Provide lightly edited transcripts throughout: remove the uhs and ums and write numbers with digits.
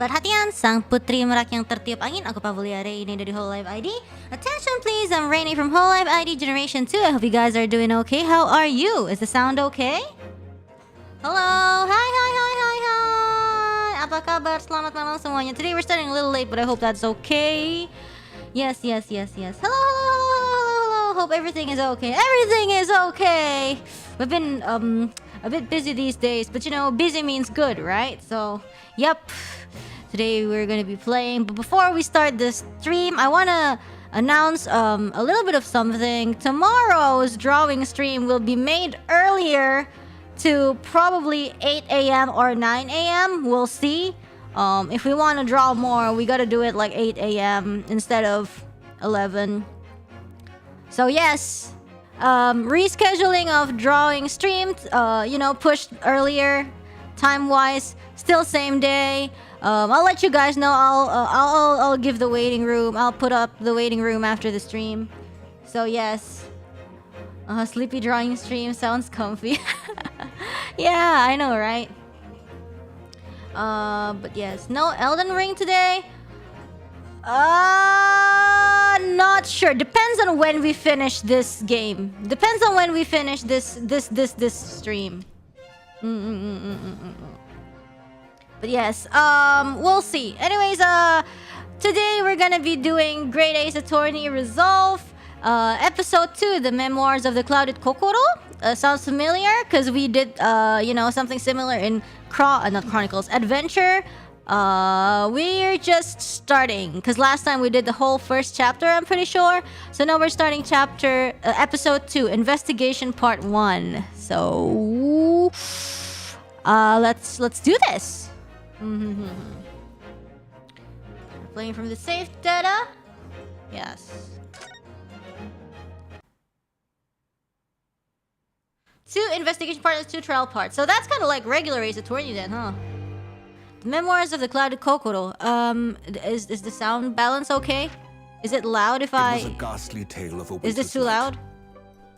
Perhatian, sang putri merak yang tertiup angin. Aku Pavolia Reine dari hololiveID. Attention please, I'm Reine from hololiveID Generation 2. I hope you guys are doing okay. How are you? Is the sound okay? Hello, hi. Apa kabar? Selamat malam semuanya. Today we're starting a little late, but I hope that's okay. Yes. Hello. Hope everything is okay. Everything is okay. We've been a bit busy these days, but you know, busy means good, right? So, yep. Today we're gonna be playing, but before we start this stream, I wanna announce a little bit of something. Tomorrow's drawing stream will be made earlier to probably 8 a.m. or 9 a.m. We'll see. If we want to draw more, we gotta do it like 8 a.m. instead of 11. So yes, rescheduling of drawing stream, pushed earlier, time-wise, still same day. I'll let you guys know. I'll give the waiting room. I'll put up the waiting room after the stream. So yes, sleepy drawing stream sounds comfy. Yeah, I know, right? But yes, no Elden Ring today. Not sure. Depends on when we finish this game. Depends on when we finish this stream. But yes, we'll see. Anyways, today we're gonna be doing Grade Ace Attorney Resolve, episode 2, the Memoirs of the Clouded KOKORO. Sounds familiar because we did, something similar in not Chronicles, Adventure. We're just starting because last time we did the whole first chapter, I'm pretty sure. So now we're starting episode 2, Investigation Part 1. So, let's do this. Playing from the safe data. Yes. 2 investigation part and 2 trial parts. So that's kind of like regular Ace Attorney then, huh? The Memoirs of the Clouded KOKORO. Is the sound balance okay? Is it loud if I... It was a ghastly tale of a Is this too loud?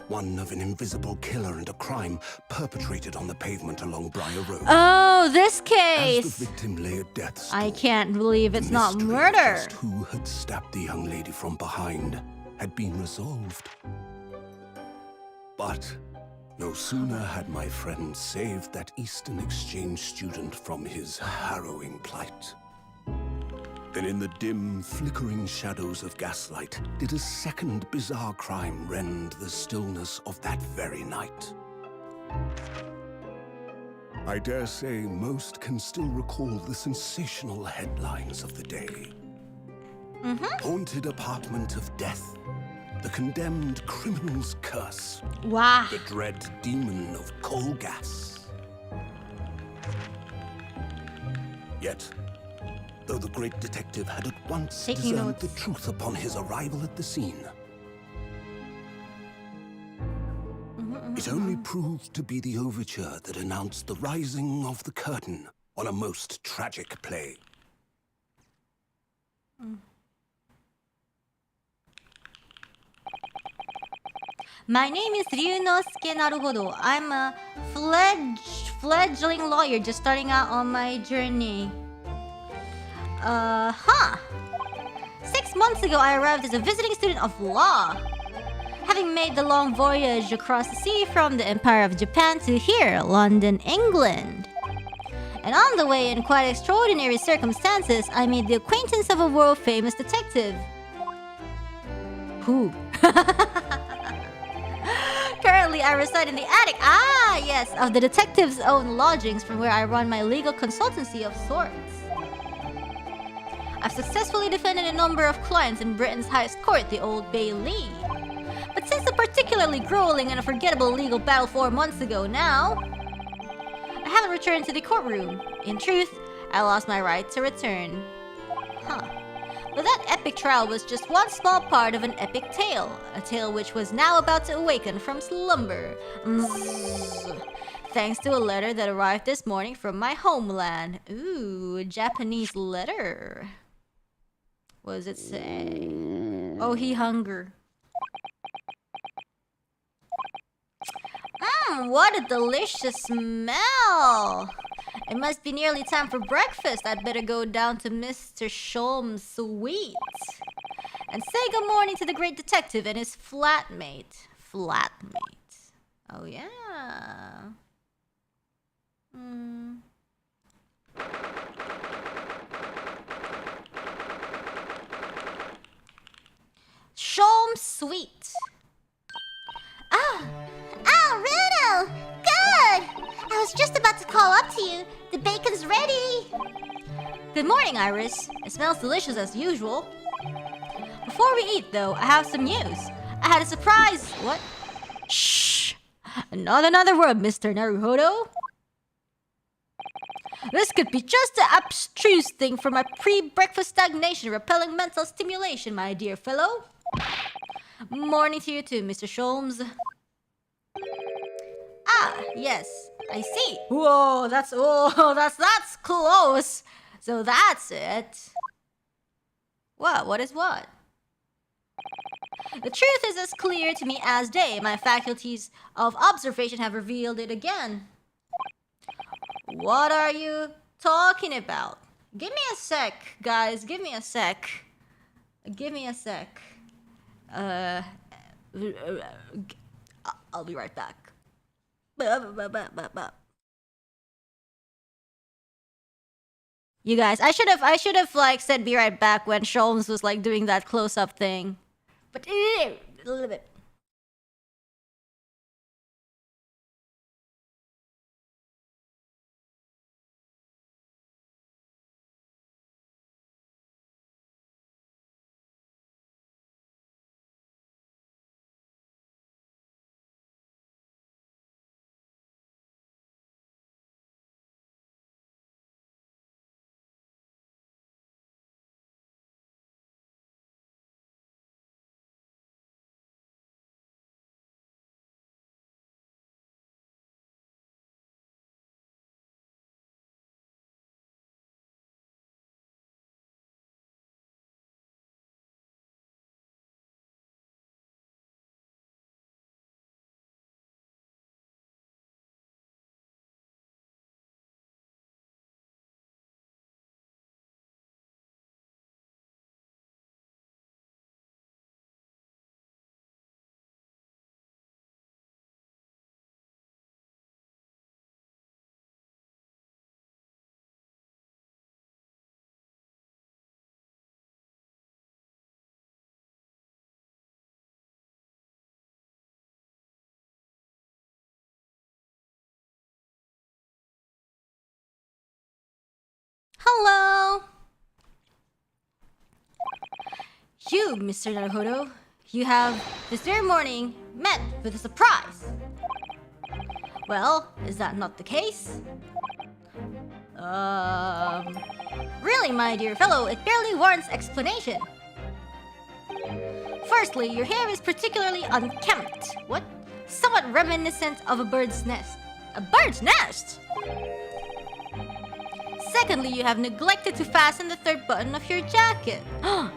One of an invisible killer and a crime perpetrated on the pavement along Briar Road. Oh, this case! As the victim lay at death's door, I can't believe it's not mystery of murder. just who had stabbed the young lady from behind had been resolved. But no sooner had my friend saved that Eastern Exchange student from his harrowing plight than in the dim, flickering shadows of gaslight did a second bizarre crime rend the stillness of that very night. I dare say most can still recall the sensational headlines of the day. Haunted apartment of death. The condemned criminal's curse. Wow. The dread demon of coal gas. Yet, though the great detective had at once discerned the truth upon his arrival at the scene, it only proved to be the overture that announced the rising of the curtain on a most tragic play. My name is Ryunosuke Naruhodo. I'm a fledgling lawyer just starting out on my journey. 6 months ago, I arrived as a visiting student of law. Having made the long voyage across the sea from the Empire of Japan to here, London, England. And on the way, in quite extraordinary circumstances, I made the acquaintance of a world-famous detective. Who? Currently, I reside in the attic, of the detective's own lodgings from where I run my legal consultancy of sorts. I've successfully defended a number of clients in Britain's highest court, the Old Bailey. But since a particularly grueling and unforgettable legal battle 4 months ago now, I haven't returned to the courtroom. In truth, I lost my right to return. But that epic trial was just one small part of an epic tale. A tale which was now about to awaken from slumber. Thanks to a letter that arrived this morning from my homeland. Ooh, a Japanese letter. What does it say? Oh, he hunger. What a delicious smell! It must be nearly time for breakfast. I'd better go down to Mr. Sholm's suite and say good morning to the great detective and his flatmate. Oh, yeah. Sholm's suite. Oh, Rudo! Good! I was just about to call up to you. The bacon's ready. Good morning, Iris. It smells delicious as usual. Before we eat, though, I have some news. I had a surprise. What? Shh! Not another word, Mr. Naruhodo. This could be just the abstruse thing for my pre-breakfast stagnation repelling mental stimulation, my dear fellow. Morning to you too, Mr. Sholmes. Ah, yes, I see. Whoa, that's close. So that's it. What is what? The truth is as clear to me as day. My faculties of observation have revealed it again. What are you talking about? Give me a sec, guys. Give me a sec. I'll be right back. You guys, I should have like said be right back when Sholmes was like doing that close-up thing. But a little bit. Hello! You, Mr. Naruhodo, you have, this very morning, met with a surprise. Well, is that not the case? Really, my dear fellow, it barely warrants explanation. Firstly, your hair is particularly unkempt. What? Somewhat reminiscent of a bird's nest. A bird's nest? Secondly, you have neglected to fasten the third button of your jacket. Oh.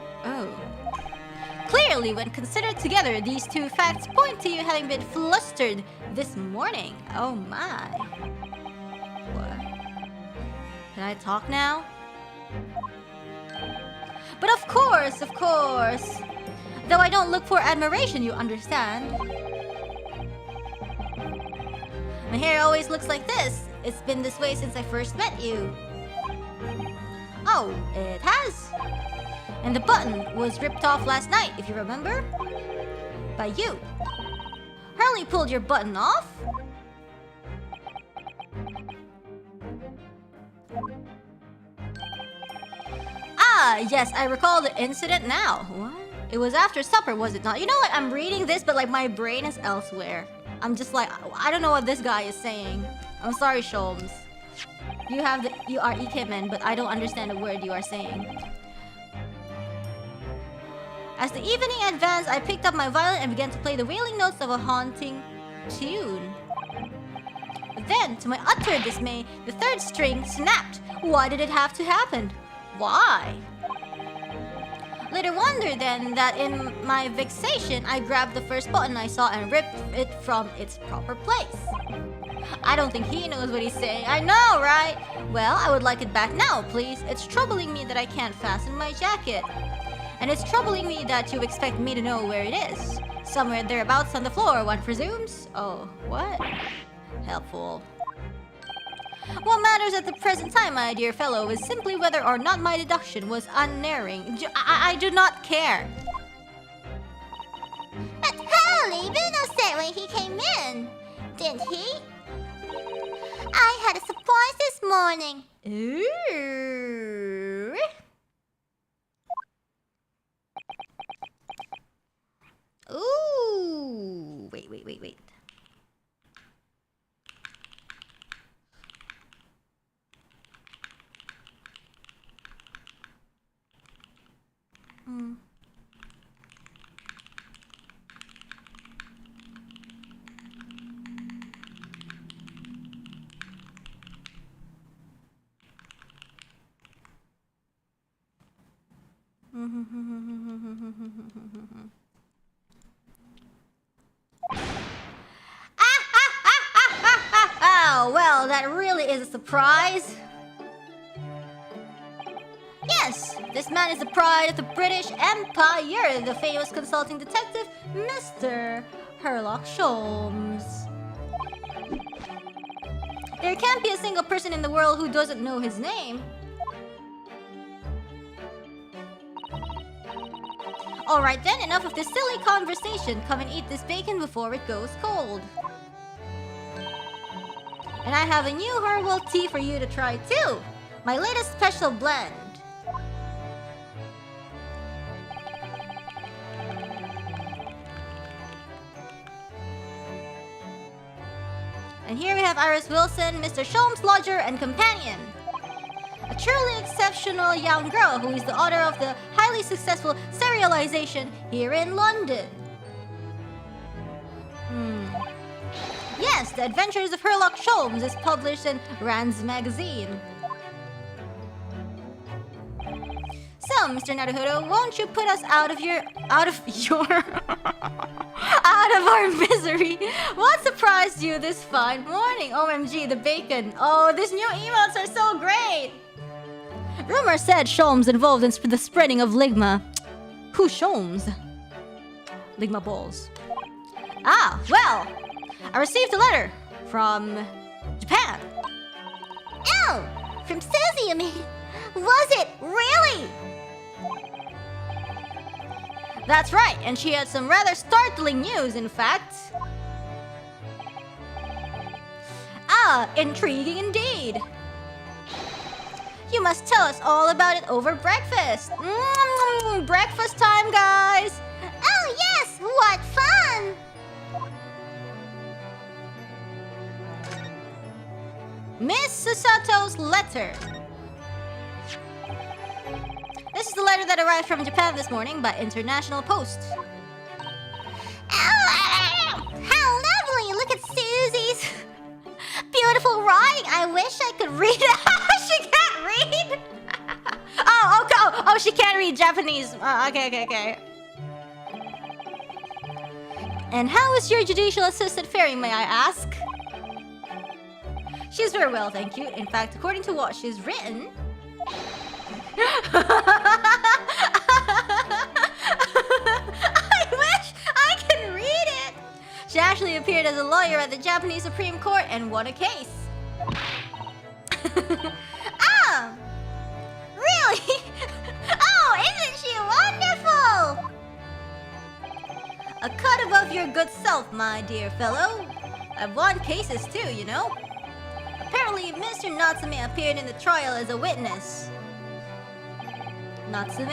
Clearly, when considered together, these two facts point to you having been flustered this morning. Oh my. What? Can I talk now? But of course. Though I don't look for admiration, you understand. My hair always looks like this. It's been this way since I first met you. Oh, it has? And the button was ripped off last night, if you remember? By you. Hurley pulled your button off? Ah, yes, I recall the incident now. What? It was after supper, was it not? You know what? I'm reading this, but like my brain is elsewhere. I'm just like, I don't know what this guy is saying. I'm sorry, Sholmes. You are Ikemen, but I don't understand a word you are saying. As the evening advanced, I picked up my violin and began to play the wailing notes of a haunting tune. But then, to my utter dismay, the third string snapped. Why did it have to happen? Why? Little wonder then that in my vexation, I grabbed the first button I saw and ripped it from its proper place. I don't think he knows what he's saying. I know, right? Well, I would like it back now, please. It's troubling me that I can't fasten my jacket. And it's troubling me that you expect me to know where it is. Somewhere thereabouts on the floor, one presumes. Oh, what? Helpful. What matters at the present time, my dear fellow, is simply whether or not my deduction was unerring. I do not care. But holy, Bruno said when he came in, didn't he? I had a surprise this morning. Ooh. Ooh. Wait. Oh, well, that really is a surprise. Yes, this man is the pride of the British Empire, the famous consulting detective, Mr. Sherlock Holmes. There can't be a single person in the world who doesn't know his name. Alright then, enough of this silly conversation. Come and eat this bacon before it goes cold. And I have a new herbal tea for you to try too. My latest special blend. And here we have Iris Wilson, Mr. Sholmes' lodger and companion. A truly exceptional young girl who is the author of the highly successful serialization here in London. Yes, The Adventures of Sherlock Holmes is published in Rand's magazine. So, Mr. Naruhodo, won't you put us out of our misery? What surprised you this fine morning? OMG, the bacon. Oh, these new emotes are so great. Rumor said Sholmes involved in the spreading of Ligma. Who's Sholmes? Ligma balls. Ah, well, I received a letter from Japan. Oh, from Susie, you mean? Was it really? That's right, and she had some rather startling news, in fact. Ah, intriguing indeed. You must tell us all about it over breakfast. Breakfast time, guys. Oh yes, what fun! Miss Susato's letter. This is the letter that arrived from Japan this morning by international post. Oh, how lovely! Look at Susie's beautiful writing. I wish I could read it. She can't read. Oh, she can't read Japanese. Okay. And how is your judicial assistant faring, may I ask? She's very well, thank you. In fact, according to what she's written... I wish I could read it! She actually appeared as a lawyer at the Japanese Supreme Court and won a case. Oh, really? Oh, isn't she wonderful? A cut above your good self, my dear fellow. I've won cases too, you know. Apparently, Mr. Natsume appeared in the trial as a witness. Natsume?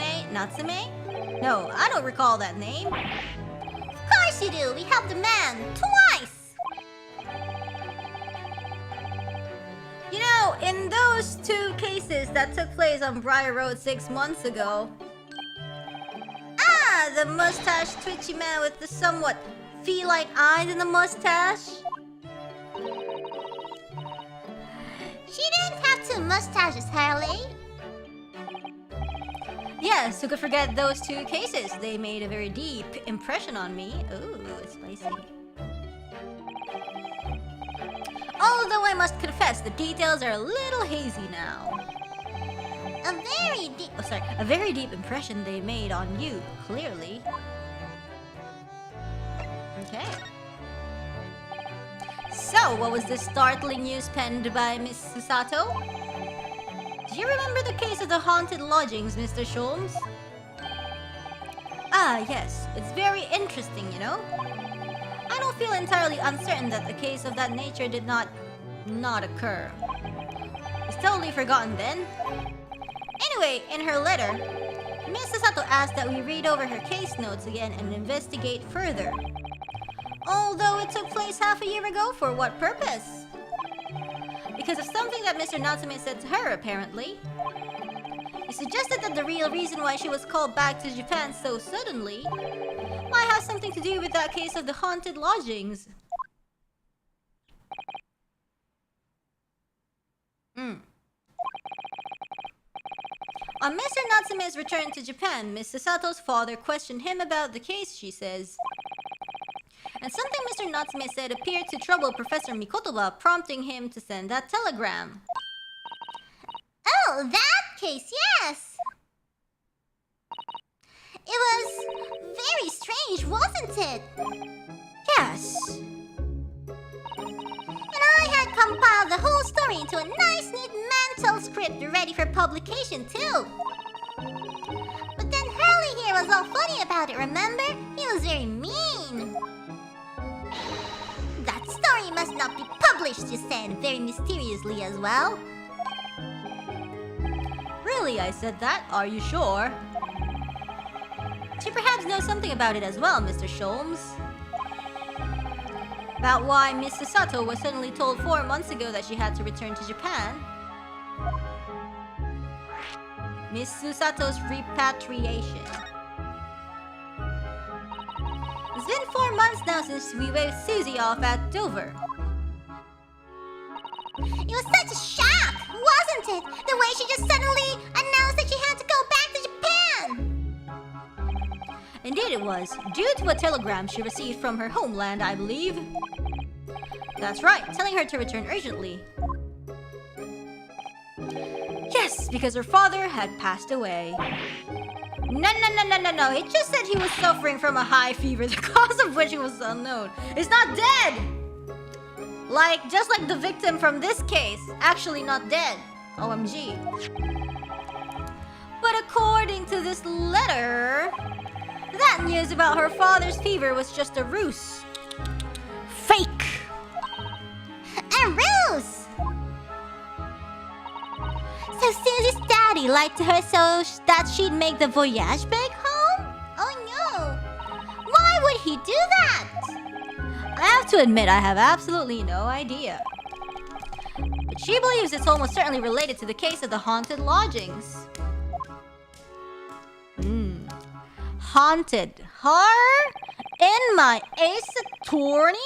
No, I don't recall that name. Of course you do. We helped a man twice. You know, in those two cases that took place on Briar Road 6 months ago... Ah, the mustache twitchy man with the somewhat feline eyes and the mustache. She didn't have two mustaches, Harley. Yes, who could forget those two cases? They made a very deep impression on me. Ooh, it's spicy. Although I must confess, the details are a little hazy now. A very deep impression they made on you, clearly. Okay. So, what was this startling news penned by Miss Susato? Do you remember the case of the haunted lodgings, Mr. Sholmes? Ah, yes. It's very interesting, you know? I don't feel entirely uncertain that a case of that nature did not occur. It's totally forgotten then. Anyway, in her letter, Miss Susato asked that we read over her case notes again and investigate further. Although it took place half a year ago, for what purpose? Because of something that Mr. Natsume said to her, apparently. He suggested that the real reason why she was called back to Japan so suddenly might have something to do with that case of the haunted lodgings. On Mr. Natsume's return to Japan, Miss Sasato's father questioned him about the case, she says. And something Mr. Natsume said appeared to trouble Professor Mikotoba, prompting him to send that telegram. Oh, that case, yes! It was very strange, wasn't it? Yes. And I had compiled the whole story into a nice, neat mantle script ready for publication, too. But then Hurley here was all funny about it, remember? He was very mean. That story must not be published, you said, very mysteriously as well. Really, I said that? Are you sure? She perhaps knows something about it as well, Mr. Sholmes. About why Miss Susato was suddenly told 4 months ago that she had to return to Japan. Miss Susato's repatriation. It's been 4 months now since we waved Susie off at Dover. It was such a shock, wasn't it? The way she just suddenly announced that she had to go back to Japan! Indeed it was, due to a telegram she received from her homeland, I believe. That's right, telling her to return urgently. Yes, because her father had passed away. No. He just said he was suffering from a high fever, the cause of which was unknown. He's not dead! Just like the victim from this case. Actually not dead. OMG. But according to this letter, that news about her father's fever was just a ruse. Fake! A ruse! So Susie's daddy lied to her so that she'd make the voyage back home? Oh no! Why would he do that? I have to admit I have absolutely no idea. But she believes it's almost certainly related to the case of the haunted lodgings. Haunted. Her? In my Ace Attorney?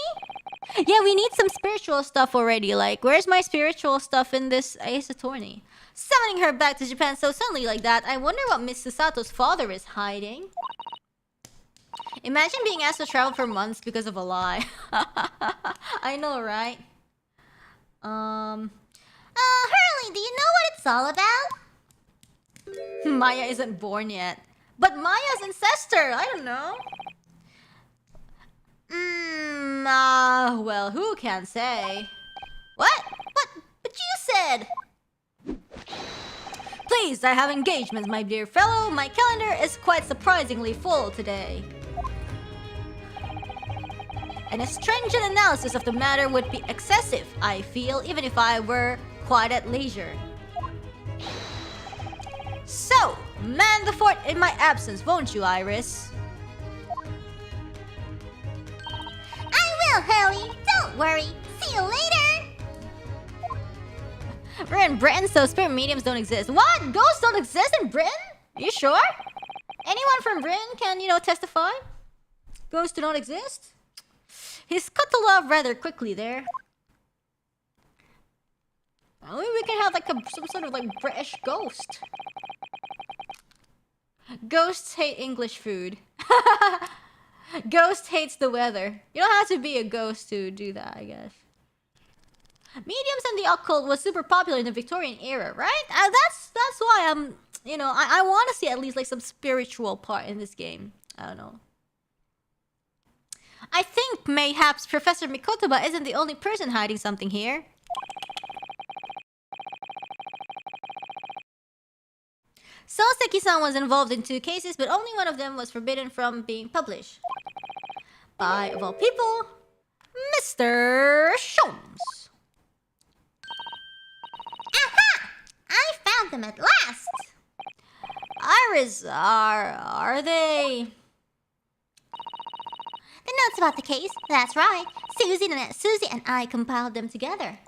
Yeah, we need some spiritual stuff already. Where's my spiritual stuff in this Ace Attorney? Summoning her back to Japan so suddenly like that, I wonder what Miss Susato's father is hiding. Imagine being asked to travel for months because of a lie. I know, right? Hurley, do you know what it's all about? Maya isn't born yet. But Maya's ancestor! I don't know. Well, who can say? What? But you said... Please, I have engagements, my dear fellow. My calendar is quite surprisingly full today. And a stringent analysis of the matter would be excessive, I feel, even if I were quite at leisure. So, man the fort in my absence, won't you, Iris? I will, Hurley. Don't worry. See you later. We're in Britain, so spirit mediums don't exist. What? Ghosts don't exist in Britain? Are you sure? Anyone from Britain can, testify? Ghosts do not exist? He scuttled off rather quickly there. Maybe we can have some sort of British ghost. Ghosts hate English food. Ghost hates the weather. You don't have to be a ghost to do that, I guess. Mediums and the occult was super popular in the Victorian era, right? That's why I'm, you know, I want to see at least like some spiritual part in this game. I don't know. I think mayhaps Professor Mikotoba isn't the only person hiding something here. Soseki-san was involved in 2 cases, but only one of them was forbidden from being published. By, of all people, Mr. Sholmes. Aha! I found them at last! Iris, are they... The notes about the case, that's right. Susie and I compiled them together.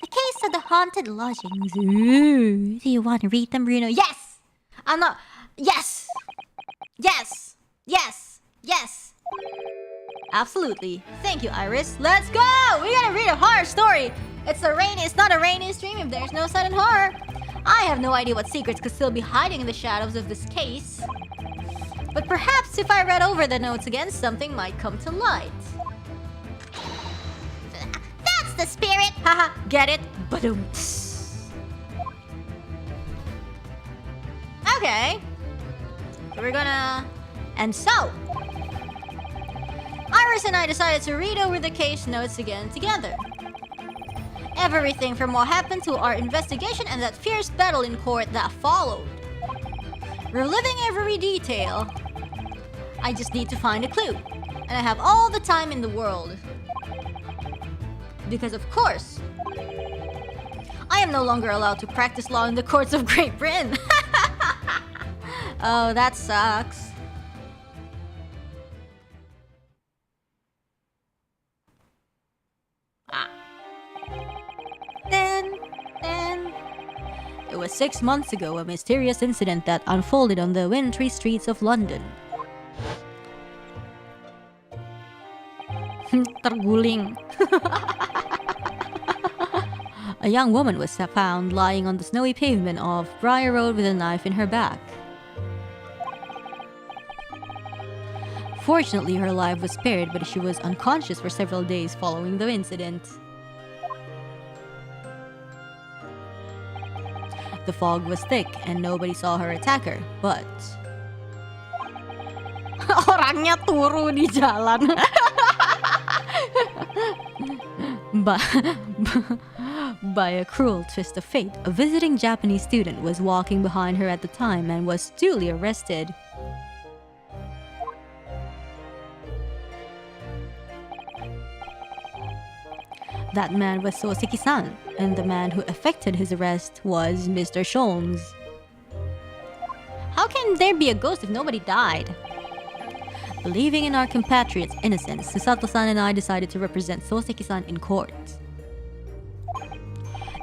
The case of the haunted lodgings. Ooh, do you want to read them, Bruno? Yes! I'm not... Yes! Yes! Yes! Yes! Absolutely. Thank you, Iris. Let's go! We gotta read a horror story! It's not a rainy stream if there's no sudden horror. I have no idea what secrets could still be hiding in the shadows of this case. But perhaps if I read over the notes again, something might come to light. That's the spirit! Haha, get it? Badoom. Okay. So we're gonna... And so... Iris and I decided to read over the case notes again together. Everything from what happened to our investigation and that fierce battle in court that followed. Reliving every detail. I just need to find a clue. And I have all the time in the world. Because of course, I am no longer allowed to practice law in the courts of Great Britain. Oh, that sucks. Then, it was 6 months ago, a mysterious incident that unfolded on the wintry streets of London. Terguling. A young woman was found lying on the snowy pavement of Briar Road with a knife in her back. Fortunately, her life was spared, but she was unconscious for several days following the incident. The fog was thick and nobody saw her attacker, but... Orangnya turu di jalan. By a cruel twist of fate, a visiting Japanese student was walking behind her at the time and was duly arrested. That man was Soseki-san, and the man who effected his arrest was Mr. Sholmes. How can there be a ghost if nobody died? Believing in our compatriot's innocence, Susato-san and I decided to represent Soseki-san in court.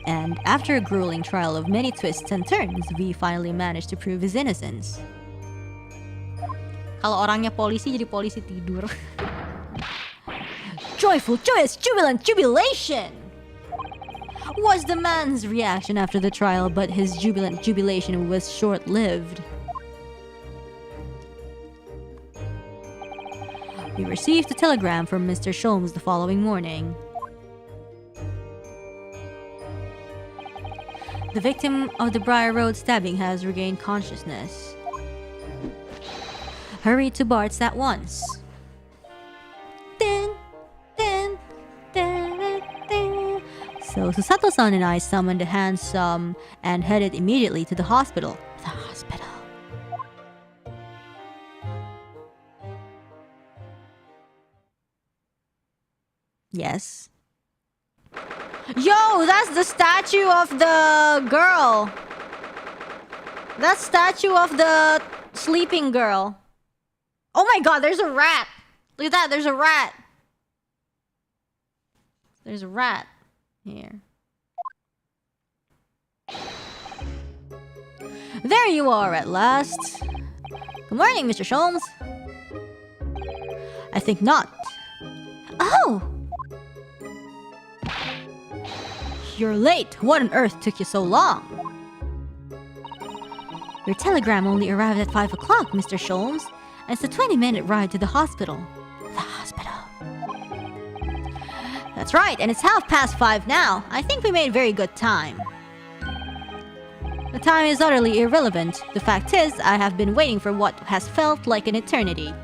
And after a grueling trial of many twists and turns, we finally managed to prove his innocence. Kalau orangnya polisi jadi polisi tidur. Joyful, joyous, jubilant, jubilation! Was the man's reaction after the trial, but his jubilant jubilation was short-lived. We received a telegram from Mr. Sholmes the following morning. The victim of the Briar Road stabbing has regained consciousness. Hurry to Bart's at once. So Susato-san and I summoned a hansom and headed immediately to the hospital. The hospital. Yes. Yo, that's the statue of the girl. That statue of the sleeping girl. Oh my god, there's a rat. Look at that, there's a rat. There's a rat here. There you are at last. Good morning, Mr. Sholmes. I think not. Oh! You're late. What on earth took you so long? Your telegram only arrived at 5 o'clock, Mr. Sholmes, and it's a 20-minute ride to the hospital. The hospital. That's right, and it's 5:30 now. I think we made very good time. The time is utterly irrelevant. The fact is, I have been waiting for what has felt like an eternity.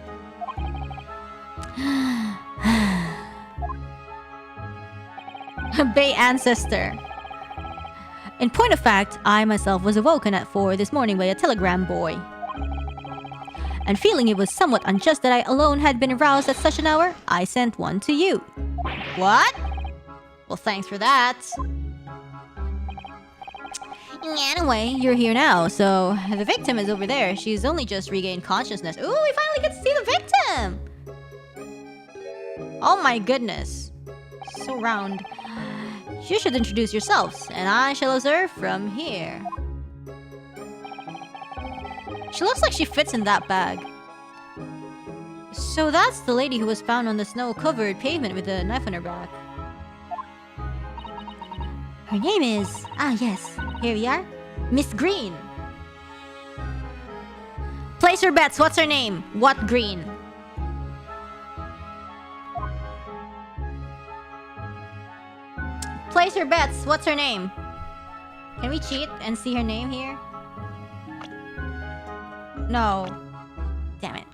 Bay ancestor. In point of fact, I myself was awoken at 4 this morning by a telegram boy. And feeling it was somewhat unjust that I alone had been aroused at such an hour, I sent one to you. What? Well, thanks for that. Anyway, you're here now, so the victim is over there. She's only just regained consciousness. Ooh, we finally get to see the victim! Oh my goodness. So round. You should introduce yourselves, and I shall observe from here. She looks like she fits in that bag. So that's the lady who was found on the snow-covered pavement with a knife on her back. Her name is... yes, here we are. Miss Green. Place your bets, what's her name? What Green? Place your bets, what's her name? Can we cheat and see her name here? No. Damn it.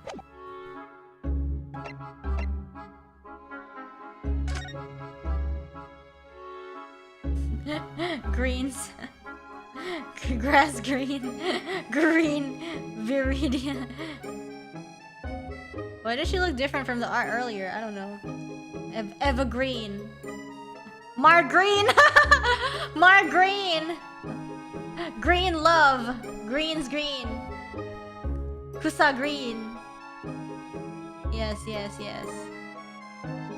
Greens. Grass green. Green. Viridian. Why does she look different from the art earlier? I don't know. Eva Green. Mar Green! Mar Green! Green love. Green's green. Kusa Green. Yes, yes, yes.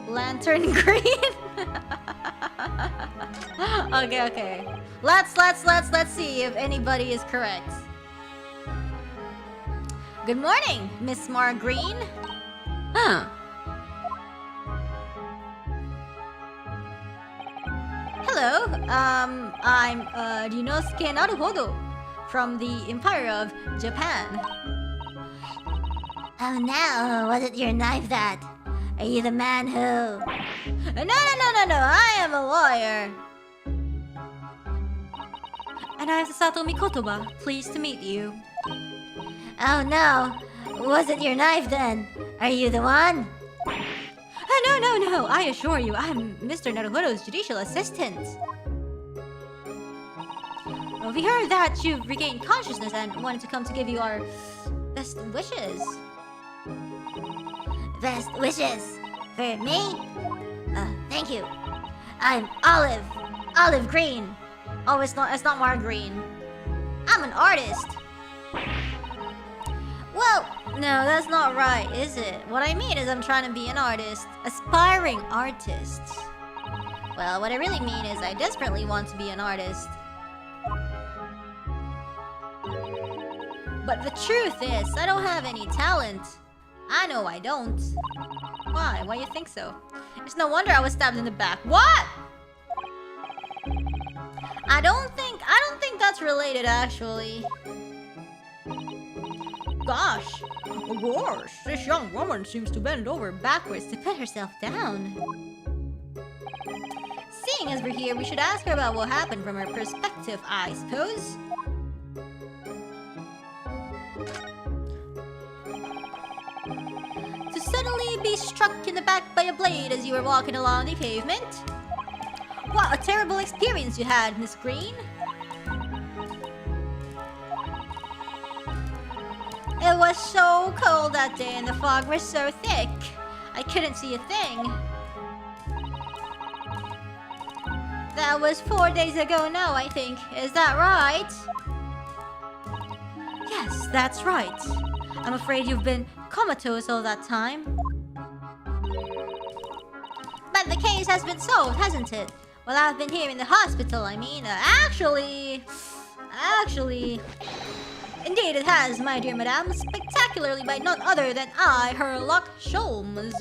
Lantern Green. Okay, okay. Let's see if anybody is correct. Good morning, Miss Mar Green. Huh. Hello, I'm Ryunosuke Naruhodo from the Empire of Japan. Oh no, was it your knife that? Are you the man who... No, I am a lawyer. And I am Sato Mikotoba, pleased to meet you. Oh no, was it your knife then? Are you the one? No, I assure you, I'm Mr. Naruhodo's judicial assistant. Well, we heard that you've regained consciousness and wanted to come to give you our best wishes. Best wishes? For me? Thank you. I'm Olive Green. Oh, it's not Margarine. I'm an artist. Well, no, that's not right, is it? What I mean is I'm trying to be an artist. Aspiring artist. Well, what I really mean is I desperately want to be an artist. But the truth is, I don't have any talent. I know I don't. Why? Why you think so? It's no wonder I was stabbed in the back. What? I don't think that's related, actually. Gosh, this young woman seems to bend over backwards to put herself down. Seeing as we're here, we should ask her about what happened from her perspective, I suppose. To suddenly be struck in the back by a blade as you were walking along the pavement? What a terrible experience you had, Miss Green. It was so cold that day and the fog was so thick. I couldn't see a thing. That was 4 days ago now, I think. Is that right? Yes, that's right. I'm afraid you've been comatose all that time. But the case has been solved, hasn't it? Well, I've been here in the hospital, I mean. Actually... Indeed it has, my dear madame. Spectacularly by none other than I, Herlock Sholmes.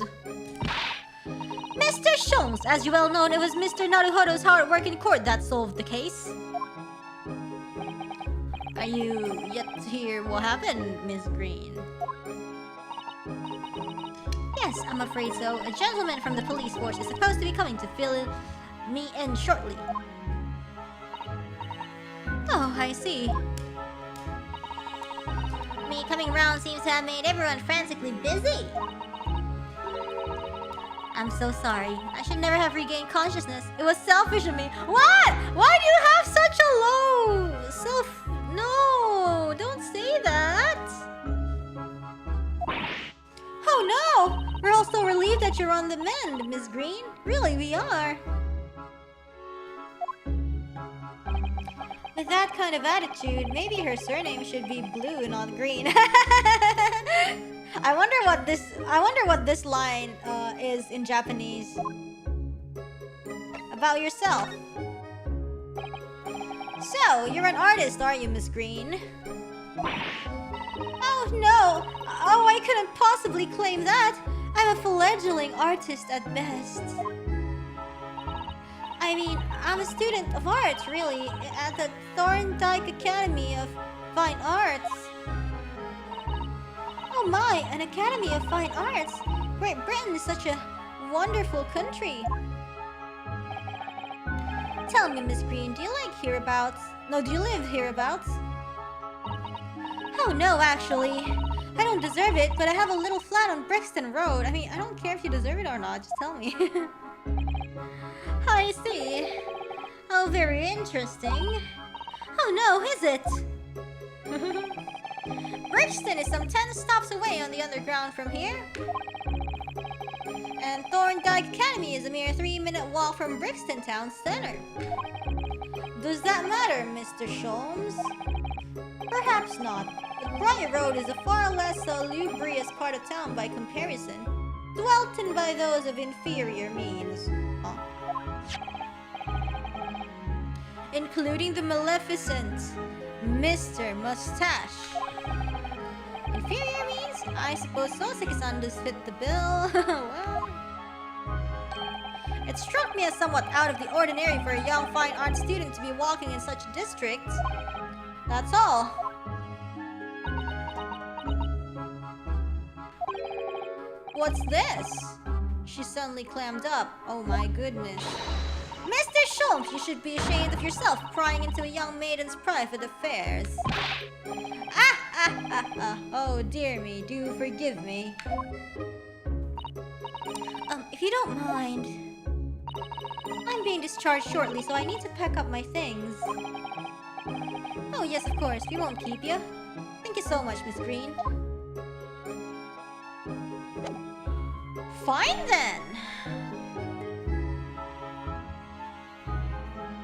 Mr. Sholmes, as you well know, it was Mr. Naruhodo's hard work in court that solved the case. Are you yet to hear what happened, Miss Green. Yes, I'm afraid so. A gentleman from the police force is supposed to be coming to fill me in shortly. Oh, I see. Me coming round seems to have made everyone frantically busy. I'm so sorry. I should never have regained consciousness. It was selfish of me. What? Why do you have such a low self? No, don't say that. Oh no! We're all so relieved that you're on the mend, Miss Green. Really, we are. With that kind of attitude, maybe her surname should be Blue and not Green. I wonder what this line is in Japanese. About yourself. So, you're an artist, are you, Miss Green? Oh no! Oh, I couldn't possibly claim that. I'm a fledgling artist at best. I mean, I'm a student of art, really, at the Thorndike Academy of Fine Arts. Oh my, an Academy of Fine Arts! Great Britain is such a wonderful country. Tell me, Miss Green, do you like hereabouts? No, do you live hereabouts? Oh no, actually. I don't deserve it, but I have a little flat on Brixton Road. I mean, I don't care if you deserve it or not, just tell me. I see. Oh, very interesting. Oh no, is it? Brixton is some 10 stops away on the underground from here. And Thorndike Academy is a mere 3-minute walk from Brixton town center. Does that matter, Mr. Sholmes? Perhaps not. But Briar Road is a far less salubrious part of town by comparison, dwelt in by those of inferior means. Huh? Including the maleficent Mr. Mustache. Inferior means? I suppose Soseki-san does fit the bill. Well, it struck me as somewhat out of the ordinary for a young fine art student to be walking in such a district. That's all. What's this? She suddenly clammed up. Oh my goodness. Mr. Sholmes, you should be ashamed of yourself prying into a young maiden's private affairs. Oh dear me, do forgive me. If you don't mind, I'm being discharged shortly, so I need to pack up my things. Oh yes, of course, we won't keep you. Thank you so much, Miss Green. Fine then!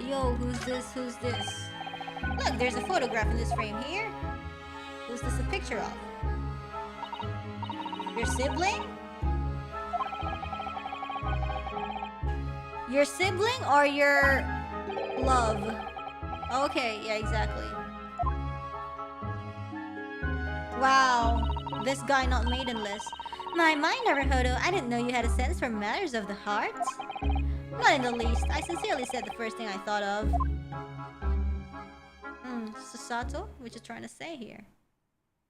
Yo, who's this? Who's this? Look, there's a photograph in this frame here. Who's this a picture of? Your sibling? Your sibling or your love? Okay, yeah, exactly. Wow, this guy not maidenless. My Naruhodo, I didn't know you had a sense for matters of the heart. Not in the least. I sincerely said the first thing I thought of. Sasato? What you trying to say here?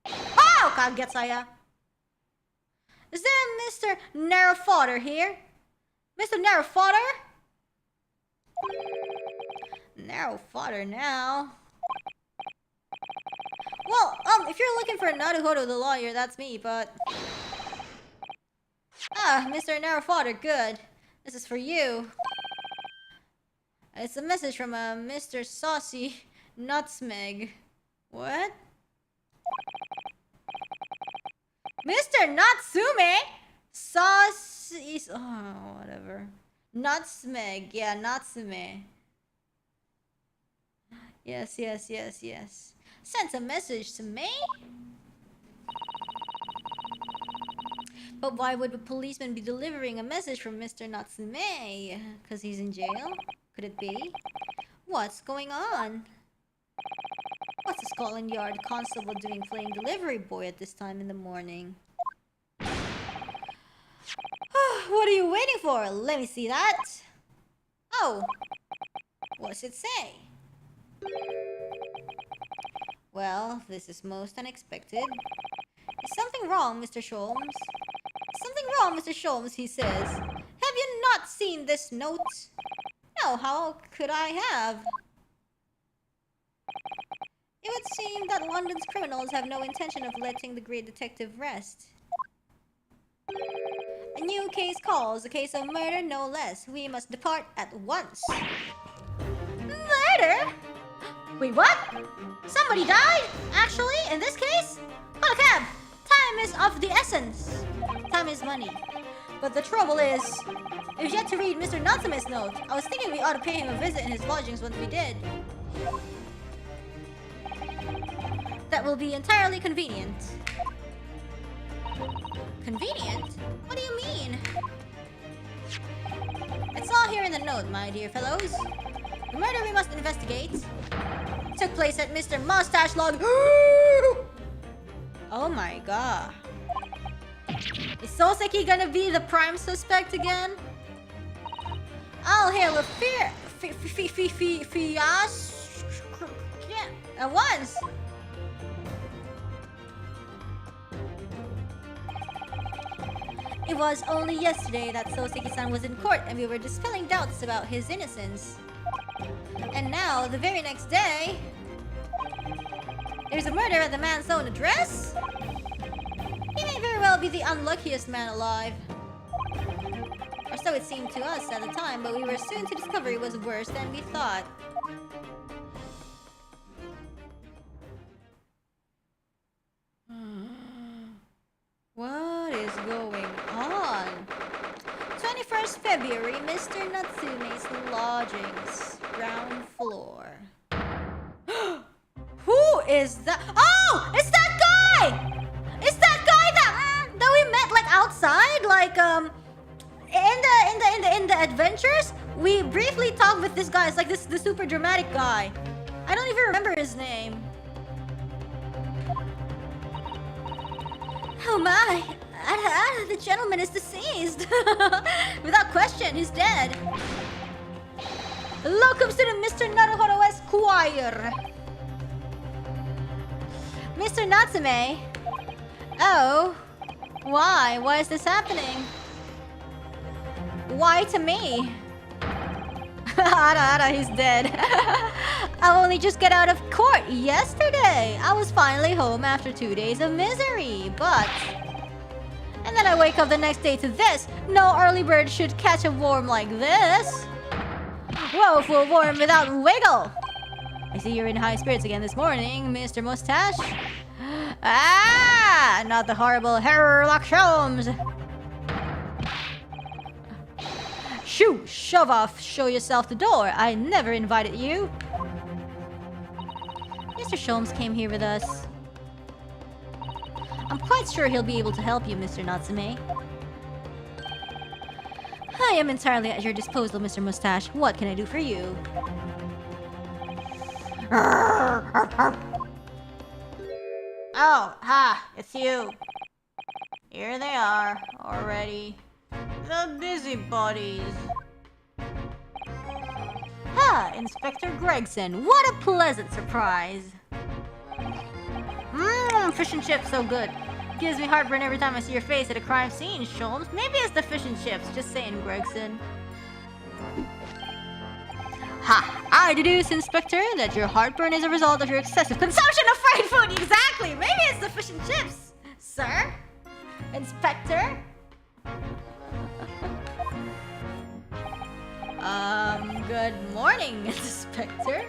Oh, Kagetsaya! Is there a Mr. Narrowfodder here? Mr. Narrowfodder? Narrowfodder now. Well, if you're looking for Naruhodo the lawyer, that's me, but... Ah, Mr. Narrowfodder, good. This is for you. It's a message from a Mr. Saucy Nutsmeg. What? Mr. Natsume? Saucy... Oh, whatever. Nutsmeg. Yeah, Natsume. Yes. Sent a message to me? But why would a policeman be delivering a message from Mr. Natsume? Because he's in jail? Could it be? What's going on? What's a Scotland Yard constable doing playing delivery boy at this time in the morning? What are you waiting for? Let me see that. Oh. What's it say? Well, this is most unexpected. Is something wrong, Mr. Sholmes? Something wrong, Mr. Sholmes, he says. Have you not seen this note? No, how could I have? It would seem that London's criminals have no intention of letting the great detective rest. A new case calls, a case of murder no less. We must depart at once. Murder? Wait, what? Somebody died? Actually, in this case? Call a cab! Time is of the essence. Time is money. But the trouble is, we've yet to read Mr. Natsume's note. I was thinking we ought to pay him a visit in his lodgings once we did. That will be entirely convenient. Convenient? What do you mean? It's all here in the note, my dear fellows. The murder we must investigate took place at Mr. Mustache Log. Oh my god. Is Soseki gonna be the prime suspect again? I'll hail a at once. It was only yesterday that Soseki-san was in court and we were dispelling doubts about his innocence. And now, the very next day, there's a murder at the man's own address? He may very well be the unluckiest man alive. Or so it seemed to us at the time, but we were soon to discover it was worse than we thought. What is going on? 21st February, Mr. Natsume's lodgings, ground floor. Who is that? Oh! It's that guy! It's that guy that we met like outside, like in the adventures. We briefly talked with this guy. It's like the super dramatic guy. I don't even remember his name. Oh my! The gentleman is deceased. Without question, he's dead. Welcome to the Mr. Naruhodo Esquire. Mr. Natsume. Oh. Why? Why is this happening? Why to me? Ara, he's dead. I only just got out of court yesterday. I was finally home after 2 days of misery, but... And then I wake up the next day to this. No early bird should catch a worm like this. Woeful worm without wiggle. I see you're in high spirits again this morning, Mr. Mustache. Ah, not the horrible Herlock Sholmes. Shoo, shove off, show yourself the door. I never invited you. Mr. Sholmes came here with us. I'm quite sure he'll be able to help you, Mr. Natsume. I am entirely at your disposal, Mr. Mustache. What can I do for you? Oh, ha, it's you. Here they are, already. The busybodies. Ah, Inspector Gregson, what a pleasant surprise. Fish and chips, so good. Gives me heartburn every time I see your face at a crime scene, Sholmes. Maybe it's the fish and chips, just saying, Gregson. Ha! I deduce, Inspector, that your heartburn is a result of your excessive consumption of fried food. Exactly! Maybe it's the fish and chips, sir? Inspector? Good morning, Inspector.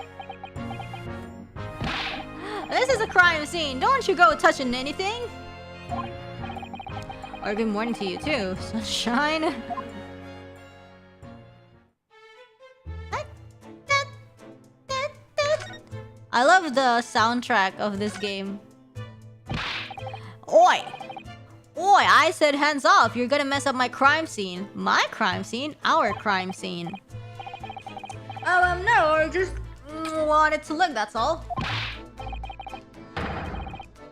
This is a crime scene. Don't you go touching anything. Or good morning to you too, sunshine. I love the soundtrack of this game. Oi! Oi, I said hands off. You're gonna mess up my crime scene. My crime scene? Our crime scene. Oh, no, I just wanted to look, that's all.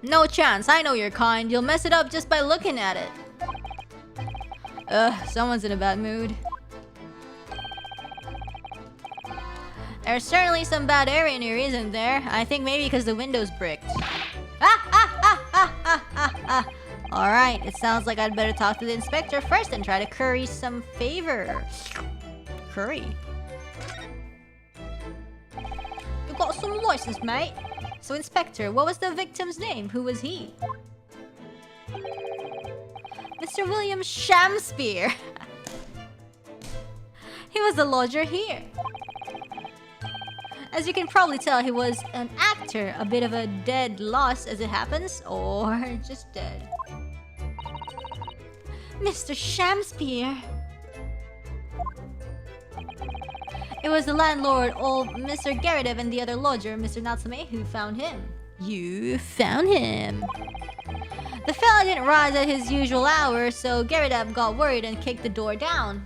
No chance, I know you're kind. You'll mess it up just by looking at it. Ugh, someone's in a bad mood. There's certainly some bad air in here, isn't there? I think maybe because the window's bricked. Alright, it sounds like I'd better talk to the inspector first and try to curry some favor. Curry? You got some license, mate. So, Inspector, what was the victim's name? Who was he? Mr. William Shamspeare. He was the lodger here. As you can probably tell, he was an actor, a bit of a dead loss as it happens, or just dead. Mr. Shamspeare. It was the landlord, old Mr. Geradev, and the other lodger, Mr. Natsume, who found him. You found him. The fella didn't rise at his usual hour, so Geradev got worried and kicked the door down.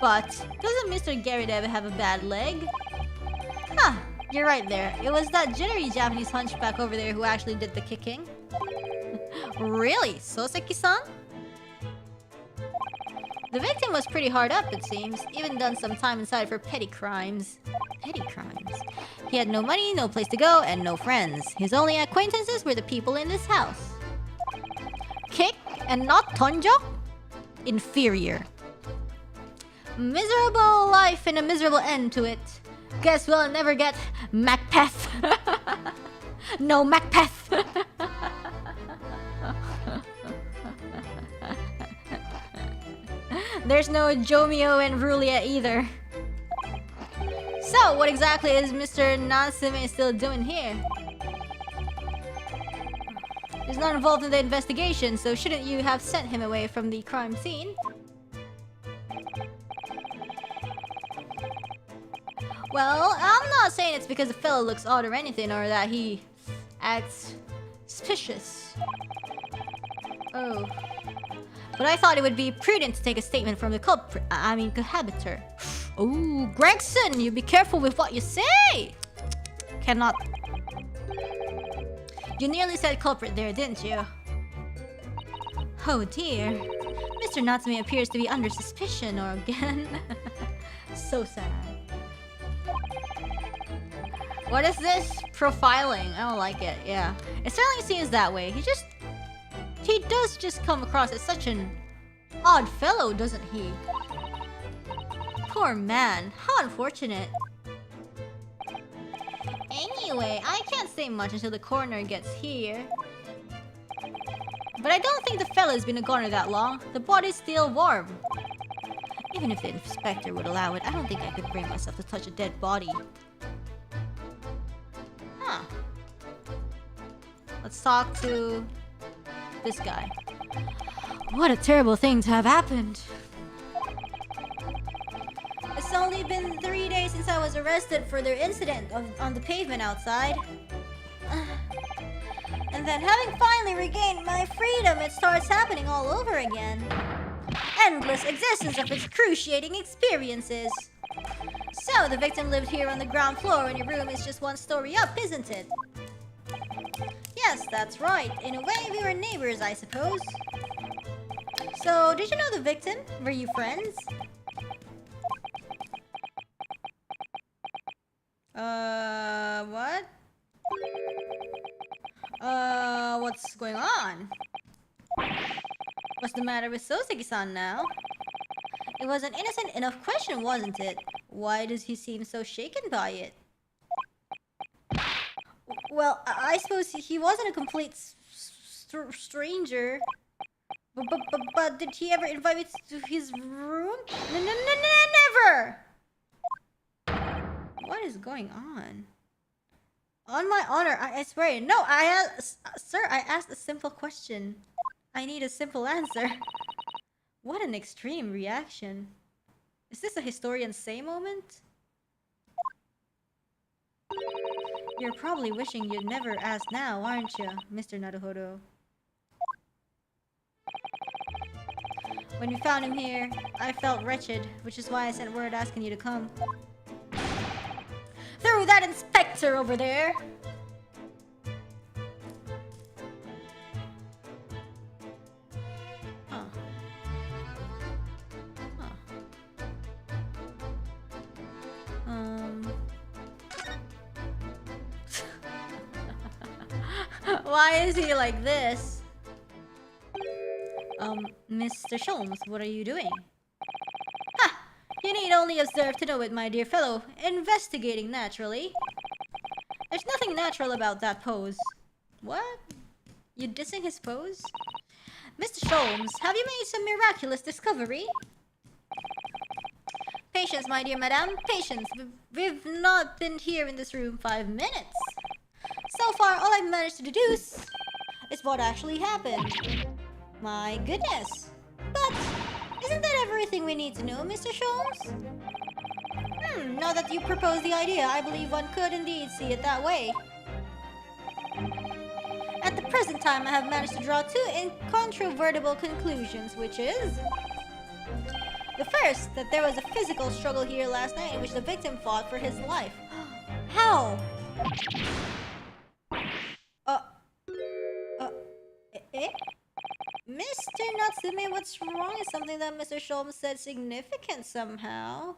But doesn't Mr. Geradev have a bad leg? Huh, you're right there. It was that jittery Japanese hunchback over there who actually did the kicking. Really? Soseki-san? The victim was pretty hard up, it seems. Even done some time inside for petty crimes. Petty crimes? He had no money, no place to go, and no friends. His only acquaintances were the people in this house. Kick and not tonjo? Inferior. Miserable life and a miserable end to it. Guess we'll never get Macbeth. No Macbeth. There's no Jomio and Rulia either. So, what exactly is Mr. Natsume still doing here? He's not involved in the investigation, so shouldn't you have sent him away from the crime scene? Well, I'm not saying it's because the fellow looks odd or anything, or that he acts suspicious. Oh. But I thought it would be prudent to take a statement from the cohabitor. Oh, Gregson, you be careful with what you say! Cannot. You nearly said culprit there, didn't you? Oh dear. Mr. Natsume appears to be under suspicion or again. So sad. What is this? Profiling. I don't like it, yeah. It certainly seems that way. He does just come across as such an odd fellow, doesn't he? Poor man. How unfortunate. Anyway, I can't say much until the coroner gets here. But I don't think the fella's been a goner that long. The body's still warm. Even if the inspector would allow it, I don't think I could bring myself to touch a dead body. Huh. Let's talk to this guy. What a terrible thing to have happened. It's only been 3 days since I was arrested for their incident on the pavement outside. And then having finally regained my freedom, it starts happening all over again. Endless existence of excruciating experiences. So, the victim lived here on the ground floor and your room is just 1 story up, isn't it? Yes, that's right. In a way, we were neighbors, I suppose. So, did you know the victim? Were you friends? What? What's going on? What's the matter with Soseki-san now? It was an innocent enough question, wasn't it? Why does he seem so shaken by it? Well, I suppose he wasn't a complete stranger. But did he ever invite me to his room? Never! What is going on? On my honor, I swear. No, sir, I asked a simple question. I need a simple answer. What an extreme reaction. Is this a historian say moment? You're probably wishing you'd never asked now, aren't you, Mr. Naruhodo? When we found him here, I felt wretched, which is why I sent word asking you to come. Through that inspector over there! Huh. Why is he like this? Mr. Sholmes, what are you doing? Ha! You need only observe to know it, my dear fellow. Investigating, naturally. There's nothing natural about that pose. What? You dissing his pose? Mr. Sholmes, have you made some miraculous discovery? Patience, my dear madame, patience. We've not been here in this room 5 minutes. So far, all I've managed to deduce is what actually happened. My goodness. But isn't that everything we need to know, Mr. Sholmes? Now that you propose the idea, I believe one could indeed see it that way. At the present time, I have managed to draw 2 incontrovertible conclusions, which is... The first, that there was a physical struggle here last night in which the victim fought for his life. How? Mr. Natsume, what's wrong? Is something that Mr. Sholmes said significant somehow?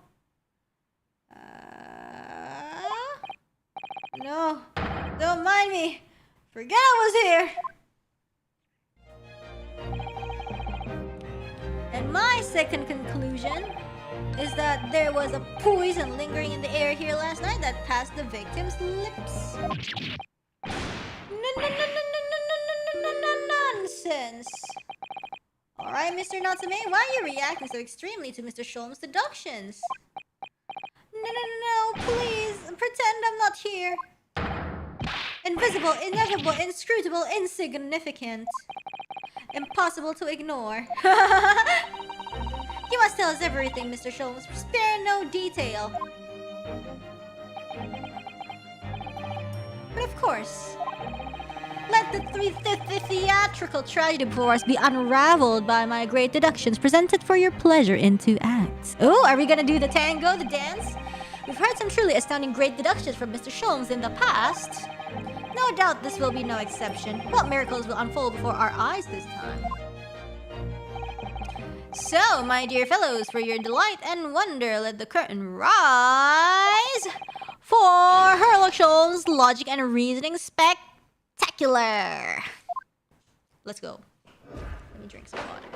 No, don't mind me. Forget I was here. And my second conclusion is that there was a poison lingering in the air here last night that passed the victim's lips. Nonsense. Alright, Mr. Natsume, why are you reacting so extremely to Mr. Sholmes' deductions? No, please, pretend I'm not here. Invisible, inevitable, inscrutable, insignificant. Impossible to ignore. You must tell us everything, Mr. Sholmes. Spare no detail. But of course, let the theatrical tragedy before us be unraveled by my great deductions presented for your pleasure in 2 acts. Oh, are we gonna do the tango, the dance? We've heard some truly astounding great deductions from Mr. Sholmes in the past. No doubt this will be no exception. What miracles will unfold before our eyes this time? So, my dear fellows, for your delight and wonder, let the curtain rise for Sherlock Sholmes' logic and reasoning spectacular. Let's go. Let me drink some water.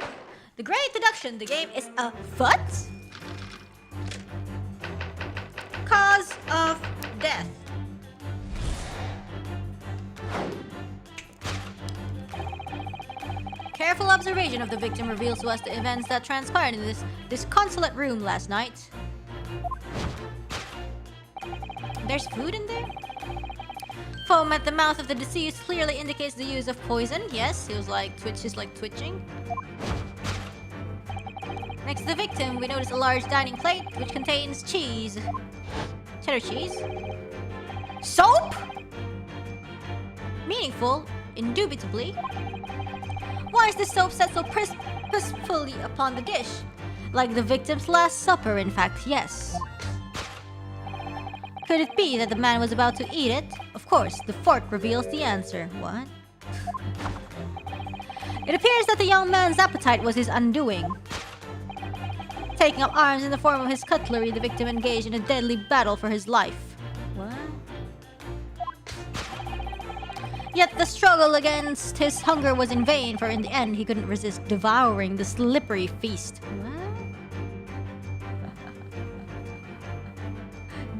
The great deduction, the game is afoot. Cause of death. Careful observation of the victim reveals to us the events that transpired in this disconsolate room last night. There's food in there? Foam at the mouth of the deceased clearly indicates the use of poison. Yes, he was like twitching. Next to the victim, we notice a large dining plate which contains cheese. Cheddar cheese. Soap? Meaningful, indubitably. Why is the soap set so purposefully upon the dish? Like the victim's last supper, in fact, yes. Could it be that the man was about to eat it? Of course, the fork reveals the answer. What? It appears that the young man's appetite was his undoing. Taking up arms in the form of his cutlery, the victim engaged in a deadly battle for his life. What? Yet the struggle against his hunger was in vain, for in the end he couldn't resist devouring the slippery feast. What?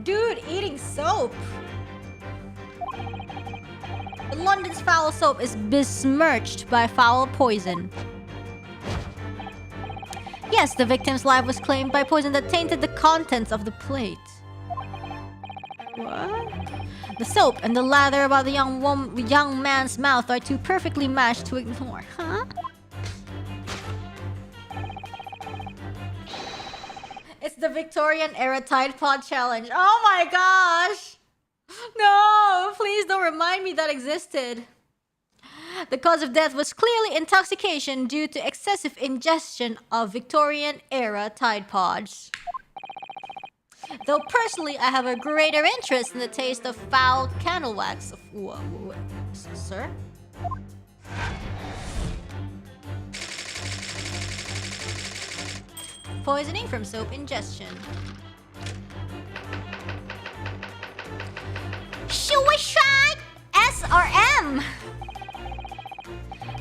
Dude, eating soap! London's foul soap is besmirched by foul poison. Yes, the victim's life was claimed by poison that tainted the contents of the plate. What? The soap and the lather about the young man's mouth are too perfectly matched to ignore. Huh? It's the Victorian era Tide Pod challenge. Oh my gosh! No! Please don't remind me that existed. The cause of death was clearly intoxication due to excessive ingestion of Victorian era Tide Pods. Though personally, I have a greater interest in the taste of foul candle wax. Sir? Poisoning from soap ingestion. Suicide? SRM!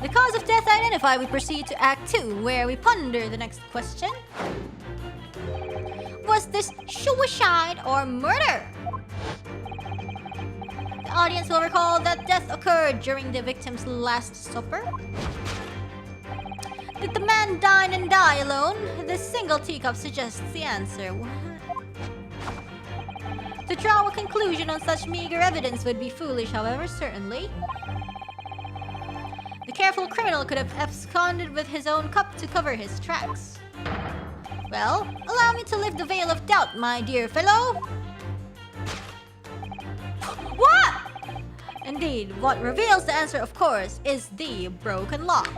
The cause of death identified, we proceed to Act 2, where we ponder the next question. Was this suicide or murder? The audience will recall that death occurred during the victim's last supper. Did the man dine and die alone? This single teacup suggests the answer. What? To draw a conclusion on such meager evidence would be foolish, however, certainly. The careful criminal could have absconded with his own cup to cover his tracks. Well, allow me to lift the veil of doubt, my dear fellow. What? Indeed, what reveals the answer, of course, is the broken lock.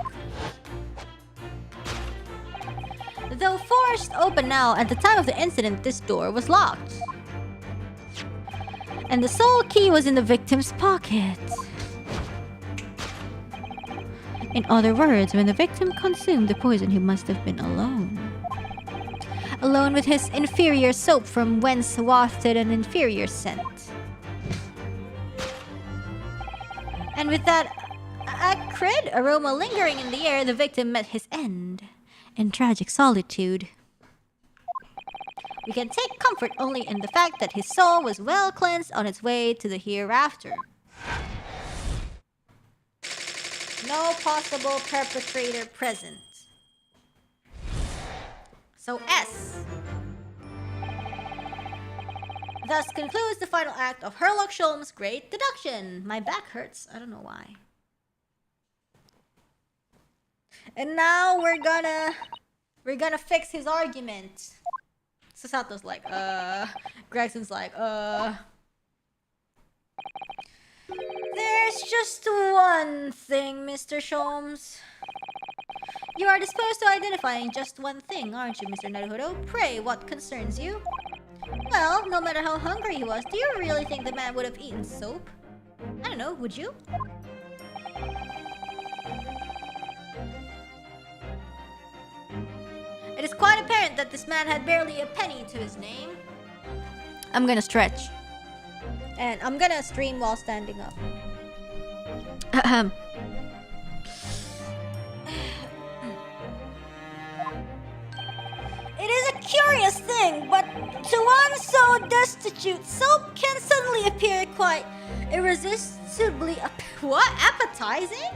Though forced open now, at the time of the incident, this door was locked. And the sole key was in the victim's pocket. In other words, when the victim consumed the poison, he must have been alone. Alone with his inferior soap, from whence wafted an inferior scent. And with that acrid aroma lingering in the air, the victim met his end in tragic solitude. We can take comfort only in the fact that his soul was well cleansed on its way to the hereafter. No possible perpetrator present. So S. Thus concludes the final act of Sherlock Holmes' Great Deduction. My back hurts. I don't know why. And now we're gonna fix his argument. Sasato's like, Gregson's like, There's just one thing, Mr. Sholmes. You are disposed to identifying just one thing, aren't you, Mr. Naruhodo? Pray, what concerns you? Well, no matter how hungry he was, do you really think the man would have eaten soap? I don't know, would you? It is quite apparent that this man had barely a penny to his name. I'm gonna stretch. And I'm gonna stream while standing up. Ahem. It is a curious thing, but to one so destitute, soap can suddenly appear quite irresistibly appetizing?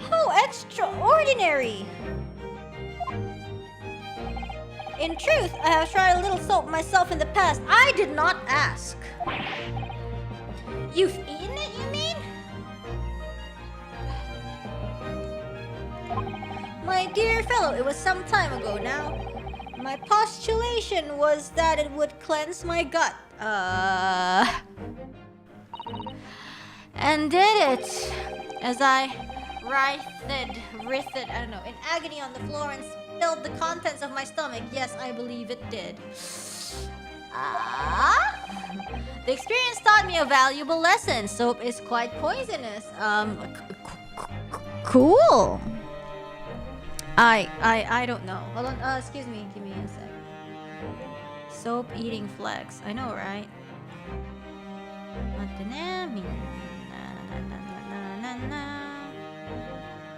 How extraordinary! In truth, I have tried a little soap myself in the past. I did not ask. You've eaten it, you mean? My dear fellow, it was some time ago now. My postulation was that it would cleanse my gut. And did it. As I writhed, I don't know, in agony on the floor and spilled the contents of my stomach. Yes, I believe it did. The experience taught me a valuable lesson. Soap is quite poisonous. Cool. I don't know. Hold on. Excuse me. Give me a sec. Soap eating flex. I know, right?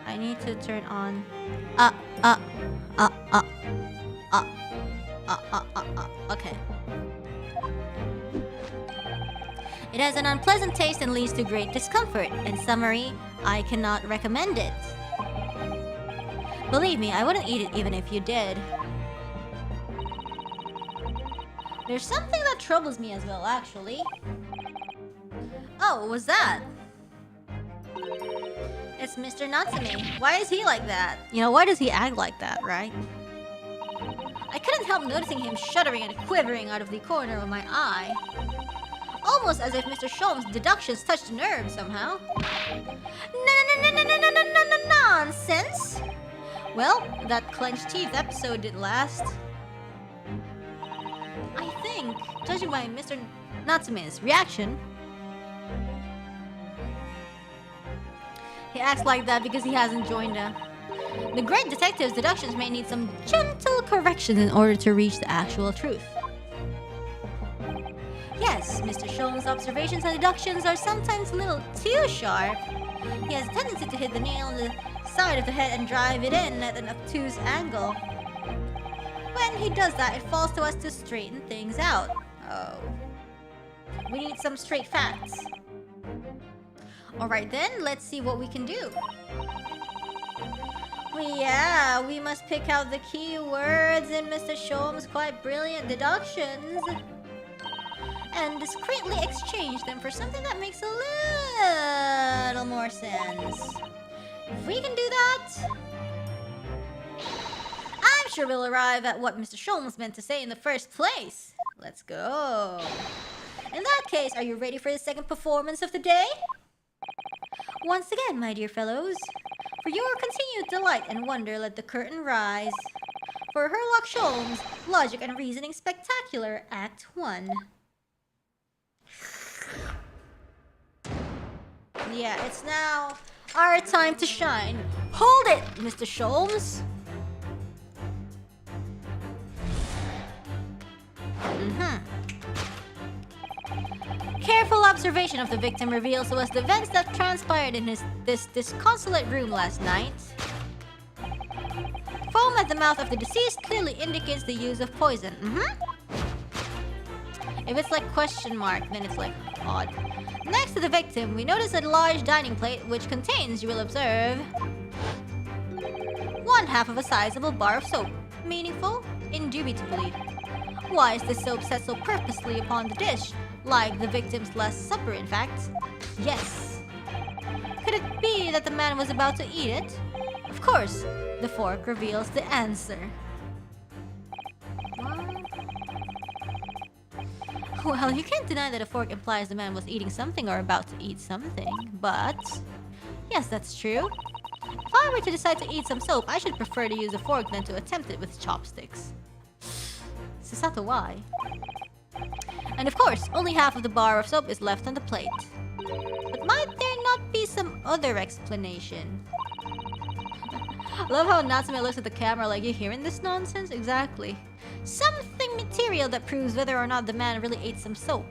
I need to turn on. Okay. It has an unpleasant taste and leads to great discomfort. In summary, I cannot recommend it. Believe me, I wouldn't eat it even if you did. There's something that troubles me as well, actually. Oh, what was that? It's Mr. Natsume. Why is he like that? You know, why does he act like that, right? I couldn't help noticing him shuddering and quivering out of the corner of my eye. Almost as if Mr. Sholmes' deductions touched a nerve somehow. Nonsense! Well, that clenched teeth episode didn't last. I think, judging by Mr. Natsume's reaction, he acts like that because he hasn't joined the great detective's deductions may need some gentle corrections in order to reach the actual truth. Yes, Mr. Sholmes' observations and deductions are sometimes a little too sharp. He has a tendency to hit the nail on the side of the head and drive it in at an obtuse angle. When he does that, it falls to us to straighten things out. Oh. We need some straight facts. Alright then, let's see what we can do. We must pick out the key words in Mr. Sholm's quite brilliant deductions and discreetly exchange them for something that makes a little more sense. If we can do that, I'm sure we'll arrive at what Mr. Sholmes meant to say in the first place. Let's go. In that case, are you ready for the second performance of the day? Once again, my dear fellows, for your continued delight and wonder, let the curtain rise. For Herlock Sholmes, Logic and Reasoning Spectacular, Act 1. Yeah, it's now our time to shine. Hold it, Mr. Sholmes! Careful observation of the victim reveals to us the events that transpired in this disconsolate room last night. Foam at the mouth of the deceased clearly indicates the use of poison. If it's like question mark, then it's like odd. Next to the victim, we notice a large dining plate which contains, you will observe, one half of a sizable bar of soap. Meaningful? Indubitably. Why is this soap set so purposely upon the dish? Like the victim's last supper, in fact. Yes. Could it be that the man was about to eat it? Of course, the fork reveals the answer. Well, you can't deny that a fork implies the man was eating something or about to eat something, but... yes, that's true. If I were to decide to eat some soap, I should prefer to use a fork than to attempt it with chopsticks. Sasato, why? And of course, only half of the bar of soap is left on the plate. But might there not be some other explanation? Love how Natsume looks at the camera like, you hearing this nonsense? Exactly. Something material that proves whether or not the man really ate some soap.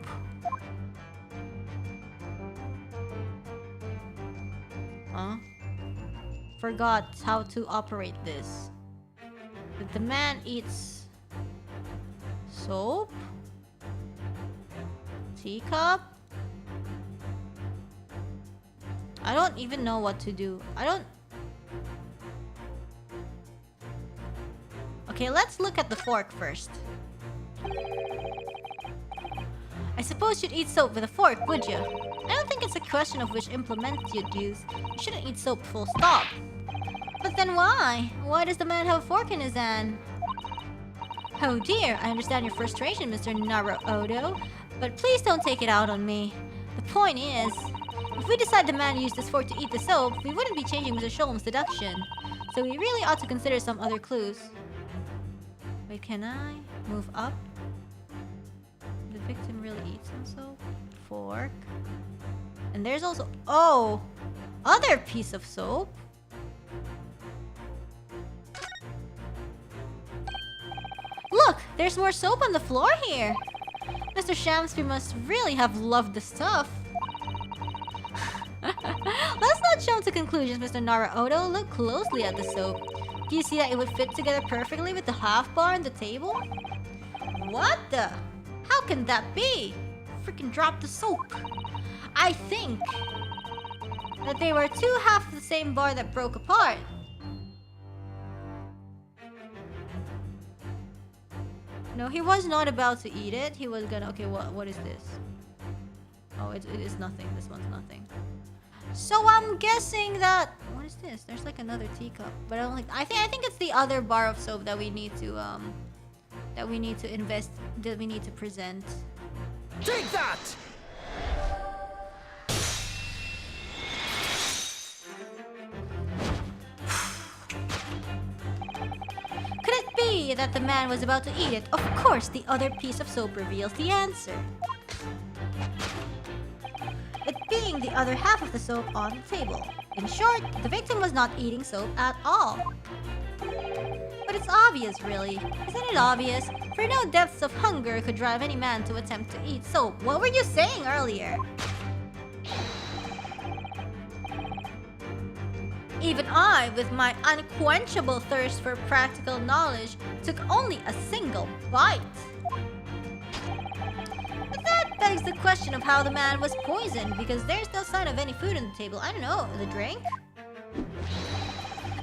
Huh? Forgot how to operate this. Did the man eats soap? Teacup? I don't even know what to do. Okay, let's look at the fork first. I suppose you'd eat soap with a fork, would you? I don't think it's a question of which implement you'd use. You shouldn't eat soap full stop. But then why? Why does the man have a fork in his hand? Oh dear, I understand your frustration, Mr. Naruodo, but please don't take it out on me. The point is, if we decide the man used this fork to eat the soap, we wouldn't be changing Mr. Sholmes' deduction. So we really ought to consider some other clues. Wait, can I move up? The victim really eats some soap? Fork. And there's also... oh! Other piece of soap? Look! There's more soap on the floor here! Mr. Shamsby must really have loved the stuff. Let's not jump to conclusions, Mr. Naruodo. Look closely at the soap. Do you see that it would fit together perfectly with the half bar on the table? What the? How can that be? Freaking drop the soap. I think that they were two halves of the same bar that broke apart. No, he was not about to eat it. He was gonna... okay, what is this? Oh, it is nothing. This one's nothing. So I'm guessing that... what is this? There's like another teacup, but I don't like... I think it's the other bar of soap that we need to present. Take that! Could it be that the man was about to eat it? Of course, the other piece of soap reveals the answer. It being the other half of the soap on the table. In short, the victim was not eating soap at all. But it's obvious, really. Isn't it obvious? For no depths of hunger could drive any man to attempt to eat soap. What were you saying earlier? Even I, with my unquenchable thirst for practical knowledge, took only a single bite. But that begs the question of how the man was poisoned, because there's no sign of any food on the table. I don't know, the drink?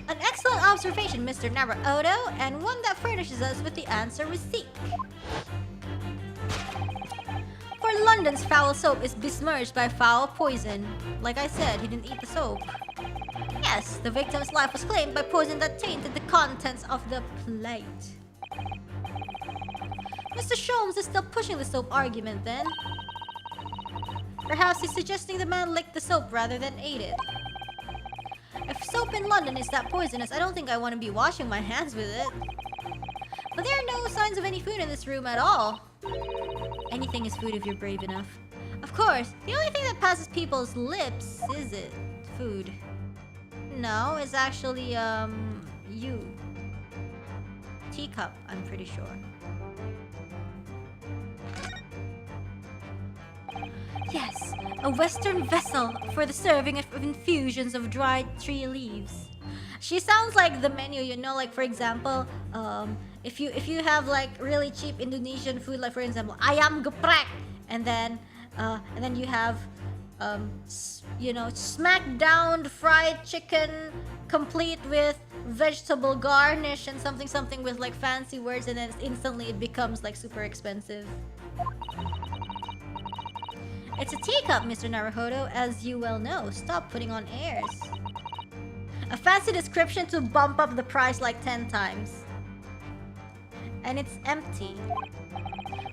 An excellent observation, Mr. Naruto, and one that furnishes us with the answer we seek. For London's foul soap is besmirched by foul poison. Like I said, he didn't eat the soap. Yes, the victim's life was claimed by poison that tainted the contents of the plate. Mr. Sholmes is still pushing the soap argument then. Perhaps he's suggesting the man licked the soap rather than ate it. If soap in London is that poisonous, I don't think I want to be washing my hands with it. But there are no signs of any food in this room at all. Anything is food if you're brave enough. Of course, the only thing that passes people's lips is it food. No, it's actually, teacup, I'm pretty sure. Yes, a western vessel for the serving of infusions of dried tree leaves. She sounds like the menu, you know, like for example, if you have like really cheap Indonesian food, like for example, ayam geprek, and then you have you know, smack down fried chicken complete with vegetable garnish and something with like fancy words, and then instantly it becomes like super expensive. It's a teacup, Mr. Naruhodo, as you well know. Stop putting on airs. A fancy description to bump up the price like 10 times. And it's empty.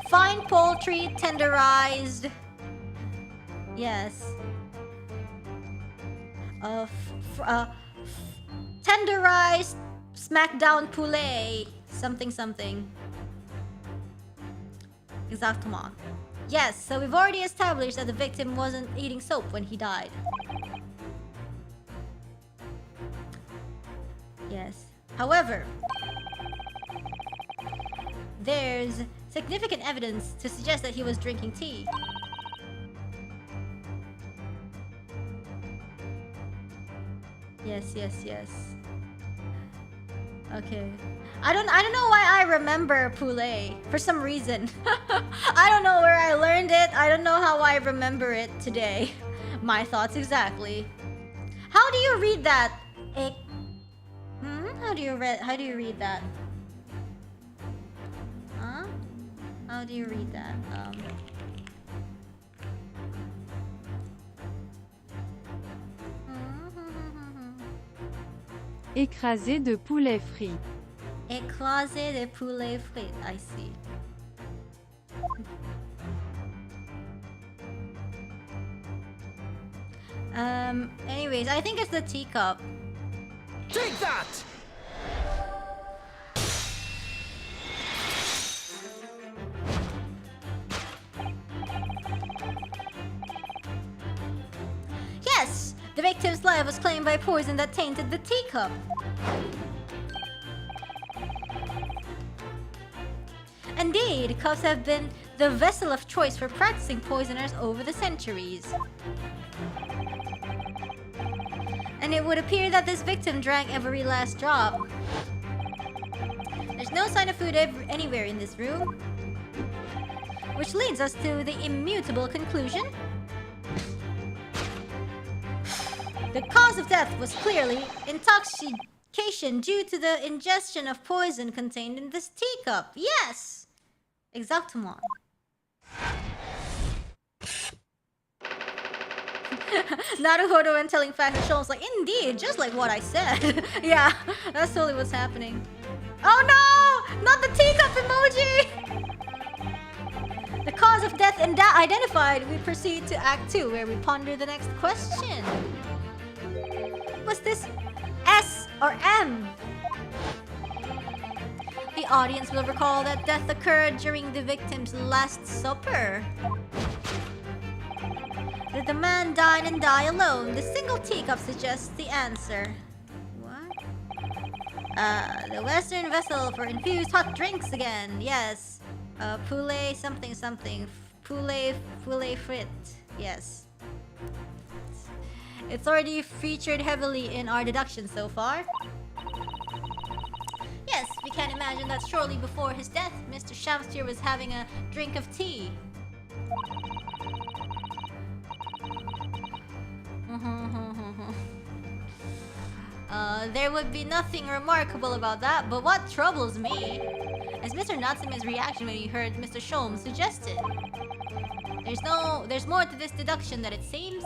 Fine poultry, tenderized. Yes. Tenderized smackdown poulet. Something. Exactement. Yes, so we've already established that the victim wasn't eating soap when he died. Yes. However, there's significant evidence to suggest that he was drinking tea. Yes. Okay. I don't know why I remember poulet for some reason. I don't know where I learned it. I don't know how I remember it today. My thoughts exactly. How do you read that? How do you read that? Huh? How do you read that? Écrasé de poulet frit. Écrasé de poulet frit, I see. Anyways, I think it's the teacup. Take that! Yes! The victim's life was claimed by poison that tainted the teacup. Indeed, cups have been the vessel of choice for practicing poisoners over the centuries. And it would appear that this victim drank every last drop. There's no sign of food anywhere in this room. Which leads us to the immutable conclusion. The cause of death was clearly intoxication due to the ingestion of poison contained in this teacup. Yes! Exactement. Naruhodo and telling facts and shows like, indeed, just like what I said. Yeah, that's totally what's happening. Oh no! Not the teacup emoji! The cause of death identified, we proceed to Act 2, where we ponder the next question. Was this S or M? The audience will recall that death occurred during the victim's Last Supper. Did the man dine and die alone? The single teacup suggests the answer. What? The western vessel for infused hot drinks again. Yes. Poulet something. Poulet frit. Yes. It's already featured heavily in our deduction so far. Yes, we can imagine that shortly before his death, Mr. Shamstir was having a drink of tea. There would be nothing remarkable about that, but what troubles me is Mr. Natsume's reaction when he heard Mr. Shom suggested. There's more to this deduction than it seems.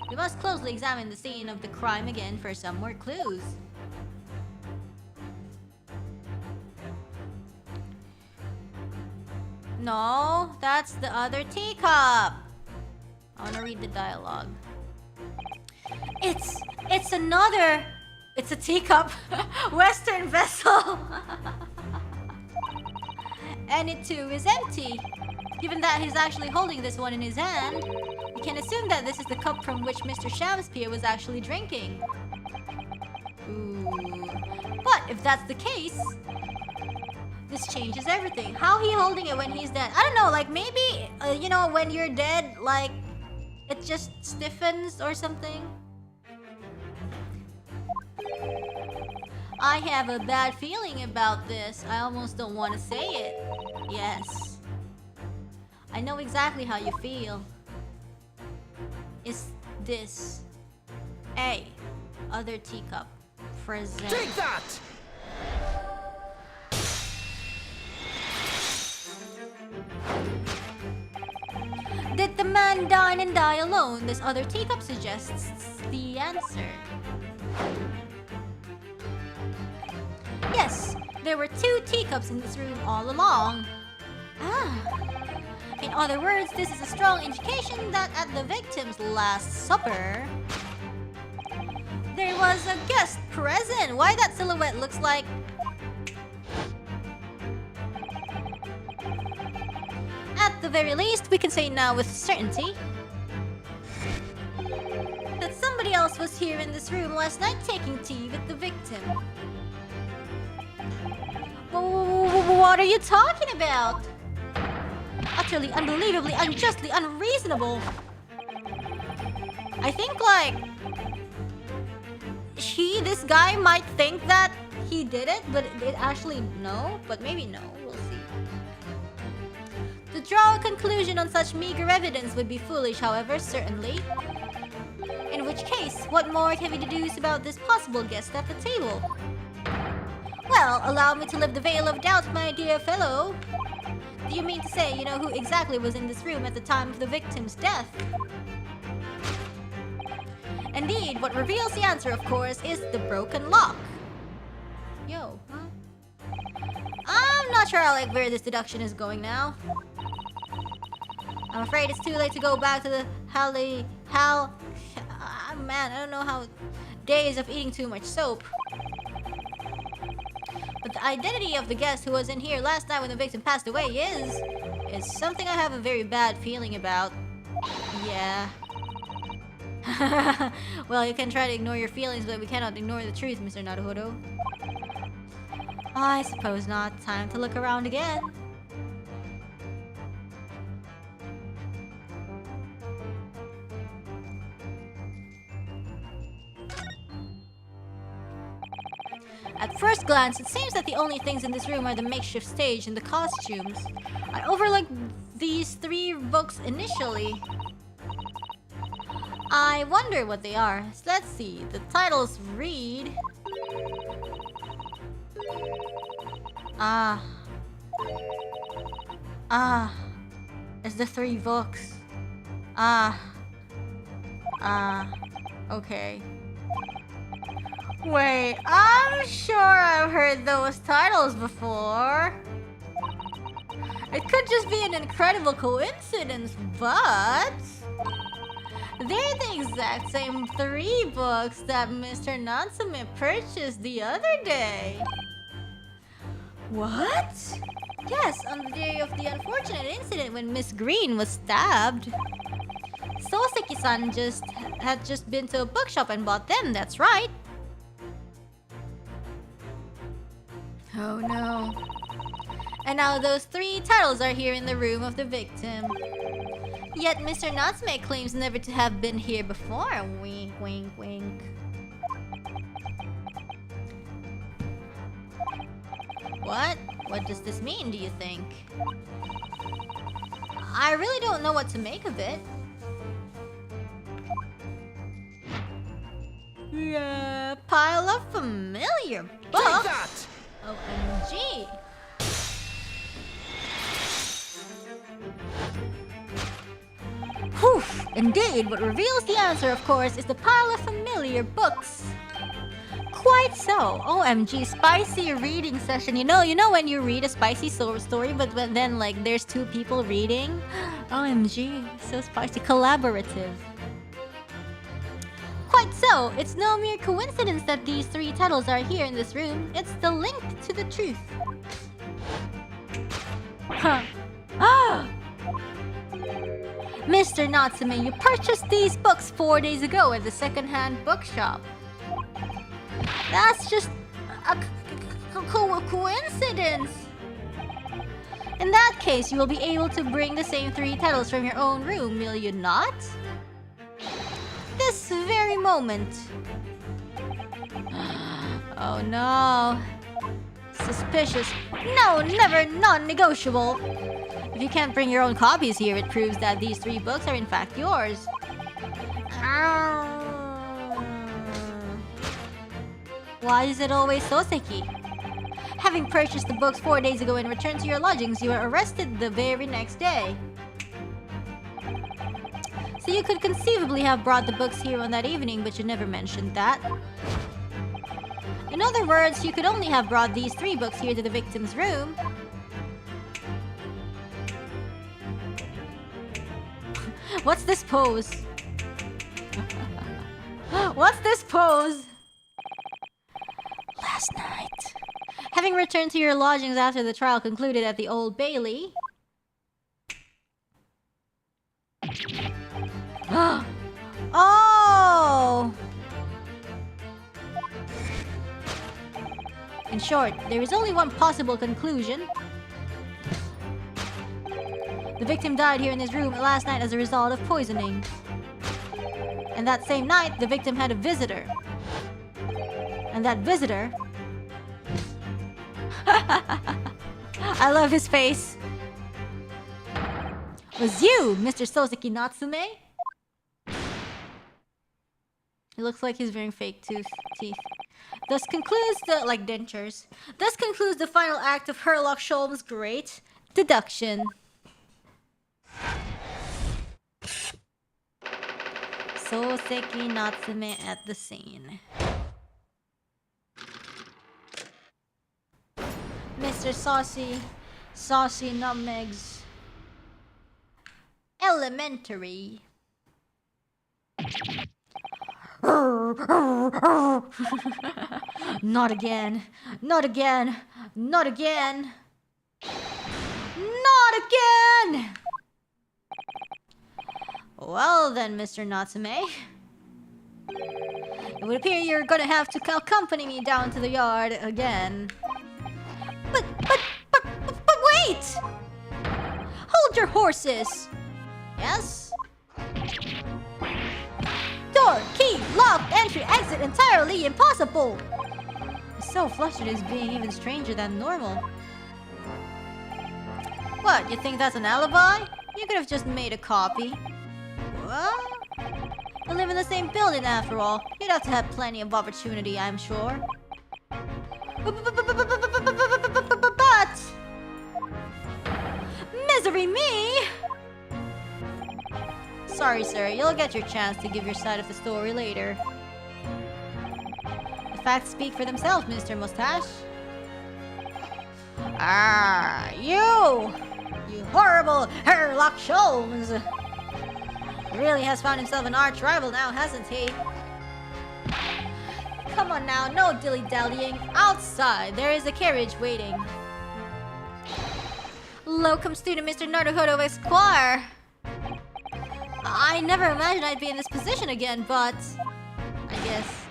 We must closely examine the scene of the crime again for some more clues. No, that's the other teacup. I want to read the dialogue. It's a teacup Western vessel. And it too is empty. Given that he's actually holding this one in his hand, we can assume that this is the cup from which Mr. Shamspeare was actually drinking. Ooh. But if that's the case, this changes everything. How he holding it when he's dead? I don't know, like maybe, you know, when you're dead, like, it just stiffens or something. I have a bad feeling about this. I almost don't want to say it. Yes. I know exactly how you feel. Is this A, other teacup, present? Take that! Did the man dine and die alone? This other teacup suggests the answer. Yes, there were 2 teacups in this room all along. In other words, this is a strong indication that at the victim's last supper, there was a guest present. Why that silhouette looks like... At the very least, we can say now with certainty that somebody else was here in this room last night taking tea with the victim. What are you talking about? Utterly, unbelievably, unjustly, unreasonable. I think, like, this guy might think that he did it, but it actually no. But maybe no, we'll see. To draw a conclusion on such meager evidence would be foolish, however, certainly. In which case, what more can we deduce about this possible guest at the table? Well, allow me to lift the veil of doubt, my dear fellow. Do you mean to say you know who exactly was in this room at the time of the victim's death? Indeed, what reveals the answer, of course, is the broken lock. Yo, huh? I'm not sure I like where this deduction is going now. I'm afraid it's too late to go back to the man, I don't know how days of eating too much soap. But the identity of the guest who was in here last night when the victim passed away is something I have a very bad feeling about. Yeah. Well, you can try to ignore your feelings, but we cannot ignore the truth, Mr. Naruhodo. I suppose not. Time to look around again. At first glance, it seems that the only things in this room are the makeshift stage and the costumes. I overlooked these 3 books initially. I wonder what they are. So let's see. The titles read... It's the 3 books. Okay. Wait, I'm sure I've heard those titles before. It could just be an incredible coincidence, but... they're the exact same 3 books that Mr. Natsume purchased the other day. What? Yes, on the day of the unfortunate incident when Miss Green was stabbed. Soseki-san had just been to a bookshop and bought them, that's right. Oh no. And now those 3 titles are here in the room of the victim. Yet Mr. Natsume claims never to have been here before. Wink, wink, wink. What? What does this mean, do you think? I really don't know what to make of it. Yeah, pile of familiar books. Take that! OMG. Whew, indeed, what reveals the answer, of course, is the pile of familiar books. Quite so. OMG, spicy reading session. You know when you read a spicy story, but then like there's two people reading? OMG, so spicy. Collaborative. Quite so. It's no mere coincidence that these three titles are here in this room. It's the link to the truth. Huh. Ah! Mr. Natsume, you purchased these books 4 days ago at the second-hand bookshop. That's just a coincidence. In that case, you will be able to bring the same three titles from your own room, will you not? This very moment. Oh no. Suspicious. No, never, non-negotiable. If you can't bring your own copies here, it proves that these three books are in fact yours. Why is it always Soseki? Having purchased the books 4 days ago and returned to your lodgings, you were arrested the very next day. So you could conceivably have brought the books here on that evening, but you never mentioned that. In other words, you could only have brought these three books here to the victim's room. What's this pose? What's this pose? Last night, having returned to your lodgings after the trial concluded at the Old Bailey. Oh! In short, there is only one possible conclusion. The victim died here in his room last night as a result of poisoning. And that same night, the victim had a visitor. And that visitor... I love his face. Was you, Mr. Soseki Natsume? It looks like he's wearing fake teeth. Thus concludes the... like dentures. Thus concludes the final act of Sherlock Holmes' great deduction. Soseki Natsume at the scene. Mr. Saucy Nutmegs. Elementary. Not again. Not again. Not again. Not again! Well then, Mr. Natsume. It would appear you're gonna have to accompany me down to the yard again. But wait! Hold your horses! Yes? Door, key, lock, entry, exit, entirely impossible! He's so flustered he's being even stranger than normal. What, you think that's an alibi? You could have just made a copy. What? You live in the same building after all. You'd have to have plenty of opportunity, I'm sure. But... misery me! Sorry, sir. You'll get your chance to give your side of the story later. The facts speak for themselves, Mr. Mustache. Ah, you! You horrible Sherlock Holmes! He really has found himself an arch rival now, hasn't he? Come on now, no dilly-dallying. Outside, there is a carriage waiting. Locum student Mr. Naruhodo Esquire. I never imagined I'd be in this position again, but... I guess...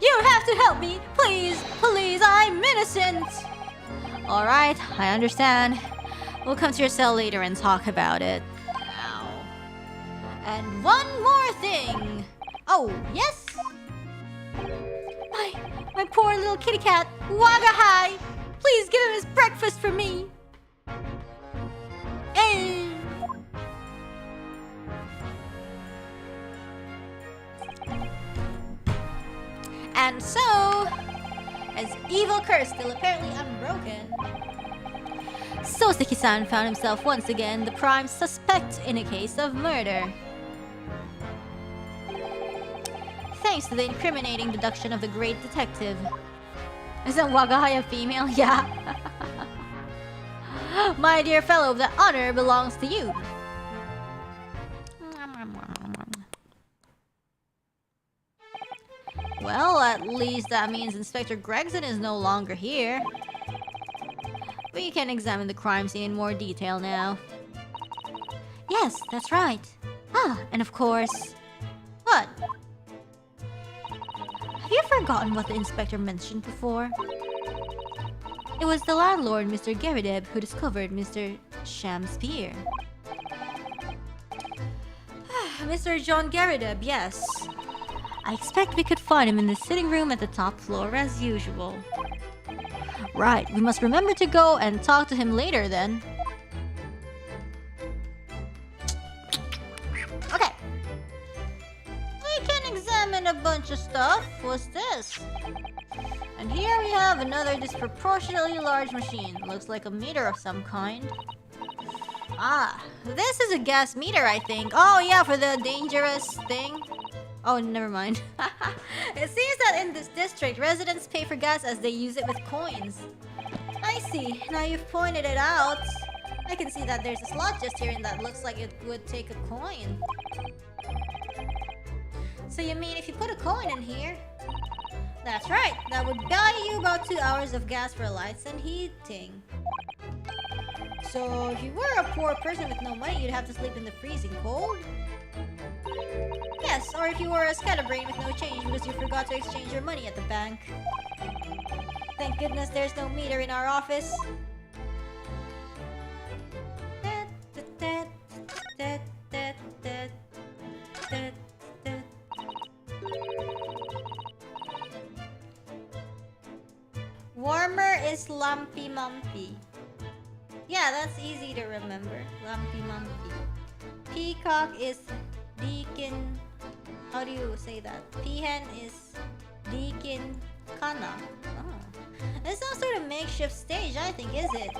You have to help me! Please! Please! I'm innocent! Alright, I understand. We'll come to your cell later and talk about it. Ow. And one more thing. Oh, yes? My poor little kitty cat, Wagahai! Please give him his breakfast for me. And so, as evil curse still apparently unbroken, Soseki-san found himself once again the prime suspect in a case of murder. Thanks to the incriminating deduction of the great detective. Isn't Wagahai a female? Yeah. My dear fellow, the honor belongs to you. Well, at least that means Inspector Gregson is no longer here. We can examine the crime scene in more detail now. Yes, that's right. Ah, and of course... What? Have you forgotten what the inspector mentioned before? It was the landlord, Mr. Gerideb, who discovered Mr. Shamspeare. Mr. John Gerideb, yes. I expect we could find him in the sitting room at the top floor as usual. Right, we must remember to go and talk to him later then. Okay. We can examine a bunch of stuff. What's this? And here we have another disproportionately large machine. Looks like a meter of some kind. Ah, this is a gas meter, I think. Oh yeah, for the dangerous thing. Oh, never mind. It seems that in this district, residents pay for gas as they use it with coins. I see. Now you've pointed it out. I can see that there's a slot just here and that looks like it would take a coin. So you mean if you put a coin in here? That's right. That would buy you about 2 hours of gas for lights and heating. So if you were a poor person with no money, you'd have to sleep in the freezing cold? Yes, or if you were a scatterbrain with no change because you forgot to exchange your money at the bank. Thank goodness there's no meter in our office. Warmer is lumpy mumpy. Yeah, that's easy to remember. Lumpy mumpy. Peacock is Deacon. How do you say that? Peahen is Deacon Kana. Oh. It's some sort of makeshift stage, I think, is it?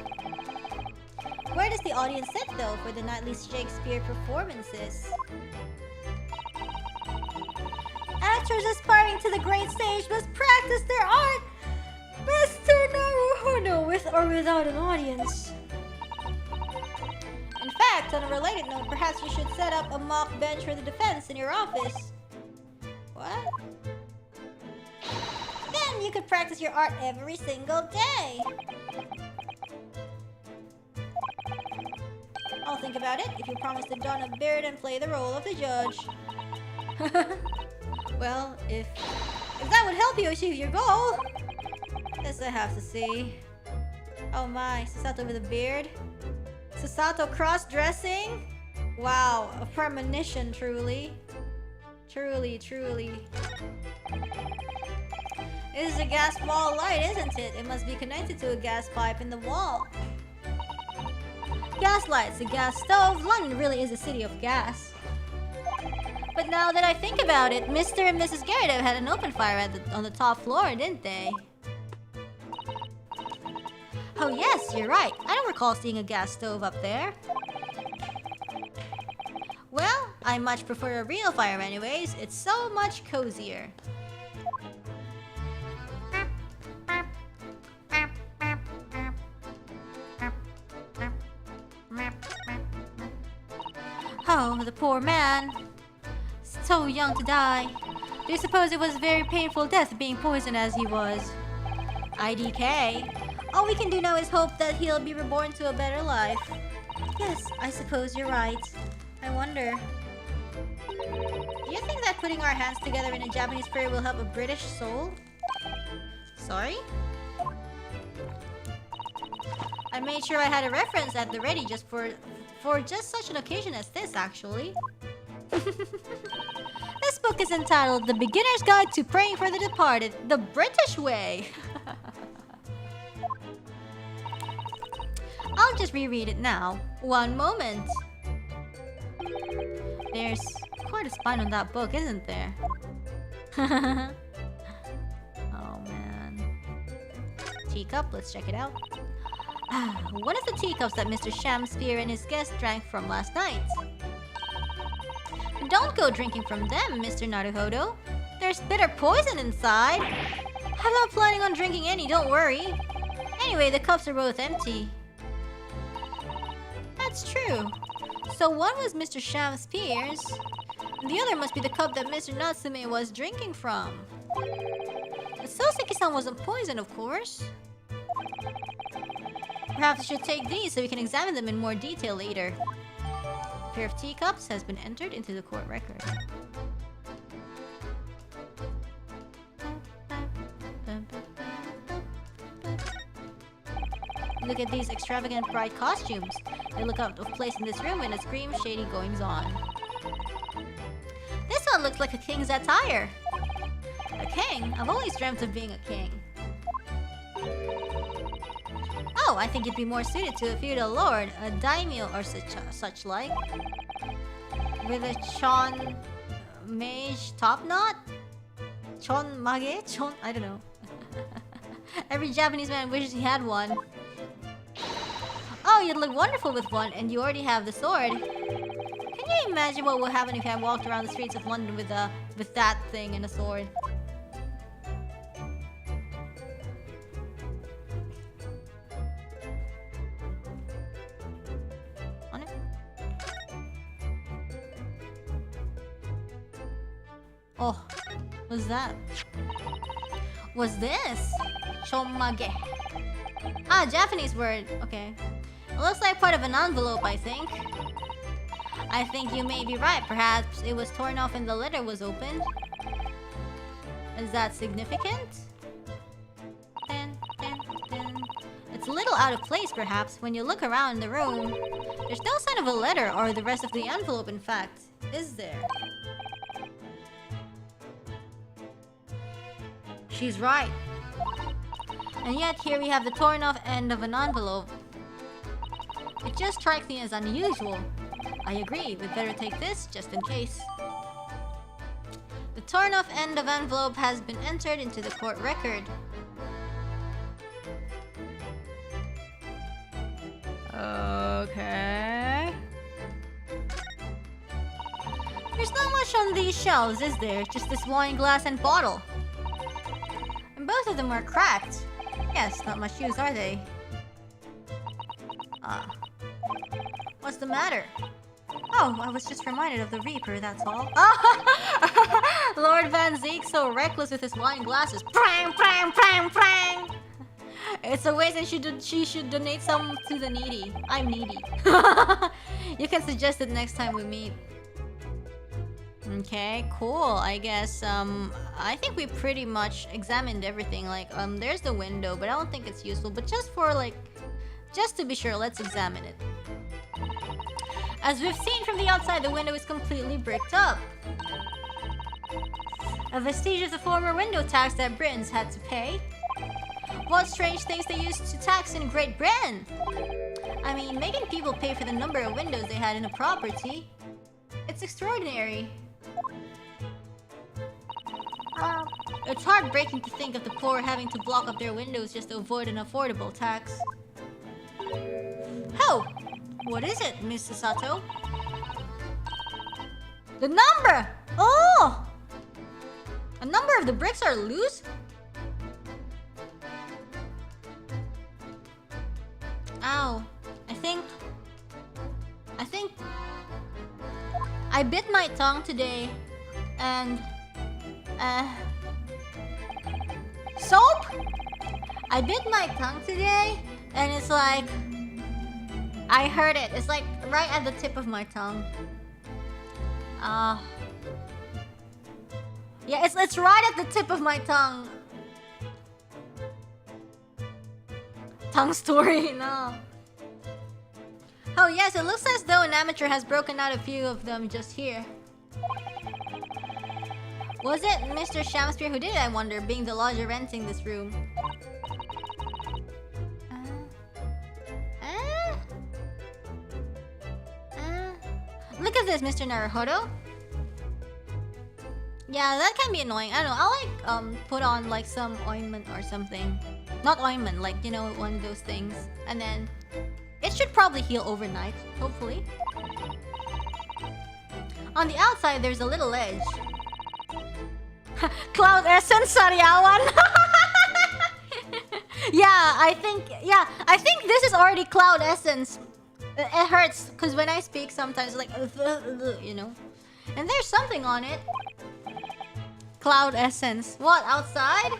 Where does the audience sit, though, for the nightly Shakespeare performances? Actors aspiring to the great stage must practice their art, Mr. Naruhodo, with or without an audience. In fact, on a related note, perhaps you should set up a mock bench for the defense in your office. What? Then you could practice your art every single day. I'll think about it if you promise to don a beard and play the role of the judge. Well, if that would help you achieve your goal. Guess I have to see. Oh my, Sasato with a beard. Sasato cross-dressing? Wow, a premonition, truly. Truly. This is a gas wall light, isn't it? It must be connected to a gas pipe in the wall. Gas lights, a gas stove. London really is a city of gas. But now that I think about it, Mr. and Mrs. Gerideb had an open fire on the top floor, didn't they? Oh yes, you're right. I don't recall seeing a gas stove up there. Well, I much prefer a real fire anyways. It's so much cozier. Oh, the poor man. So young to die. Do you suppose it was a very painful death being poisoned as he was? IDK. All we can do now is hope that he'll be reborn to a better life. Yes, I suppose you're right. I wonder. Do you think that putting our hands together in a Japanese prayer will help a British soul? Sorry? I made sure I had a reference at the ready just for just such an occasion as this, actually. This book is entitled The Beginner's Guide to Praying for the Departed, the British Way. I'll just reread it now. One moment. There's quite a spine on that book, isn't there? Oh man. Teacup, let's check it out. One of the teacups that Mr. Shamspeare and his guest drank from last night. Don't go drinking from them, Mr. Naruhodo. There's bitter poison inside. I'm not planning on drinking any, don't worry. Anyway, the cups are both empty. That's true. So one was Mr. Shamspeare's, and the other must be the cup that Mr. Natsume was drinking from. But Soseki-san wasn't poisoned, of course. Perhaps I should take these so we can examine them in more detail later. A pair of teacups has been entered into the court record. Look at these extravagant bright costumes. They look out of place in this room and it screams shady goings on. This one looks like a king's attire. A king? I've always dreamt of being a king. Oh, I think you'd be more suited to a feudal lord, a daimyo or such like. With a chon mage top knot? Chon mage? Chon? I don't know. Every Japanese man wishes he had one. Oh, you'd look wonderful with one, and you already have the sword. Can you imagine what would happen if I walked around the streets of London with that thing and a sword? On it? Oh, what's that? What's this? Chomage. Ah, Japanese word. Okay. It looks like part of an envelope, I think. I think you may be right. Perhaps it was torn off and the letter was opened. Is that significant? It's a little out of place, perhaps. When you look around the room, there's no sign of a letter or the rest of the envelope, in fact. Is there? She's right. And yet, here we have the torn off end of an envelope. It just strikes me as unusual. I agree, we'd better take this just in case. The torn off end of envelope has been entered into the court record. Okay. There's not much on these shelves, is there? Just this wine glass and bottle. And both of them are cracked. Yes, not much use, are they? What's the matter? Oh, I was just reminded of the Reaper, that's all. Lord Van Zeek so reckless with his wine glasses. Prang, prang, prang, prang! It's a waste and she should donate some to the needy. I'm needy. You can suggest it next time we meet. Okay, cool. I guess, I think we pretty much examined everything. Like, there's the window, but I don't think it's useful. But just for, like, just to be sure, let's examine it. As we've seen from the outside, the window is completely bricked up. A vestige of the former window tax that Britons had to pay. What strange things they used to tax in Great Britain! I mean, making people pay for the number of windows they had in a property. It's extraordinary. It's heartbreaking to think of the poor having to block up their windows just to avoid an affordable tax. Oh! What is it, Miss Sato? The number! Oh! A number of the bricks are loose? Ow. I think I bit my tongue today and soap? I bit my tongue today and it's like I heard it. It's like right at the tip of my tongue. Yeah, it's right at the tip of my tongue. Tongue story, no. Oh yes, it looks as though an amateur has broken out a few of them just here. Was it Mr. Shamspeare who did it, I wonder, being the lodger renting this room? Look at this, Mr. Naruhodo. Yeah, that can be annoying. I don't know. I'll like put on like some ointment or something. Not ointment, like, you know, one of those things. And then it should probably heal overnight, hopefully. On the outside, there's a little edge. Cloud Essence Sariawan. Yeah, I think this is already Cloud Essence. It hurts because when I speak sometimes like you know. And there's something on it. Cloud Essence. What, outside?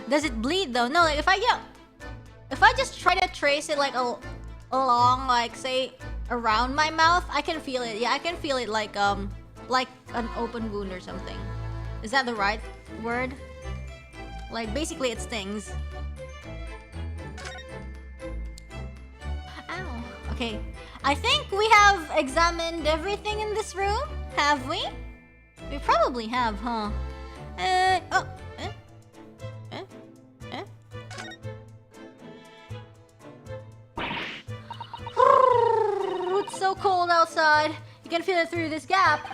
Does it bleed though? No, like if I just try to trace it like along, like say around my mouth, I can feel it. Yeah, I can feel it like an open wound or something. Is that the right word? Like basically it stings. Ow. Okay. I think we have examined everything in this room, have we? We probably have, huh? It's so cold outside. You can feel it through this gap.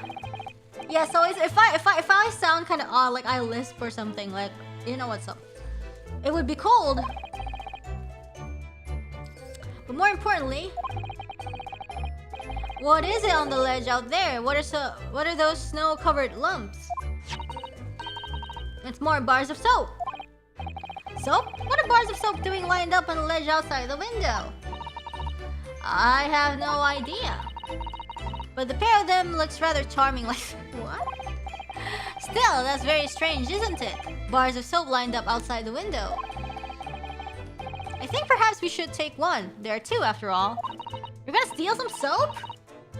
Yeah, so if I sound kind of odd, like I lisp or something, like, you know what's up. It would be cold. But more importantly, what is it on the ledge out there? What are those snow-covered lumps? It's more bars of soap. Soap? What are bars of soap doing lined up on the ledge outside the window? I have no idea. But the pair of them looks rather charming, like... What? Still, that's very strange, isn't it? Bars of soap lined up outside the window. I think perhaps we should take one. There are two, after all. You're gonna steal some soap?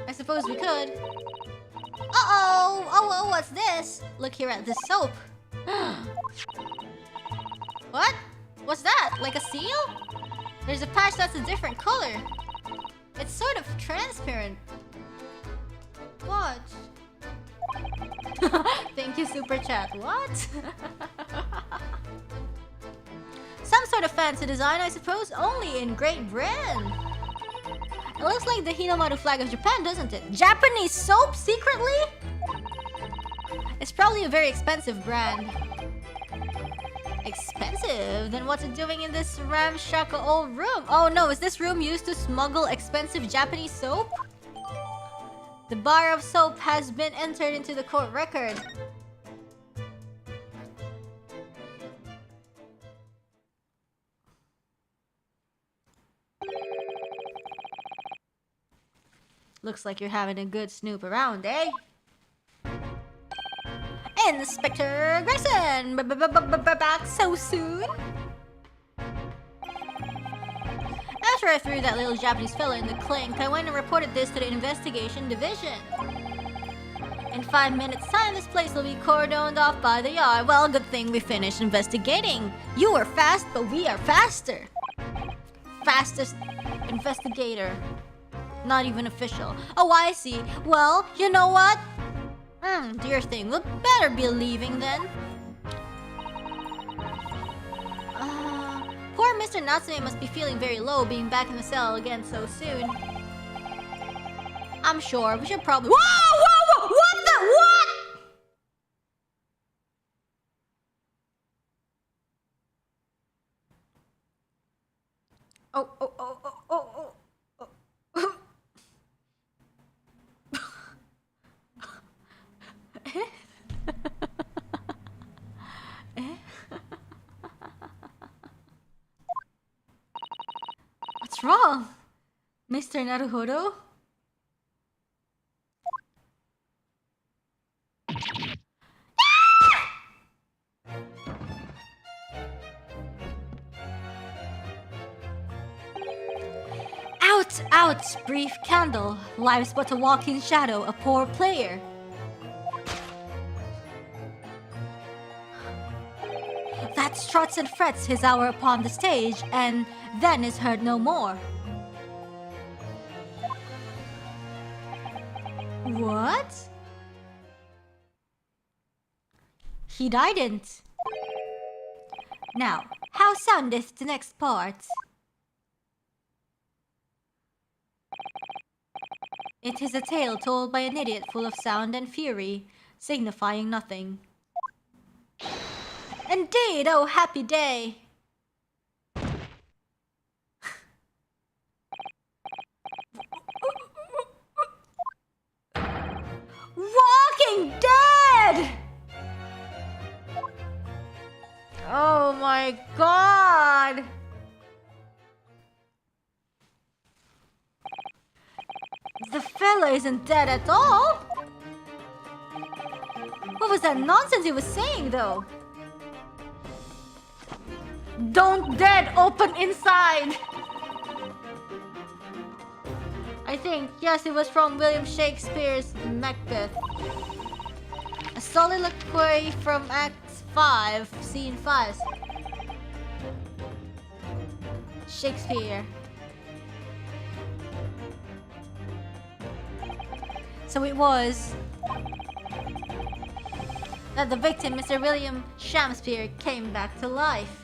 I suppose we could. Uh-oh! Oh, what's this? Look here at this soap. What? What's that? Like a seal? There's a patch that's a different color. It's sort of transparent. What? Thank you, Super Chat. What? Some sort of fancy design, I suppose, only in Great Britain. It looks like the Hinomaru flag of Japan, doesn't it? Japanese soap, secretly? It's probably a very expensive brand. Expensive? Then what's it doing in this ramshackle old room? Oh no, is this room used to smuggle expensive Japanese soap? The bar of soap has been entered into the court record. Looks like you're having a good snoop around, eh? Inspector Grayson! Back so soon? After I threw that little Japanese fella in the clink, I went and reported this to the investigation division. In 5 minutes' time, this place will be cordoned off by the yard. Well, good thing we finished investigating. You were fast, but we are faster. Fastest investigator. Not even official. Oh, I see. Well, you know what? Dear thing, we'll better be leaving then. Poor Mr. Natsume must be feeling very low being back in the cell again so soon. I'm sure we should probably... Whoa! What the... What? Oh. What's wrong, Mr. Naruhodo? Out, brief candle. Life's but a walking shadow, a poor player. That struts and frets his hour upon the stage, and then is heard no more. What? He didn't. Now, how soundeth the next part? It is a tale told by an idiot full of sound and fury, signifying nothing. Indeed, oh happy day! Walking Dead! Oh my god! The fella isn't dead at all! What was that nonsense he was saying though? Don't dead, open inside! I think, yes, it was from William Shakespeare's Macbeth. A soliloquy from Act 5, Scene 5. Shakespeare. So it was that the victim, Mr. William Shakespeare, came back to life.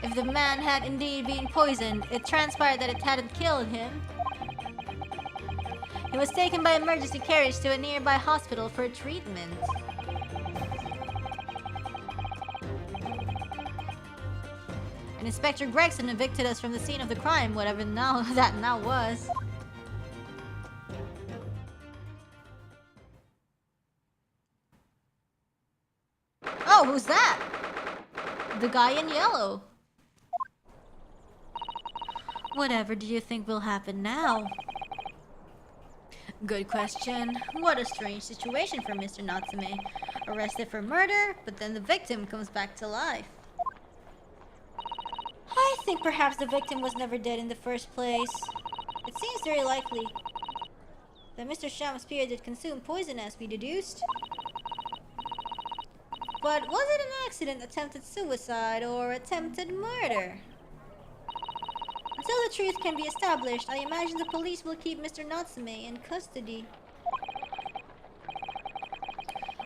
If the man had indeed been poisoned, it transpired that it hadn't killed him. He was taken by emergency carriage to a nearby hospital for treatment. And Inspector Gregson evicted us from the scene of the crime, whatever that now was. Oh, who's that? The guy in yellow. Whatever do you think will happen now? Good question. What a strange situation for Mr. Natsume. Arrested for murder, but then the victim comes back to life. I think perhaps the victim was never dead in the first place. It seems very likely that Mr. Shakespeare did consume poison, as we deduced. But was it an accident, attempted suicide, or attempted murder? Until the truth can be established, I imagine the police will keep Mr. Natsume in custody.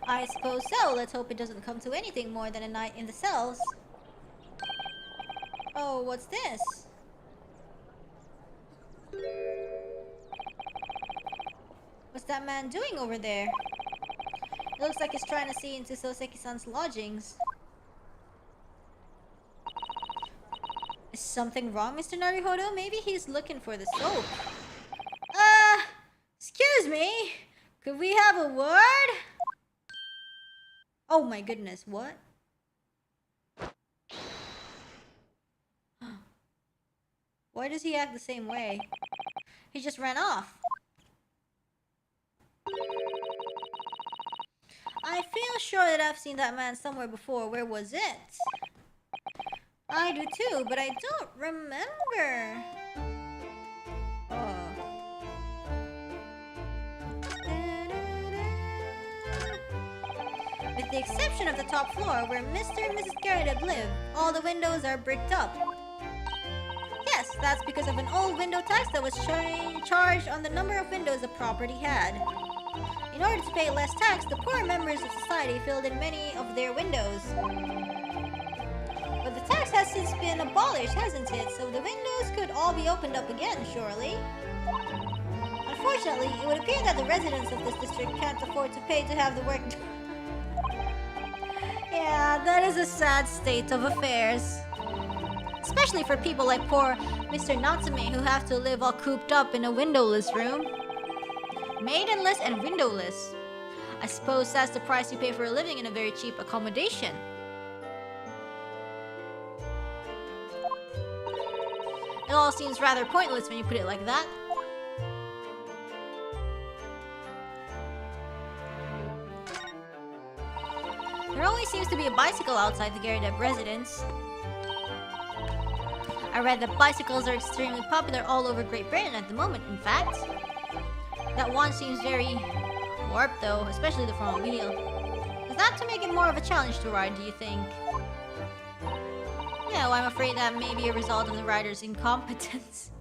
I suppose so. Let's hope it doesn't come to anything more than a night in the cells. Oh, what's this? What's that man doing over there? It looks like he's trying to see into Soseki-san's lodgings. Is something wrong, Mr. Naruhodo? Maybe he's looking for the soap. Excuse me? Could we have a word? Oh my goodness, what? Why does he act the same way? He just ran off. I feel sure that I've seen that man somewhere before. Where was it? I do too, but I don't remember. Oh. With the exception of the top floor where Mr. and Mrs. Garrett live, all the windows are bricked up. Yes, that's because of an old window tax that was charged on the number of windows the property had. In order to pay less tax, the poor members of society filled in many of their windows. But the tax has since been abolished, hasn't it? So the windows could all be opened up again, surely. Unfortunately, it would appear that the residents of this district can't afford to pay to have the work done. Yeah, that is a sad state of affairs. Especially for people like poor Mr. Natsume who have to live all cooped up in a windowless room. Maidenless and windowless. I suppose that's the price you pay for living in a very cheap accommodation. It all seems rather pointless when you put it like that. There always seems to be a bicycle outside the Garrett residence. I read that bicycles are extremely popular all over Great Britain at the moment, in fact. That one seems very warped though, especially the front wheel. Is that to make it more of a challenge to ride, do you think? Yeah, well, I'm afraid that may be a result of the rider's incompetence.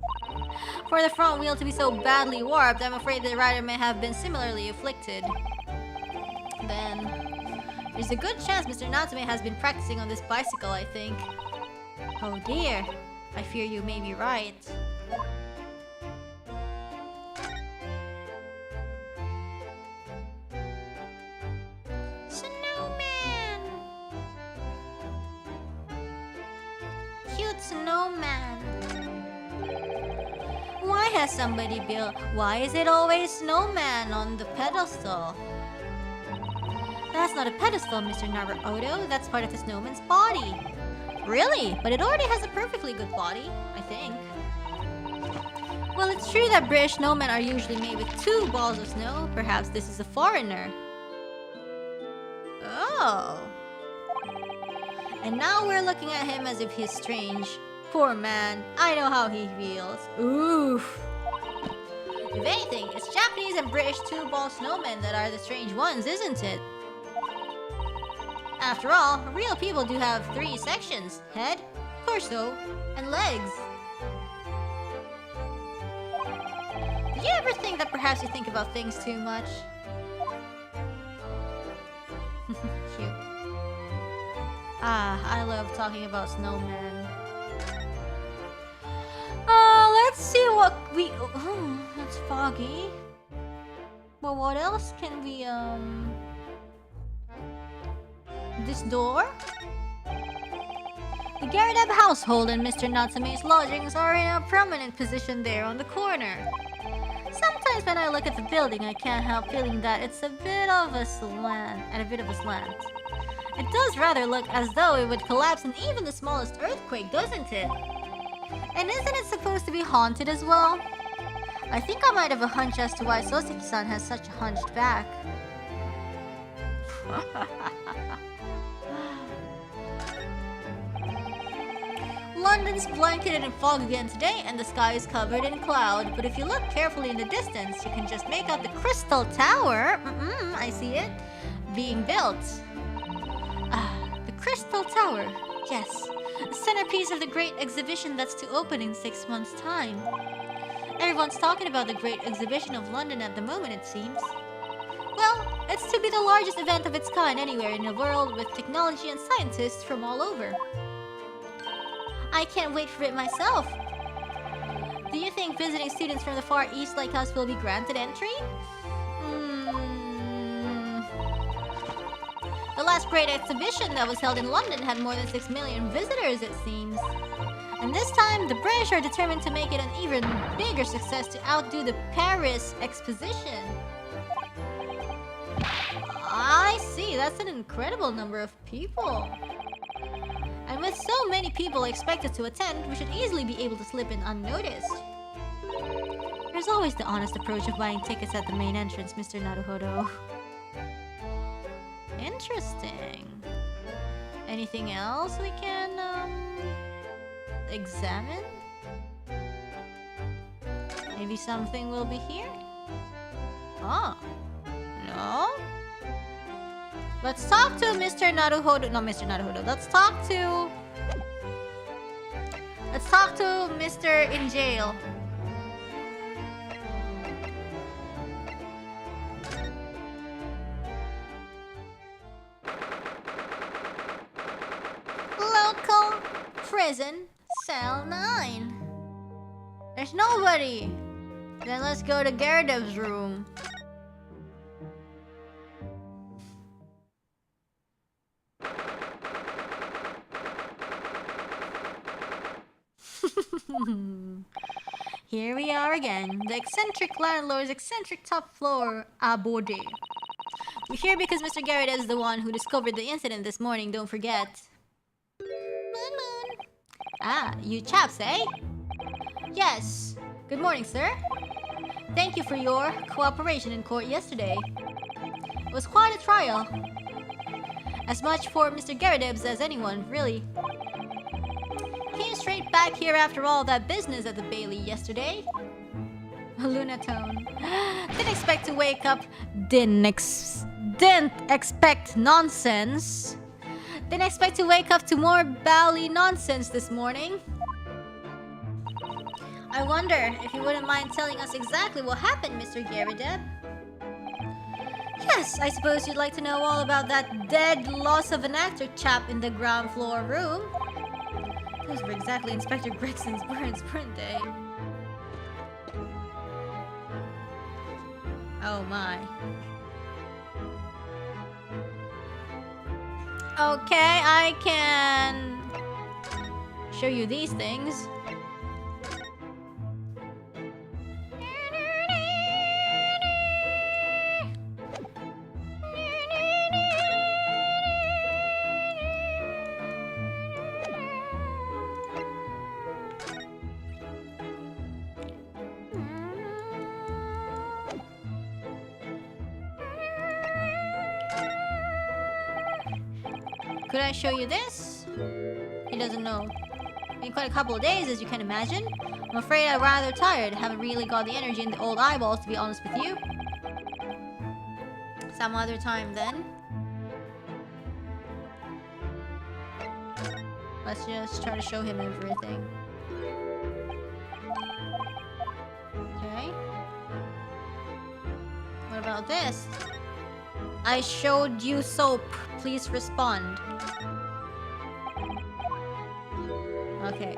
For the front wheel to be so badly warped, I'm afraid the rider may have been similarly afflicted. Then, there's a good chance Mr. Natsume has been practicing on this bicycle, I think. Oh dear, I fear you may be right. Snowman! Cute snowman. Why has somebody built... Why is it always snowman on the pedestal? That's not a pedestal, Mr. Naruto. That's part of the snowman's body. Really? But it already has a perfectly good body, I think. Well, it's true that British snowmen are usually made with 2 balls of snow. Perhaps this is a foreigner. Oh. And now we're looking at him as if he's strange. Poor man. I know how he feels. Oof. If anything, it's Japanese and British 2-ball snowmen that are the strange ones, isn't it? After all, real people do have 3 sections: head, torso, and legs. Do you ever think that perhaps you think about things too much? Cute. Ah, I love talking about snowmen. Let's see what we... Oh, that's foggy. Well, what else can we, This door? The Garrett household and Mr. Natsume's lodgings are in a prominent position there on the corner. Sometimes when I look at the building, I can't help feeling that it's a bit of a slant. It does rather look as though it would collapse in even the smallest earthquake, doesn't it? And isn't it supposed to be haunted as well? I think I might have a hunch as to why Soseki-san has such a hunched back. London's blanketed in fog again today, and the sky is covered in cloud. But if you look carefully in the distance, you can just make out the Crystal Tower. I see it. Being built. The Crystal Tower. Yes. The centerpiece of the great exhibition that's to open in 6 months' time. Everyone's talking about the great exhibition of London at the moment, it seems. Well, it's to be the largest event of its kind anywhere in the world, with technology and scientists from all over. I can't wait for it myself. Do you think visiting students from the Far East like us will be granted entry? The last great exhibition that was held in London had more than 6 million visitors, it seems. And this time, the British are determined to make it an even bigger success to outdo the Paris exposition. I see, that's an incredible number of people. And with so many people expected to attend, we should easily be able to slip in unnoticed. There's always the honest approach of buying tickets at the main entrance, Mr. Naruhodo. Interesting. Anything else we can, examine? Maybe something will be here? Oh. No? Let's talk to Mr. Naruhodo. No, Mr. Naruhodo. Let's talk to Mr. in jail. Local prison cell 9. There's nobody. Then let's go to Garredev's room. Here we are again. The eccentric landlord's eccentric top floor abode. We're here because Mr. Garrett is the one who discovered the incident this morning, don't forget. Moon moon. Ah, you chaps, eh? Yes. Good morning, sir. Thank you for your cooperation in court yesterday. It was quite a trial. As much for Mr. Garredebs as anyone, really. Came straight back here after all that business at the Bailey yesterday. Lunatone. Didn't expect to wake up. Didn't expect nonsense. Didn't expect to wake up to more Bally nonsense this morning. I wonder if you wouldn't mind telling us exactly what happened, Mr. Garideb. Yes, I suppose you'd like to know all about that dead loss of an actor chap in the ground floor room. Those were exactly Inspector Gregson's words, weren't they? Oh my. Okay, I can show you these things. Could I show you this? He doesn't know. In quite a couple of days, as you can imagine. I'm afraid I'm rather tired. Haven't really got the energy in the old eyeballs, to be honest with you. Some other time then. Let's just try to show him everything. Okay. What about this? I showed you soap. Please respond. Okay.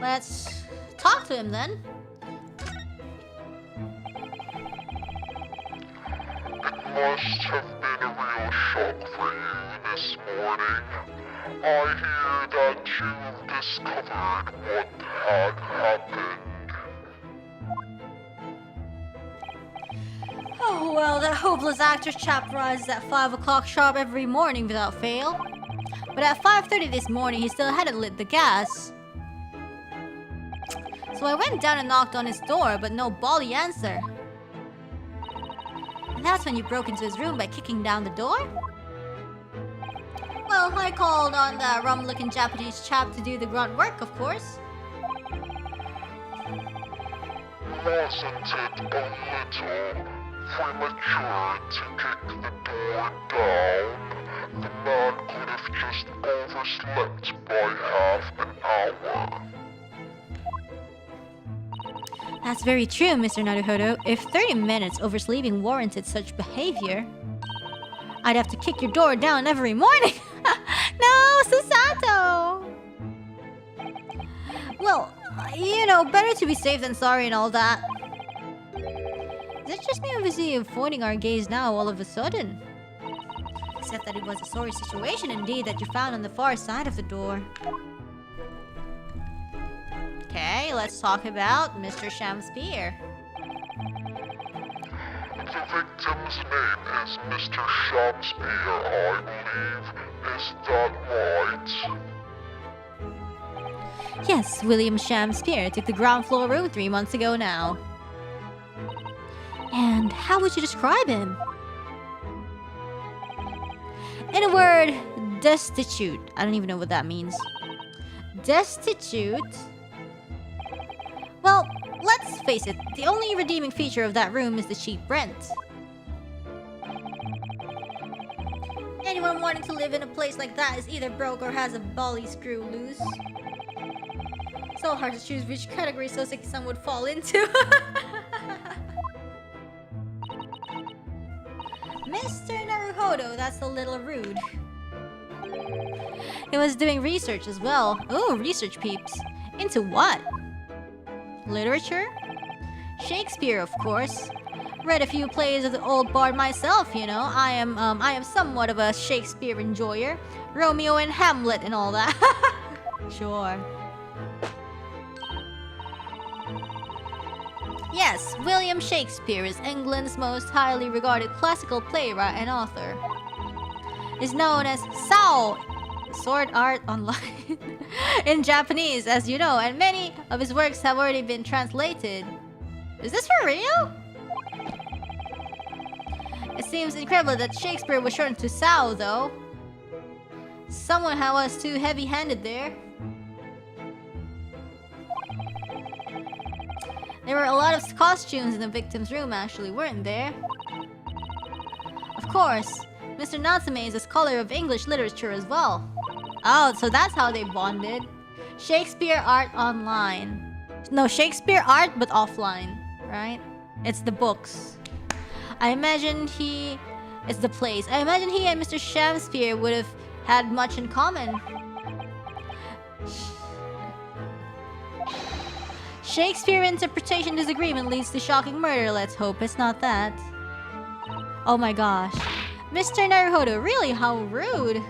Let's talk to him then. It must have been a real shock for you this morning. I hear that you've discovered what had happened. Oh, well, that hopeless actor chap rises at 5 o'clock sharp every morning without fail. But at 5:30 this morning, he still hadn't lit the gas. So I went down and knocked on his door, but no bally answer. And that's when you broke into his room by kicking down the door? Well, I called on the rum-looking Japanese chap to do the grunt work, of course. Wasn't it a little premature to kick the door down? The man could have just overslept by half an hour. That's very true, Mr. Naruhodo. If 30 minutes oversleeping warranted such behavior, I'd have to kick your door down every morning. No, Susato! Well, you know, better to be safe than sorry and all that. Is it just me or is he avoiding our gaze now all of a sudden? Except that it was a sorry situation indeed that you found on the far side of the door. Okay, let's talk about Mr. Shamspeare. The victim's name is Mr. Shakespeare, I believe. Is that right? Yes, William Shamspeare took the ground floor room 3 months ago now. And how would you describe him? In a word, destitute. I don't even know what that means. Destitute? Well, let's face it, the only redeeming feature of that room is the cheap rent. Anyone wanting to live in a place like that is either broke or has a bally screw loose. So hard to choose which category Soseki-san would fall into. Mr. Naruhodo, that's a little rude. He was doing research as well. Oh, research peeps. Into what? Literature? Shakespeare, of course. Read a few plays of the old bard myself, you know. I am somewhat of a Shakespeare enjoyer. Romeo and Hamlet and all that. Sure. Yes, William Shakespeare is England's most highly regarded classical playwright and author. Is known as Sao, Sword Art Online, in Japanese, as you know, and many of his works have already been translated. Is this for real? It seems incredible that Shakespeare was shortened to Sao, though. Someone was too heavy-handed there. There were a lot of costumes in the victim's room, actually, weren't there? Of course, Mr. Natsume is a scholar of English literature as well. Oh, so that's how they bonded. Shakespeare art online. No, Shakespeare art but offline, right? It's the books. I imagine it's the plays. I imagine he and Mr. Shakespeare would have had much in common. Shakespeare interpretation disagreement leads to shocking murder. Let's hope it's not that. Oh my gosh. Mr. Naruhodo, really? How rude.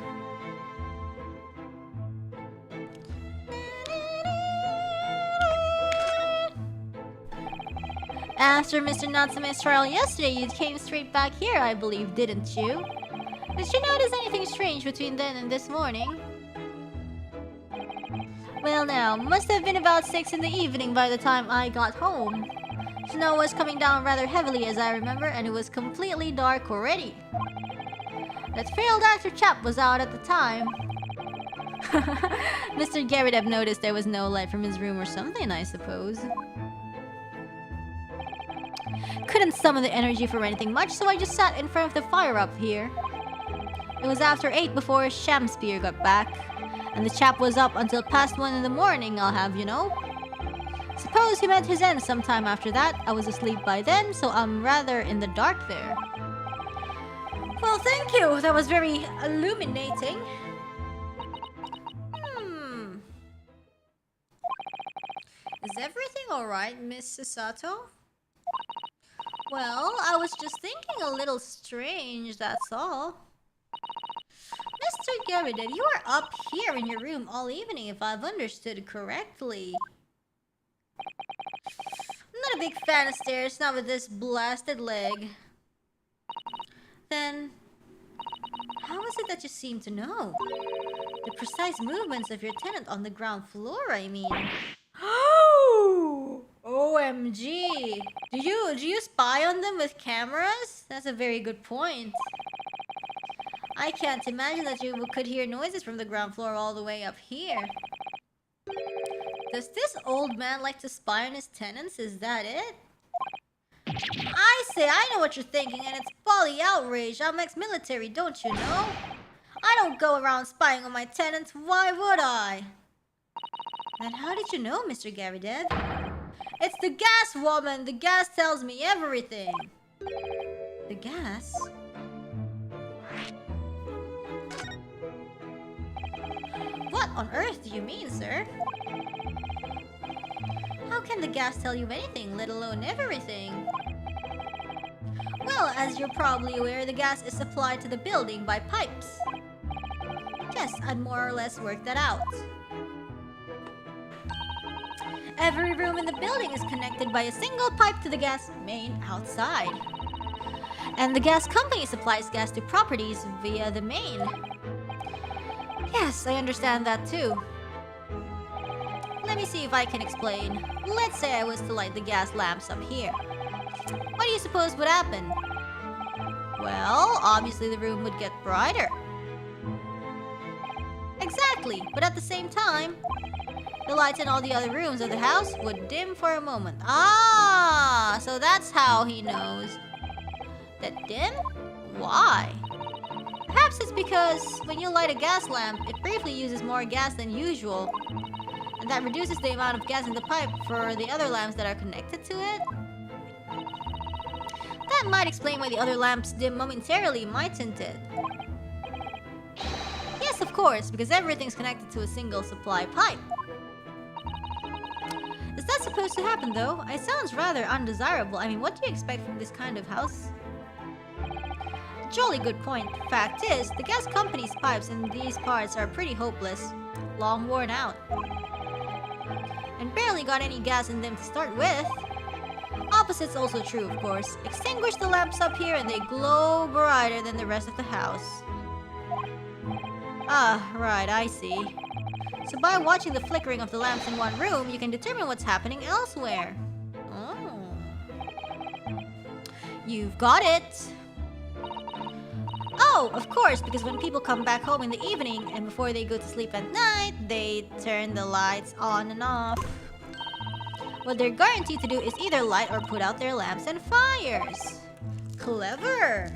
After Mr. Natsume's trial yesterday, you came straight back here, I believe, didn't you? Did you notice anything strange between then and this morning? Well now, must have been about 6 in the evening by the time I got home. Snow was coming down rather heavily as I remember, and it was completely dark already. That failed actor chap was out at the time. Mr. Garrett noticed there was no light from his room or something, I suppose. Couldn't summon the energy for anything much, so I just sat in front of the fire up here. It was after 8 before Shakespeare got back, and the chap was up until past 1 in the morning, I'll have you know. Suppose he met his end sometime after that. I was asleep by then, so I'm rather in the dark there. Well, thank you. That was very illuminating. Is everything alright, Miss Sato? Well, I was just thinking a little strange, that's all. Mr. Garrett, you are up here in your room all evening, if I've understood correctly. I'm not a big fan of stairs, not with this blasted leg. Then, how is it that you seem to know? The precise movements of your tenant on the ground floor, I mean. Oh! OMG! Do you spy on them with cameras? That's a very good point. I can't imagine that you could hear noises from the ground floor all the way up here. Does this old man like to spy on his tenants? Is that it? I say, I know what you're thinking, and it's folly outrage. I'm ex-military, don't you know? I don't go around spying on my tenants. Why would I? Then how did you know, Mr. Garridev? It's the gas woman. The gas tells me everything. The gas? What on earth do you mean, sir? How can the gas tell you anything, let alone everything? Well, as you're probably aware, the gas is supplied to the building by pipes. Yes, I'd more or less worked that out. Every room in the building is connected by a single pipe to the gas main outside. And the gas company supplies gas to properties via the main. Yes, I understand that too. Let me see if I can explain. Let's say I was to light the gas lamps up here. What do you suppose would happen? Well, obviously the room would get brighter. Exactly, but at the same time, the lights in all the other rooms of the house would dim for a moment. Ah, so that's how he knows. That dim? Why? Perhaps it's because when you light a gas lamp, it briefly uses more gas than usual. And that reduces the amount of gas in the pipe for the other lamps that are connected to it. That might explain why the other lamps dim momentarily, mightn't it? Yes, of course, because everything's connected to a single supply pipe. Is that supposed to happen, though? It sounds rather undesirable. I mean, what do you expect from this kind of house? Jolly good point. Fact is, the gas company's pipes in these parts are pretty hopeless. Long worn out. And barely got any gas in them to start with. Opposite's also true, of course. Extinguish the lamps up here and they glow brighter than the rest of the house. Ah, right, I see. So by watching the flickering of the lamps in one room, you can determine what's happening elsewhere. Oh. You've got it! Oh, of course, because when people come back home in the evening and before they go to sleep at night, they turn the lights on and off. What they're guaranteed to do is either light or put out their lamps and fires. Clever!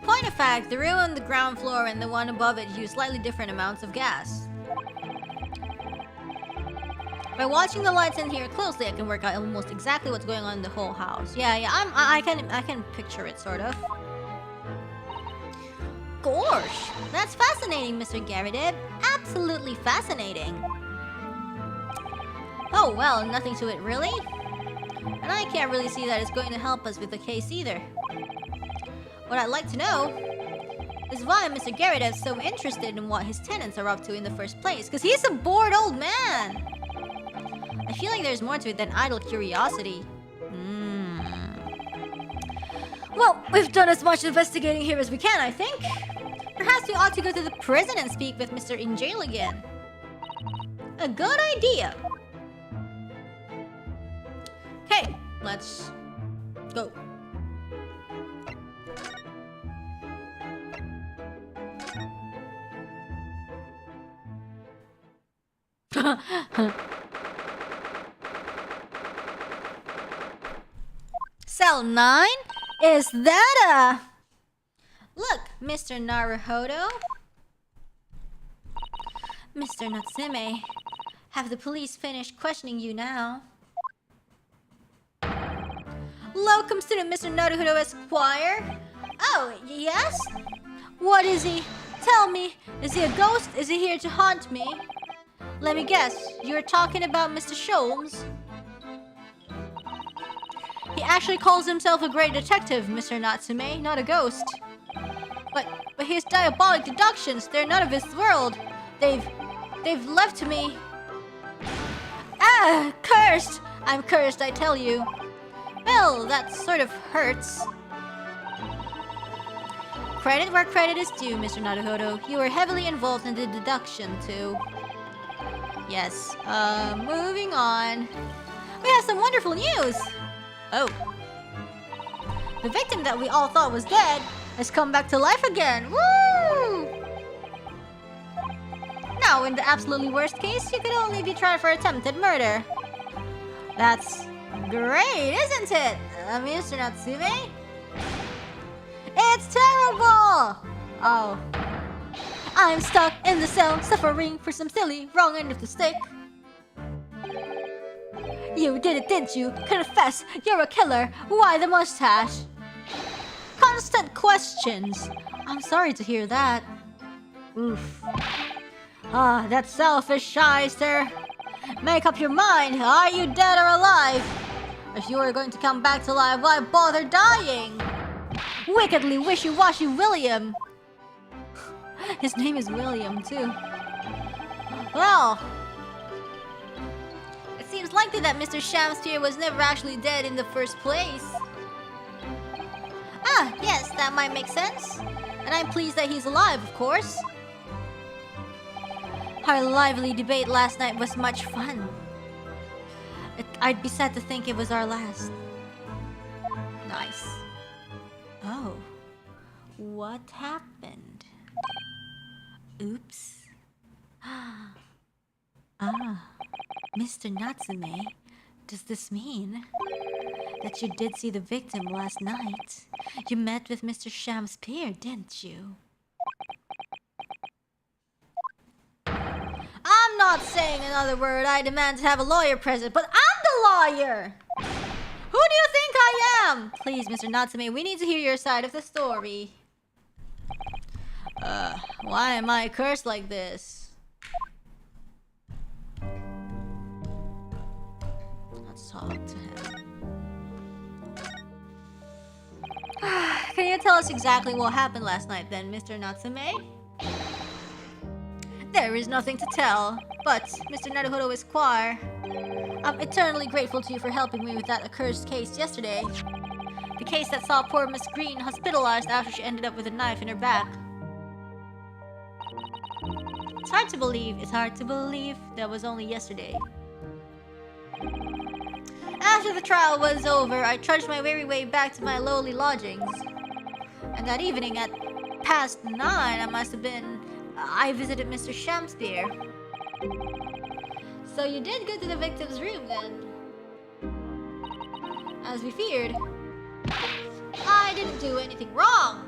Point of fact, the room on the ground floor and the one above it use slightly different amounts of gas. By watching the lights in here closely, I can work out almost exactly what's going on in the whole house. Yeah, I can picture it, sort of. Gosh, that's fascinating, Mr. Garadib. Absolutely fascinating. Oh, well, nothing to it, really? And I can't really see that it's going to help us with the case either. What I'd like to know is why Mr. Garrett is so interested in what his tenants are up to in the first place. Because he's a bored old man. I feel like there's more to it than idle curiosity. Well, we've done as much investigating here as we can, I think. Perhaps we ought to go to the prison and speak with Mr. In Jail again. A good idea. Okay, let's go. Cell 9? Is that a... Look, Mr. Naruhodo. Mr. Natsume, have the police finished questioning you now? Welcome, student Mr. Naruhodo Esquire. Oh, yes? What is he? Tell me, is he a ghost? Is he here to haunt me? Let me guess, you're talking about Mr. Sholmes? He actually calls himself a great detective, Mr. Natsume, not a ghost. But his diabolic deductions, they're not of this world. They've left to me. Ah, cursed! I'm cursed, I tell you. Well, that sort of hurts. Credit where credit is due, Mr. Naruhodo. You were heavily involved in the deduction, too. Yes, moving on. We have some wonderful news! Oh. The victim that we all thought was dead has come back to life again! Woo! Now, in the absolutely worst case, you could only be tried for attempted murder. That's great, isn't it, Mr. Natsume? It's terrible! Oh. I'm stuck in the cell, suffering for some silly, wrong end of the stick. You did it, didn't you? Confess, you're a killer. Why the mustache? Constant questions. I'm sorry to hear that. Oof. Ah, that's selfish, shyster. Make up your mind. Are you dead or alive? If you were going to come back to life, why bother dying? Wickedly wishy-washy William. His name is William, too. Well, it seems likely that Mr. Shamsphere was never actually dead in the first place. Ah, yes, that might make sense. And I'm pleased that he's alive, of course. Our lively debate last night was much fun. I'd be sad to think it was our last. Nice. Oh. What happened? Oops. Ah, Mr. Natsume, does this mean that you did see the victim last night? You met with Mr. Shamsphere, didn't you? I'm not saying another word. I demand to have a lawyer present, but I'm the lawyer! Who do you think I am? Please, Mr. Natsume, we need to hear your side of the story. Why am I cursed like this? Let's talk to him. Can you tell us exactly what happened last night then, Mr. Natsume? There is nothing to tell, but Mr. Naruhodo Esquire, I'm eternally grateful to you for helping me with that accursed case yesterday. The case that saw poor Miss Green hospitalized after she ended up with a knife in her back. It's hard to believe that was only yesterday. After the trial was over, I trudged my weary way back to my lowly lodgings. And that evening at past 9, I visited Mr. Shamsphere. So you did go to the victim's room then? As we feared, I didn't do anything wrong.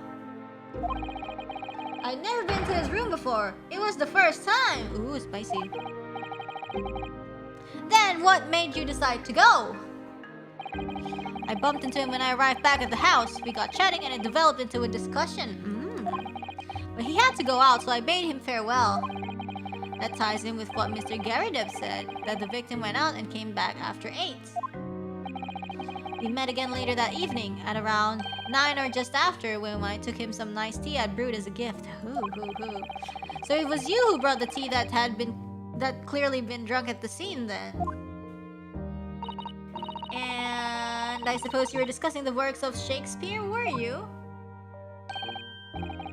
I'd never been to his room before. It was the first time. Ooh, spicy. Then what made you decide to go? I bumped into him when I arrived back at the house. We got chatting and it developed into a discussion. But he had to go out, so I bade him farewell. That ties in with what Mr. Garidev said, that the victim went out and came back after 8. We met again later that evening, at around 9 or just after, when I took him some nice tea I'd brewed as a gift. So it was you who brought the tea that clearly been drunk at the scene then. And I suppose you were discussing the works of Shakespeare, were you?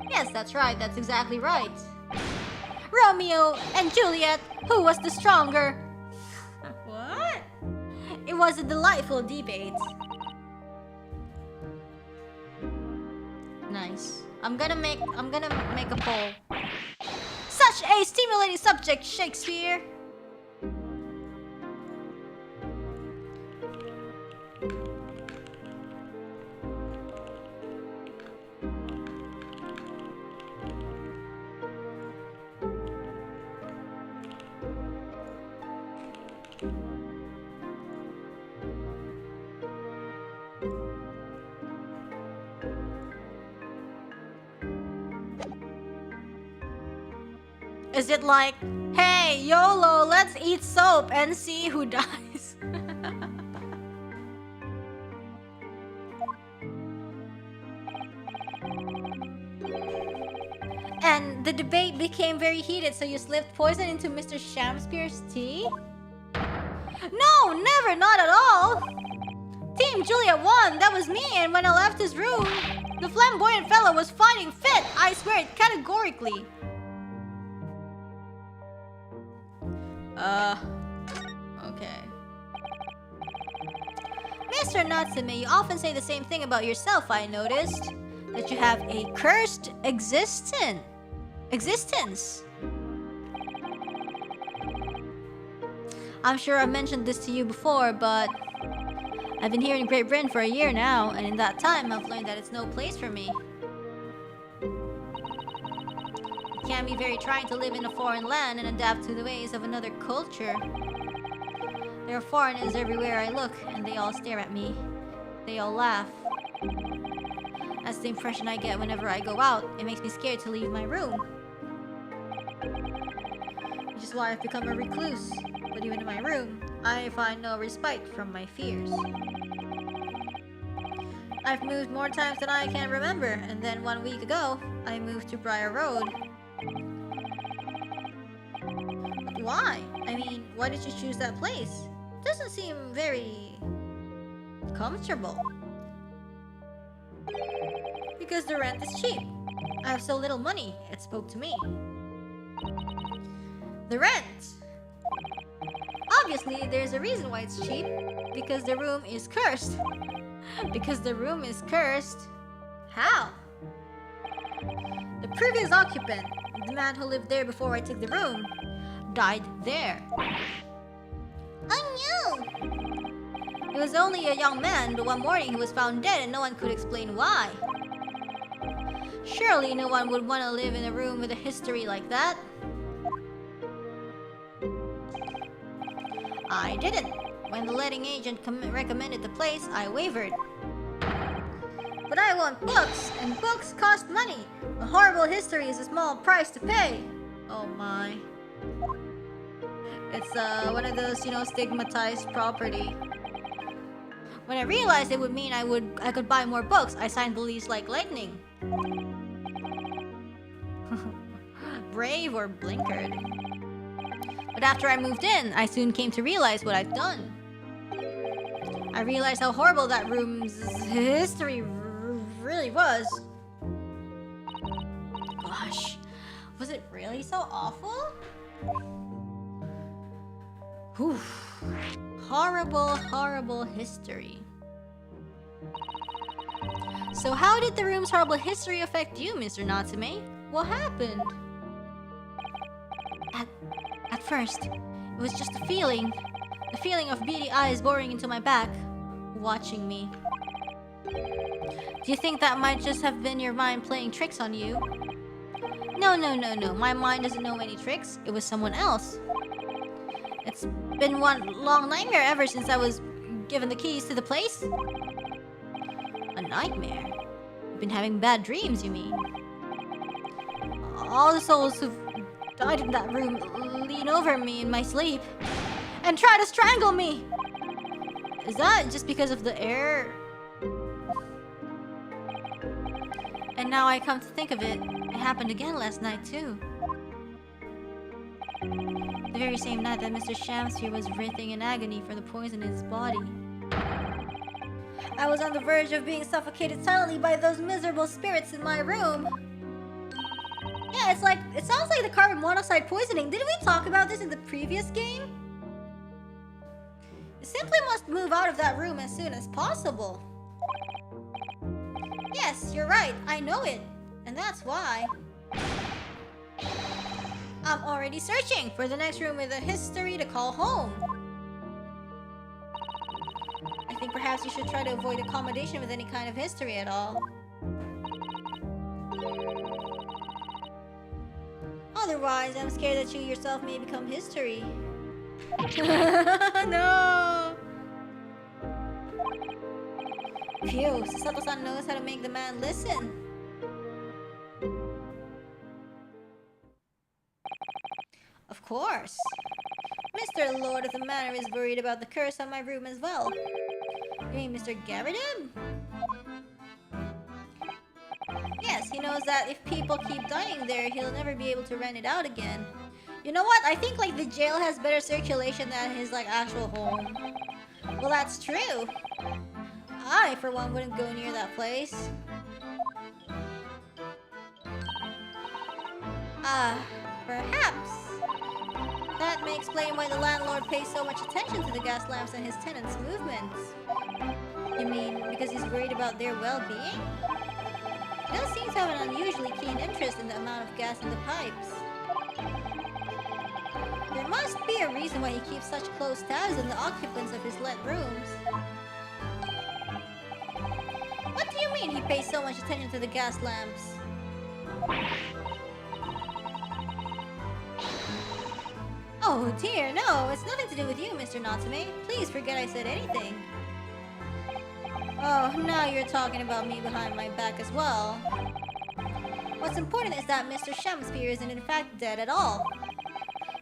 Yes, that's right, that's exactly right. Romeo and Juliet, who was the stronger? What? It was a delightful debate. Nice. I'm gonna make a poll. Such a stimulating subject, Shakespeare. Is it like, hey, YOLO, let's eat soap and see who dies? And the debate became very heated, so you slipped poison into Mr. Shakespeare's tea? No, never, not at all! Team Juliet won, that was me, and when I left his room, the flamboyant fellow was fighting fit, I swear it categorically. Okay. Mr. Natsume, you often say the same thing about yourself, I noticed. That you have a cursed existence. I'm sure I've mentioned this to you before, but I've been here in Great Britain for a year now, and in that time I've learned that it's no place for me. It can be very trying to live in a foreign land and adapt to the ways of another culture. There are foreigners everywhere I look, and they all stare at me. They all laugh. That's the impression I get whenever I go out. It makes me scared to leave my room. Which is why I've become a recluse. But even in my room, I find no respite from my fears. I've moved more times than I can remember, and then 1 week ago, I moved to Briar Road. But why? I mean, why did you choose that place? It doesn't seem very comfortable. Because the rent is cheap. I have so little money, it spoke to me. The rent! Obviously, there's a reason why it's cheap. Because the room is cursed. Because the room is cursed. How? The previous occupant, the man who lived there before I took the room, died there. Oh no! He was only a young man, but one morning he was found dead and no one could explain why. Surely no one would want to live in a room with a history like that. I didn't. When the letting agent recommended the place, I wavered. But I want books, and books cost money. A horrible history is a small price to pay. Oh my. It's one of those, stigmatized property. When I realized it would mean I could buy more books, I signed the lease like lightning. Brave or blinkered. But after I moved in, I soon came to realize what I've done. I realized how horrible that room's history really was. Gosh, was it really so awful? Whew. Horrible, horrible history. So how did the room's horrible history affect you, Mr. Natsume? What happened? At first, it was just a feeling. The feeling of beady eyes boring into my back, watching me. Do you think that might just have been your mind playing tricks on you? No. My mind doesn't know any tricks. It was someone else. It's been one long nightmare ever since I was given the keys to the place. A nightmare? You've been having bad dreams, you mean? All the souls who've died in that room lean over me in my sleep and try to strangle me. Is that just because of the air? And now I come to think of it, it happened again last night too. The very same night that Mr. Shamsphere was writhing in agony for the poison in his body. I was on the verge of being suffocated silently by those miserable spirits in my room. Yeah, it sounds like the carbon monoxide poisoning. Didn't we talk about this in the previous game? You simply must move out of that room as soon as possible. Yes, you're right. I know it. And that's why. I'm already searching for the next room with a history to call home. I think perhaps you should try to avoid accommodation with any kind of history at all. Otherwise, I'm scared that you yourself may become history. No! Phew, Sasato-san knows how to make the man listen. Of course. Mr. Lord of the Manor is worried about the curse on my room as well. You mean Mr. Garadib? Yes, he knows that if people keep dying there, he'll never be able to rent it out again. You know what? I think the jail has better circulation than his actual home. Well, that's true. I, for one, wouldn't go near that place. Perhaps. That may explain why the landlord pays so much attention to the gas lamps and his tenants' movements. You mean because he's worried about their well-being? He does seem to have an unusually keen interest in the amount of gas in the pipes. There must be a reason why he keeps such close tabs on the occupants of his let rooms. What do you mean he pays so much attention to the gas lamps? Oh dear, no, it's nothing to do with you, Mr. Natsume. Please forget I said anything. Oh, now you're talking about me behind my back as well. What's important is that Mr. Shamsphere isn't in fact dead at all.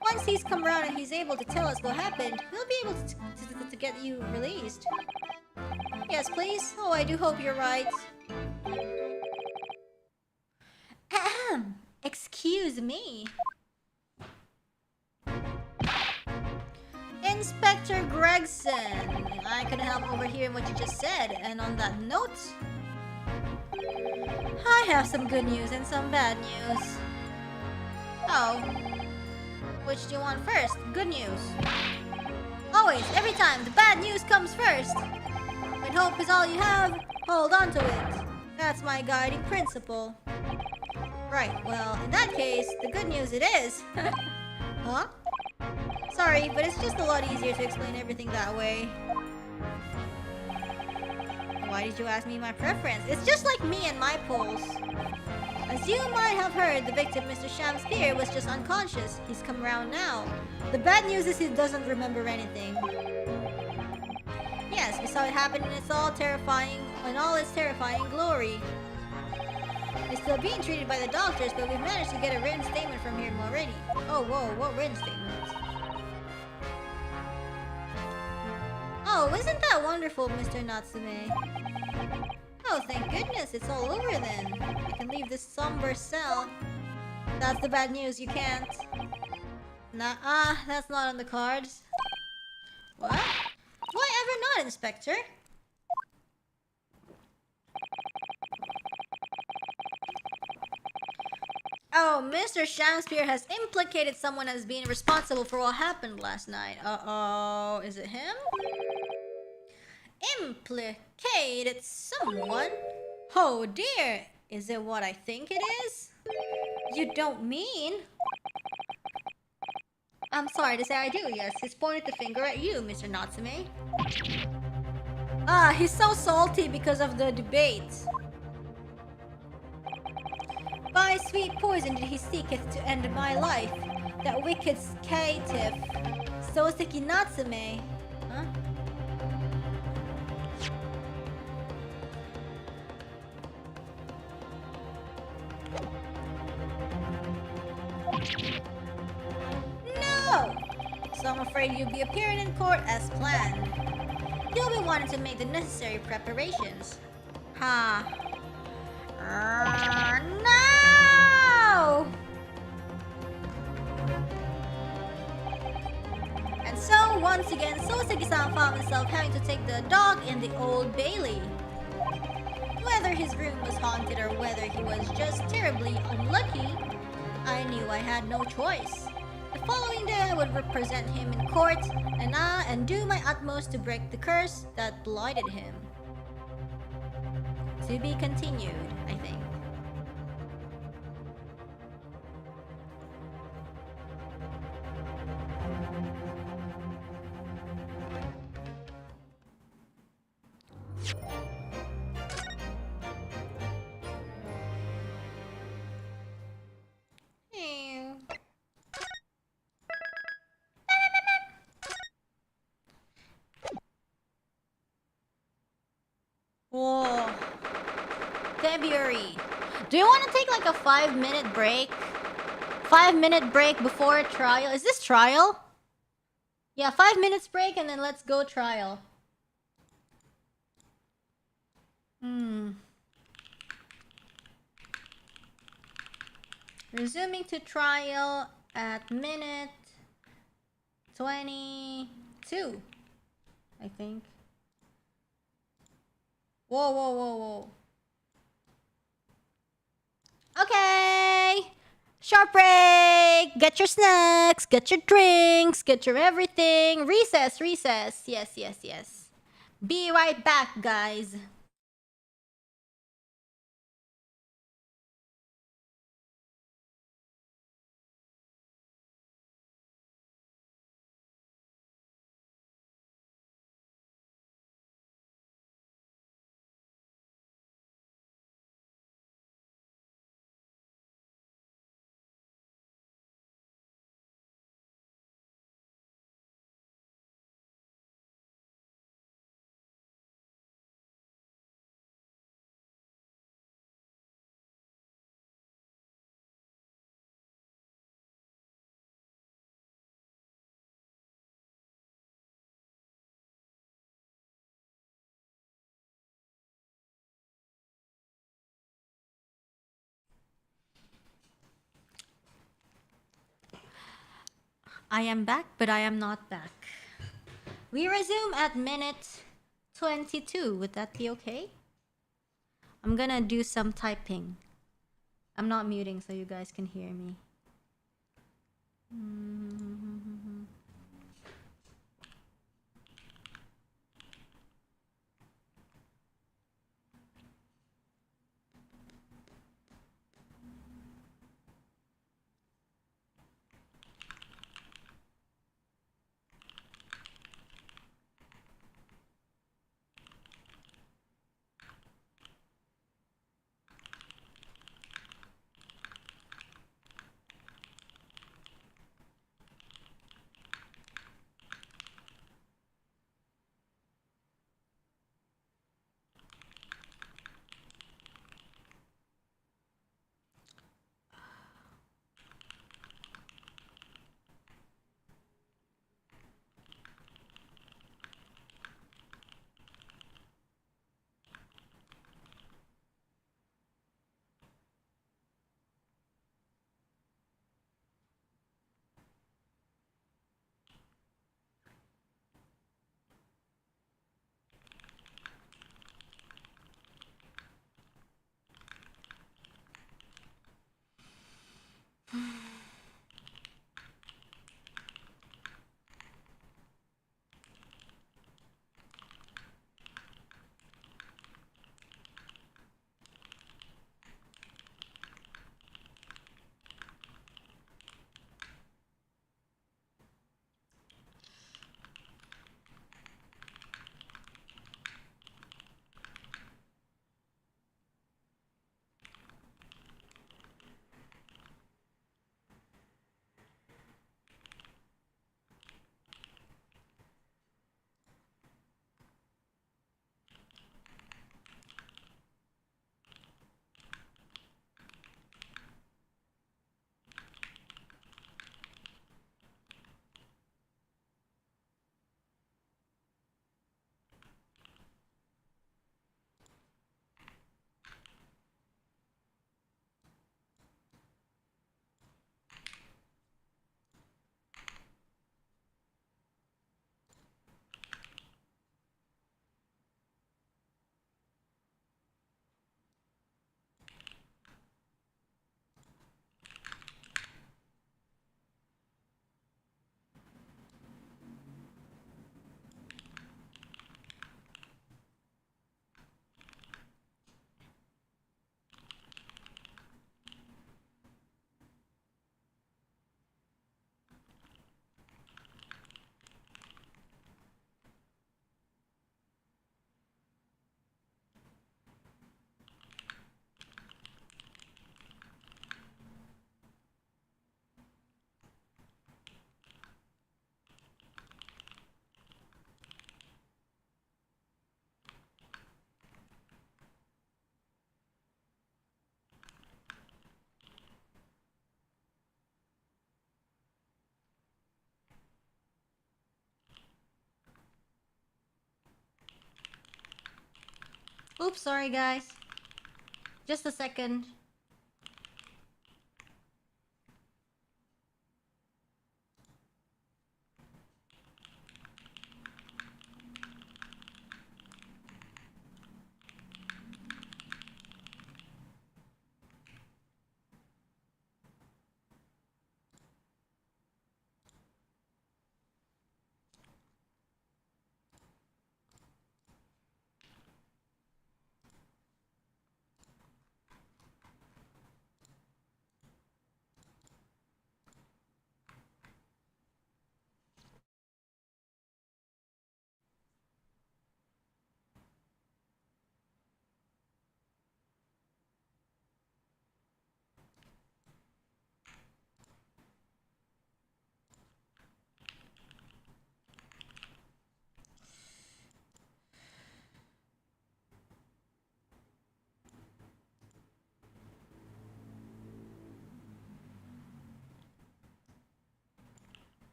Once he's come around and he's able to tell us what happened, we'll be able to get you released. Yes, please? Oh, I do hope you're right. Ahem. Excuse me. Inspector Gregson, I couldn't help overhearing what you just said, and on that note, I have some good news and some bad news. Oh, which do you want first? Good news. Always, every time, the bad news comes first. When hope is all you have, hold on to it. That's my guiding principle. Right, well, in that case, the good news it is. Huh? Sorry, but it's just a lot easier to explain everything that way. Why did you ask me my preference? It's just like me and my polls. As you might have heard, the victim, Mr. Shamsphere, was just unconscious. He's come around now. The bad news is he doesn't remember anything. Yes, we saw it happen in all its terrifying glory. He's still being treated by the doctors, but we've managed to get a written statement from him already. Oh, whoa, what written statement? Oh, isn't that wonderful, Mr. Natsume? Oh, thank goodness, it's all over then. I can leave this somber cell. That's the bad news, you can't. Nah, that's not on the cards. What? Why ever not, Inspector? Oh, Mr. Shamsphere has implicated someone as being responsible for what happened last night. Uh-oh, is it him? Implicated someone? Oh dear, is it what I think it is? You don't mean? I'm sorry to say I do, yes. He's pointed the finger at you, Mr. Natsume. Ah, he's so salty because of the debate. By sweet poison did he seeketh to end my life, that wicked caitiff, Soseki Natsume. Huh? No! So I'm afraid you'll be appearing in court as planned. You'll be wanting to make the necessary preparations. Ha. No! And so, once again, Soseki-san found himself having to take the dog in the Old Bailey. Whether his room was haunted or whether he was just terribly unlucky, I knew I had no choice. The following day I would represent him in court and do my utmost to break the curse that blighted him. To be continued, I think. Whoa. February. Do you want to take like a 5-minute break? 5-minute break before trial. Is this trial? Yeah, 5 minutes break and then let's go trial. Resuming to trial at minute 22, I think. Whoa, whoa, whoa, whoa. Okay! Short break! Get your snacks, get your drinks, get your everything. Recess, recess. Yes, yes, yes. Be right back, guys. I am back, but I am not back. We resume at minute 22. Would that be okay? I'm gonna do some typing. I'm not muting so you guys can hear me. Oops, sorry guys. Just a second.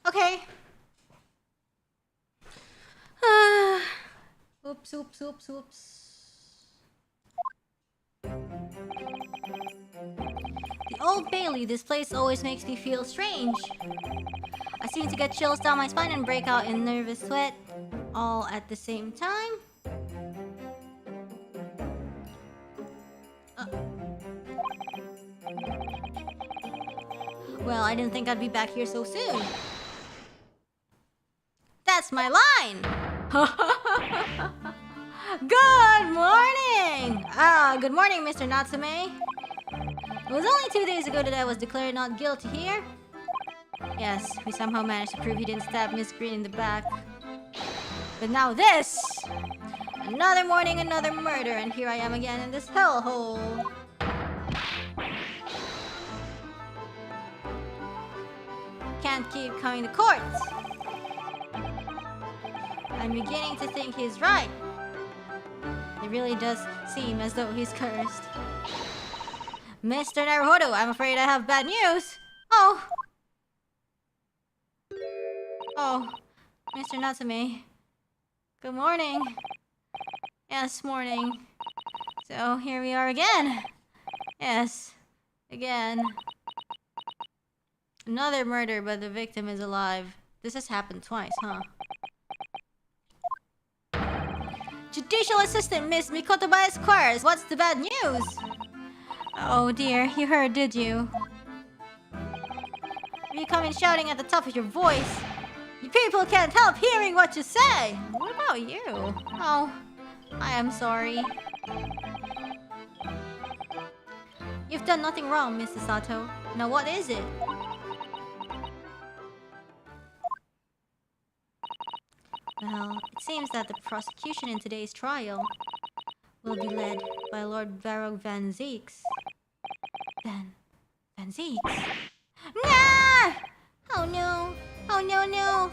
Okay. Oops. The Old Bailey, this place always makes me feel strange. I seem to get chills down my spine and break out in nervous sweat, all at the same time. Well, I didn't think I'd be back here so soon. That's my line! Good morning! Good morning, Mr. Natsume. It was only 2 days ago that I was declared not guilty here. Yes, we somehow managed to prove he didn't stab Miss Green in the back. But now this! Another morning, another murder, and here I am again in this hellhole. Can't keep coming to court. I'm beginning to think he's right. It really does seem as though he's cursed. Mr. Naruhodo, I'm afraid I have bad news. Oh, Mr. Natsume. Good morning. Yes, morning. So here we are again. Yes, again. Another murder, but the victim is alive. This has happened twice, huh? Judicial Assistant Miss Mikotoba Esquires, what's the bad news? Oh dear, you heard, did you? You come in shouting at the top of your voice. You people can't help hearing what you say. What about you? Oh, I am sorry. You've done nothing wrong, Mrs. Sato. Now what is it? Well, it seems that the prosecution in today's trial will be led by Lord Varro Van Zeeks. Van Zeeks? Nah! Oh no! Oh no!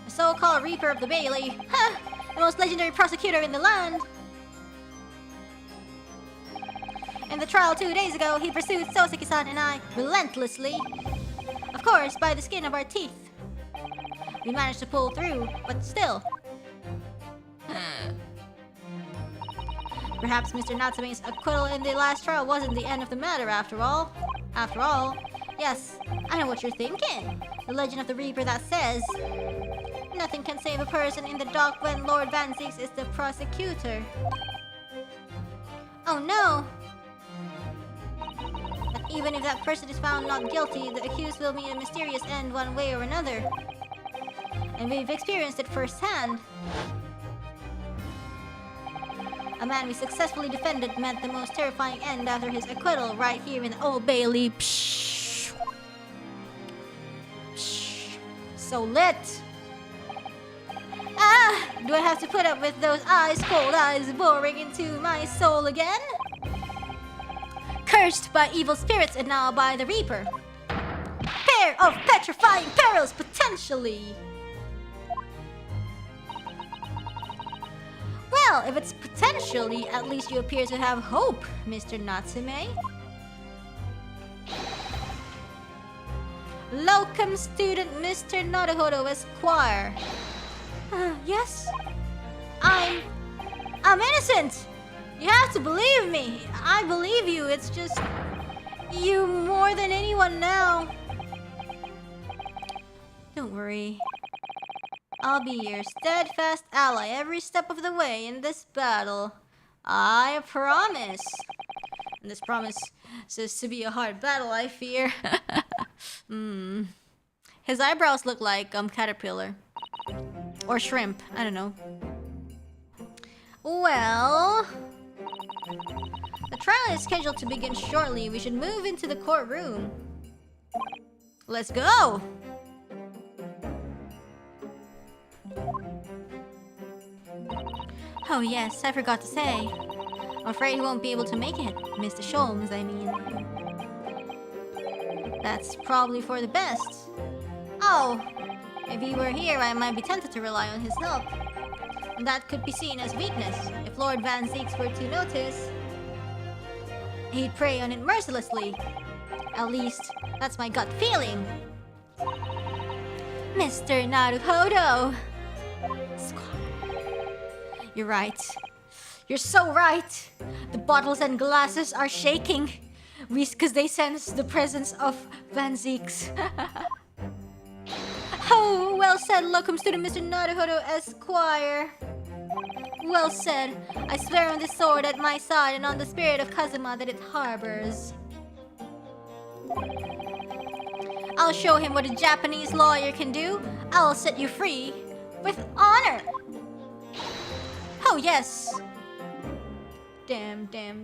The so-called Reaper of the Bailey. Ha! The most legendary prosecutor in the land. In the trial 2 days ago, he pursued Soseki-san and I relentlessly. Of course, by the skin of our teeth. We managed to pull through, but still. Perhaps Mr. Natsume's acquittal in the last trial wasn't the end of the matter after all. Yes, I know what you're thinking. The legend of the Reaper that says, nothing can save a person in the dock when Lord Van Zeeks is the prosecutor. Oh no! But even if that person is found not guilty, the accused will meet a mysterious end one way or another. And we've experienced it firsthand. A man we successfully defended met the most terrifying end after his acquittal right here in the Old Bailey. Psh. Psh. So lit! Do I have to put up with those ice cold eyes boring into my soul again? cursed by evil spirits and now by the Reaper. Pair of petrifying perils, potentially. Well, if it's potentially, at least you appear to have hope, Mr. Natsume. Locum student Mr. Naruhodo Esquire. Yes? I'm innocent! You have to believe me. I believe you. It's just you more than anyone now. Don't worry. I'll be your steadfast ally every step of the way in this battle. I promise. And this promise says to be a hard battle, I fear. His eyebrows look like caterpillar. Or shrimp. I don't know. Well, the trial is scheduled to begin shortly. We should move into the courtroom. Let's go! Oh yes, I forgot to say. I'm afraid he won't be able to make it. Mr. Sholmes, I mean. That's probably for the best. Oh, if he were here, I might be tempted to rely on his help. And that could be seen as weakness. If Lord Van Zeeks were to notice, he'd prey on it mercilessly. At least, that's my gut feeling. Mr. Naruhodo! You're right. You're so right. The bottles and glasses are shaking. Because they sense the presence of Van Zeeks. Oh, well said, locum student Mr. Naruhodo Esquire. Well said. I swear on this sword at my side and on the spirit of Kazuma that it harbors. I'll show him what a Japanese lawyer can do. I'll set you free with honor. Oh, yes. Damn. In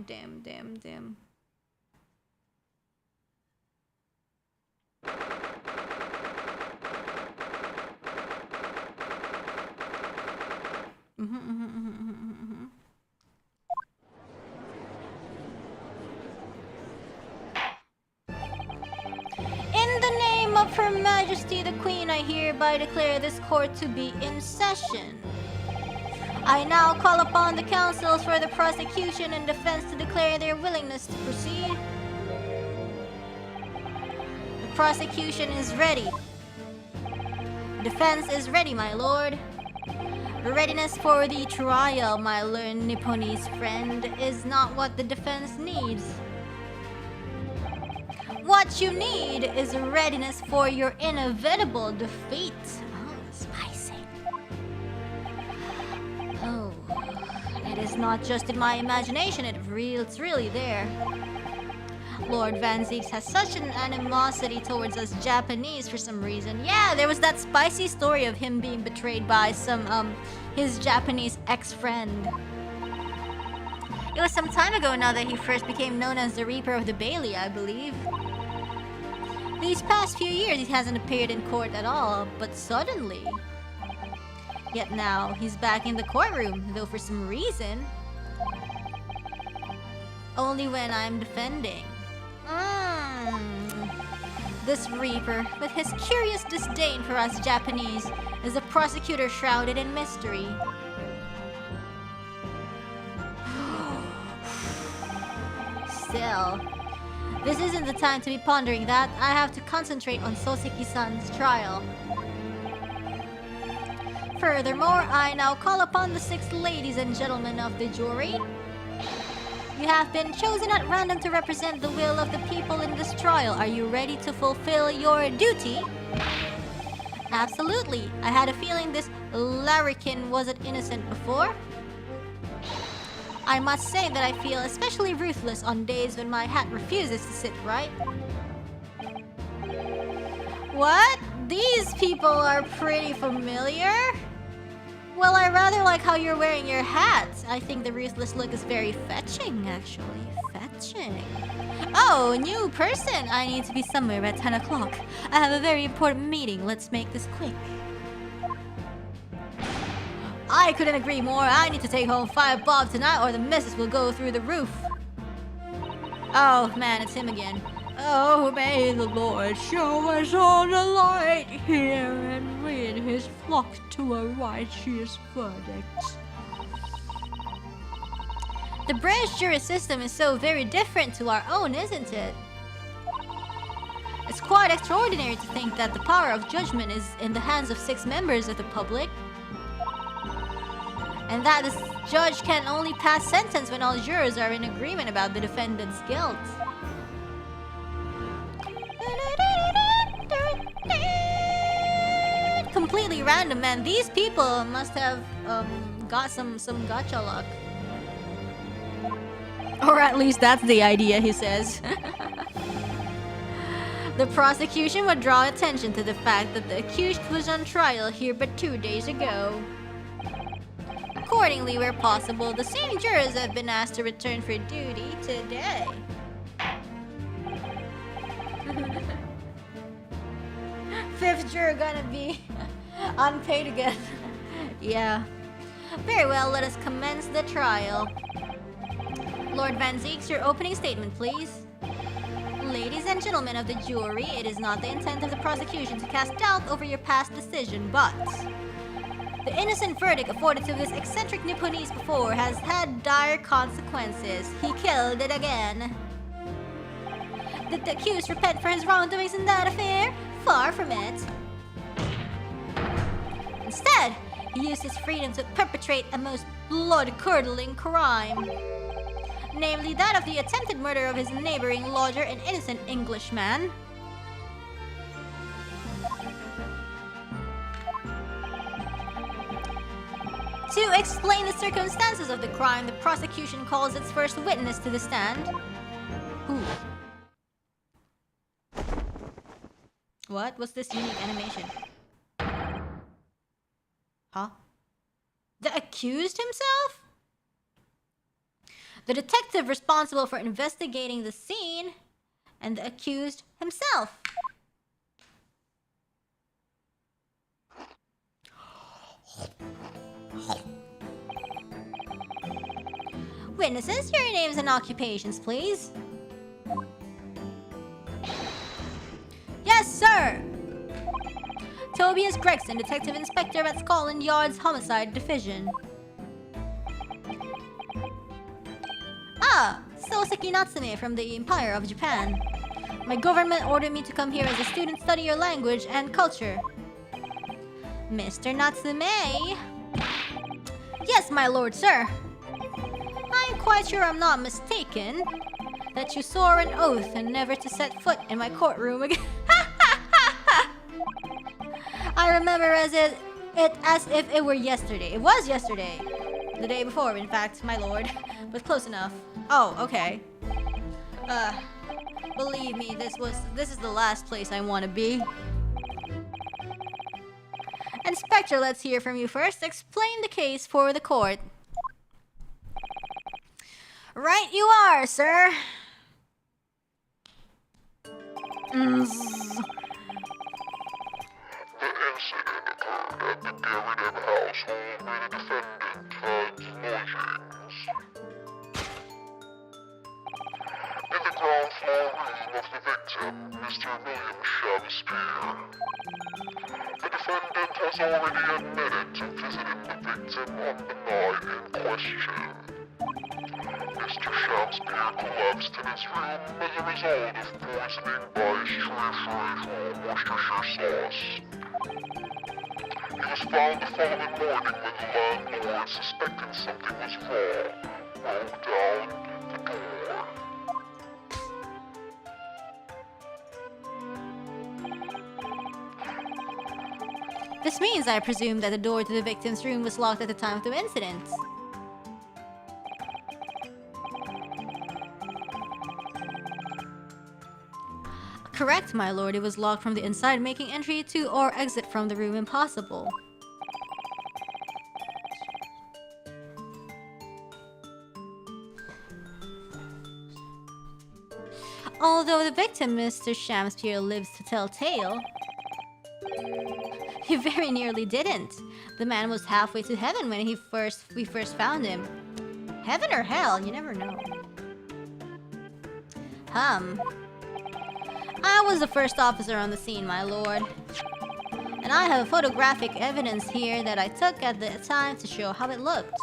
the name of Her Majesty the Queen, I hereby declare this court to be in session. I now call upon the counsels for the prosecution and defense to declare their willingness to proceed. The prosecution is ready. Defense is ready, my lord. Readiness for the trial, my learned Nipponese friend, is not what the defense needs. What you need is readiness for your inevitable defeat. Oh, spicy. Oh, it is not just in my imagination, it's really there. Lord Van Zeeks has such an animosity towards us Japanese for some reason. Yeah, there was that spicy story of him being betrayed by some, his Japanese ex-friend. It was some time ago now that he first became known as the Reaper of the Bailey, I believe. These past few years he hasn't appeared in court at all, but suddenly. Yet now, he's back in the courtroom, though for some reason. Only when I'm defending. This Reaper, with his curious disdain for us Japanese, is a prosecutor shrouded in mystery. Still, this isn't the time to be pondering that. I have to concentrate on Soseki-san's trial. Furthermore, I now call upon the 6 ladies and gentlemen of the jury. You have been chosen at random to represent the will of the people in this trial. Are you ready to fulfill your duty? Absolutely. I had a feeling this larrikin wasn't innocent before. I must say that I feel especially ruthless on days when my hat refuses to sit right. What? These people are pretty familiar? Well, I rather like how you're wearing your hat. I think the ruthless look is very fetching, actually. Fetching. Oh, new person! I need to be somewhere at 10 o'clock. I have a very important meeting. Let's make this quick. I couldn't agree more. I need to take home 5 bob tonight or the missus will go through the roof. Oh man, it's him again. Oh, may the Lord show us all the light here and lead his flock to a righteous verdict. The British jury system is so very different to our own, isn't it? It's quite extraordinary to think that the power of judgment is in the hands of 6 members of the public, and that the judge can only pass sentence when all jurors are in agreement about the defendant's guilt. Completely random, man. These people must have got some gacha luck. Or at least that's the idea, he says. The prosecution would draw attention to the fact that the accused was on trial here but 2 days ago. Accordingly, where possible, the same jurors have been asked to return for duty today. Fifth juror gonna be unpaid again. Yeah. Very well, let us commence the trial. Lord Van Zeeks, your opening statement, please. Ladies and gentlemen of the jury, it is not the intent of the prosecution to cast doubt over your past decision, but the innocent verdict afforded to this eccentric Nipponese before has had dire consequences. He killed it again. Did the accused repent for his wrongdoings in that affair? Far from it. Instead, he used his freedom to perpetrate a most blood-curdling crime. Namely that of the attempted murder of his neighboring lodger, an innocent Englishman. To explain the circumstances of the crime, the prosecution calls its first witness to the stand. Who? What? What's this unique animation? Huh? The accused himself? The detective responsible for investigating the scene, and the accused himself. Witnesses, your names and occupations, please. Yes, sir! Tobias Gregson, Detective Inspector at Scotland Yard's Homicide Division. Ah, Soseki Natsume from the Empire of Japan. My government ordered me to come here as a student study your language and culture. Mr. Natsume? Yes, my lord, sir. I'm quite sure I'm not mistaken that you swore an oath and never to set foot in my courtroom again. I remember as if it were yesterday. It was yesterday. The day before, in fact, my lord. But close enough. Oh, okay. Believe me, this is the last place I want to be. Inspector, let's hear from you first. Explain the case for the court. Right you are, sir. The incident occurred at the Dari household where the defendant had lodgings. In the ground floor room of the victim, Mr. William Shakespeare. The defendant has already admitted to visiting the victim on the night in question. Mr. Shakespeare collapsed in his room as a result of poisoning by Worcestershire sauce. He was found the following morning when the landlord, suspecting something was wrong, broke down the door. This means, I presume, that the door to the victim's room was locked at the time of the incident. Correct, my lord. It was locked from the inside, making entry to or exit from the room impossible. Although the victim, Mr. Shakespeare, lives to tell tale, he very nearly didn't. The man was halfway to heaven when we first found him. Heaven or hell, you never know. I was the first officer on the scene, my lord. And I have photographic evidence here that I took at the time to show how it looked.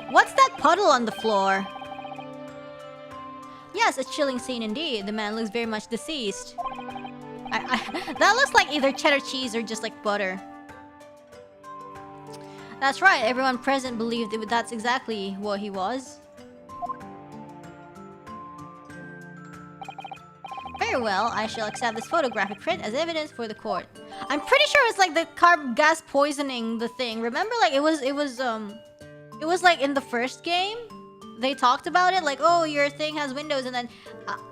What's that puddle on the floor? Yes, a chilling scene indeed. The man looks very much deceased. That looks like either cheddar cheese or just like butter. That's right, everyone present believed that's exactly what he was. Very well, I shall accept this photographic print as evidence for the court. I'm pretty sure it's like the carb gas poisoning the thing. Remember, like it was like in the first game. They talked about it, like, oh, your thing has windows, and then,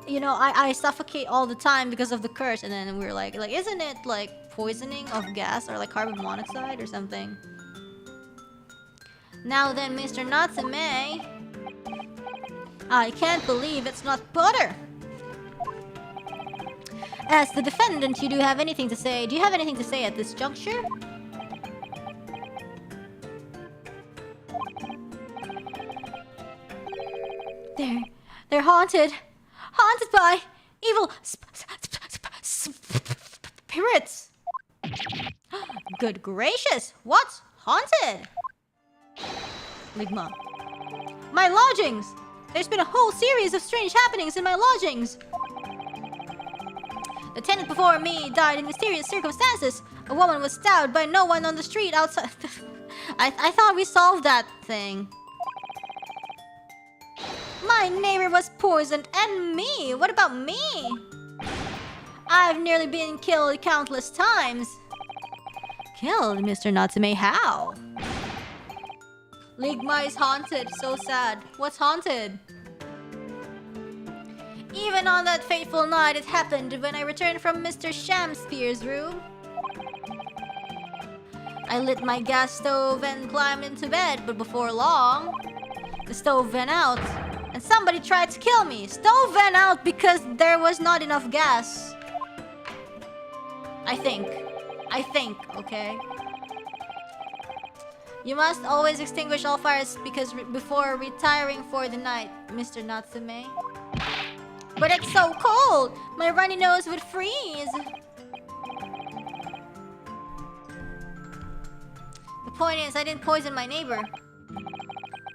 you know, I suffocate all the time because of the curse, and then we were like, isn't it like poisoning of gas or like carbon monoxide or something? Now then, Mr. Natsume, I can't believe it's not butter. As the defendant, you do have anything to say? Do you have anything to say at this juncture? They're haunted. Haunted by evil spirits. Good gracious, what's haunted? Ligma. My lodgings! There's been a whole series of strange happenings in my lodgings. The tenant before me died in mysterious circumstances. A woman was stabbed by no one on the street outside. I thought we solved that thing. My neighbor was poisoned, and me! What about me? I've nearly been killed countless times. Killed, Mr. Natsume? How? Ligma is haunted. So sad. What's haunted? Even on that fateful night it happened when I returned from Mr. Shamspeare's room. I lit my gas stove and climbed into bed, but before long, the stove went out. And somebody tried to kill me. Stove went out because there was not enough gas. I think, okay? You must always extinguish all fires before retiring for the night, Mr. Natsume. But it's so cold! My runny nose would freeze! The point is, I didn't poison my neighbor.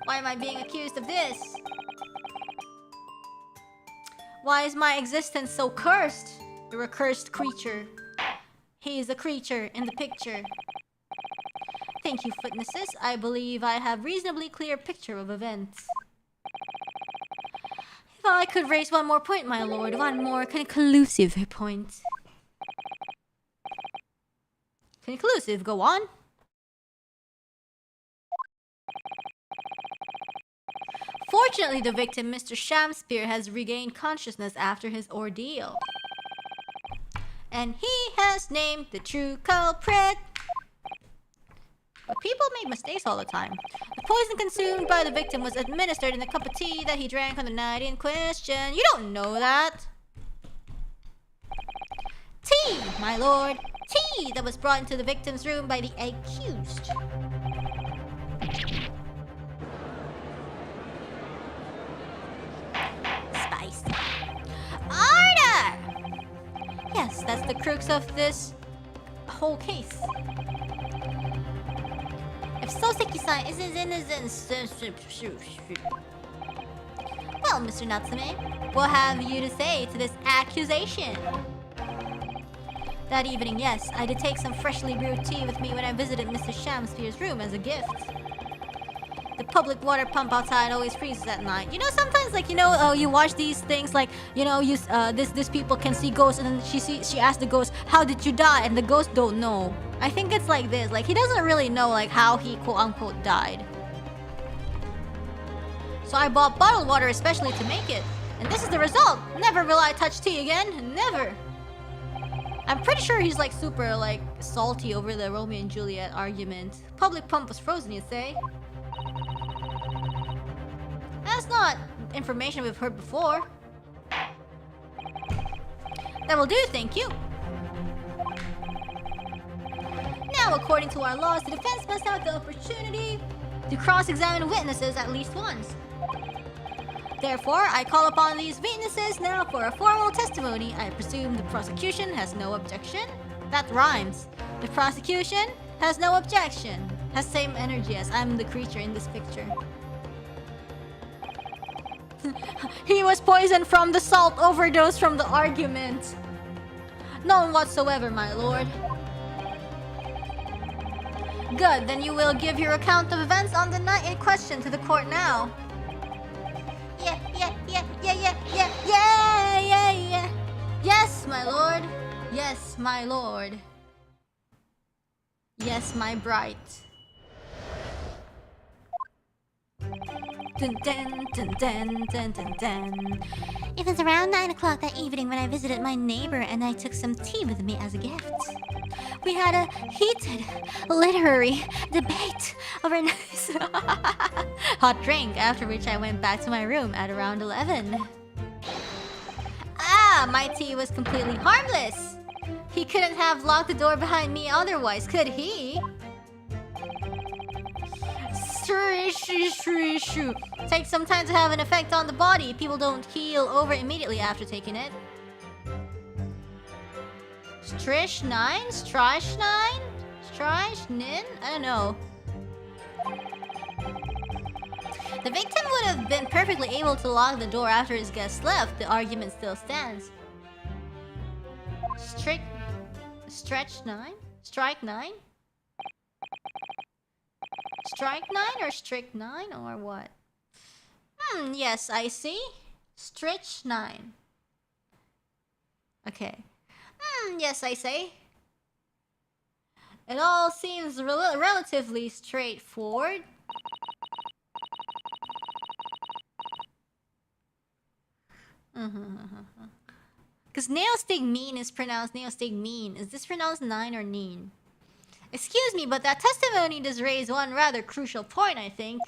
Why am I being accused of this? Why is my existence so cursed? You're a cursed creature. He is a creature in the picture. Thank you, witnesses. I believe I have reasonably clear picture of events. If I could raise one more point, my lord, one more conclusive point. Conclusive, go on. Fortunately, the victim, Mr. Shamspeare, has regained consciousness after his ordeal. And he has named the true culprit. But people make mistakes all the time. The poison consumed by the victim was administered in a cup of tea that he drank on the night in question. You don't know that. Tea, my lord. Tea that was brought into the victim's room by the accused. Spicy. Order! Yes, that's the crux of this whole case. If Soseki-san isn't innocent... Well, Mr. Natsume, what have you to say to this accusation? That evening, yes, I did take some freshly brewed tea with me when I visited Mr. Shamspeare's room as a gift. The public water pump outside always freezes at night. You know, sometimes, like, you know, you watch these things, like, you know, this people can see ghosts, and then she asks the ghost, how did you die? And the ghost don't know. I think it's like this, like, he doesn't really know, like, how he quote-unquote died. So I bought bottled water especially to make it. And this is the result. Never will I touch tea again. Never. I'm pretty sure he's, like, super, like, salty over the Romeo and Juliet argument. Public pump was frozen, you say? That's not information we've heard before. That will do, thank you. Now, according to our laws, the defense must have the opportunity to cross-examine witnesses at least once. Therefore, I call upon these witnesses now for a formal testimony. I presume the prosecution has no objection. That rhymes. The prosecution has no objection. Has same energy as I'm the creature in this picture. He was poisoned from the salt overdose from the argument. None whatsoever, my lord. Good, then you will give your account of events on the night in question to the court now. Yeah. Yes, my lord. Yes, my lord. Yes, my bright. Dun, dun, dun, dun, dun, dun, dun. It was around 9 o'clock that evening when I visited my neighbor and I took some tea with me as a gift. We had a heated literary debate over a nice hot drink, after which I went back to my room at around 11. Ah, my tea was completely harmless. He couldn't have locked the door behind me otherwise, could he? Takes some time to have an effect on the body. People don't heal over immediately after taking it. Strychnine? Strychnine? Strychnine? I don't know. The victim would have been perfectly able to lock the door after his guest left. The argument still stands. Strychnine? Strychnine? Strychnine or strychnine or what? Yes, I see. Strychnine. Okay. Yes, I say. It all seems relatively straightforward. Because neostigmine is pronounced neostigmine. Is this pronounced nine or neen? Excuse me, but that testimony does raise one rather crucial point, I think.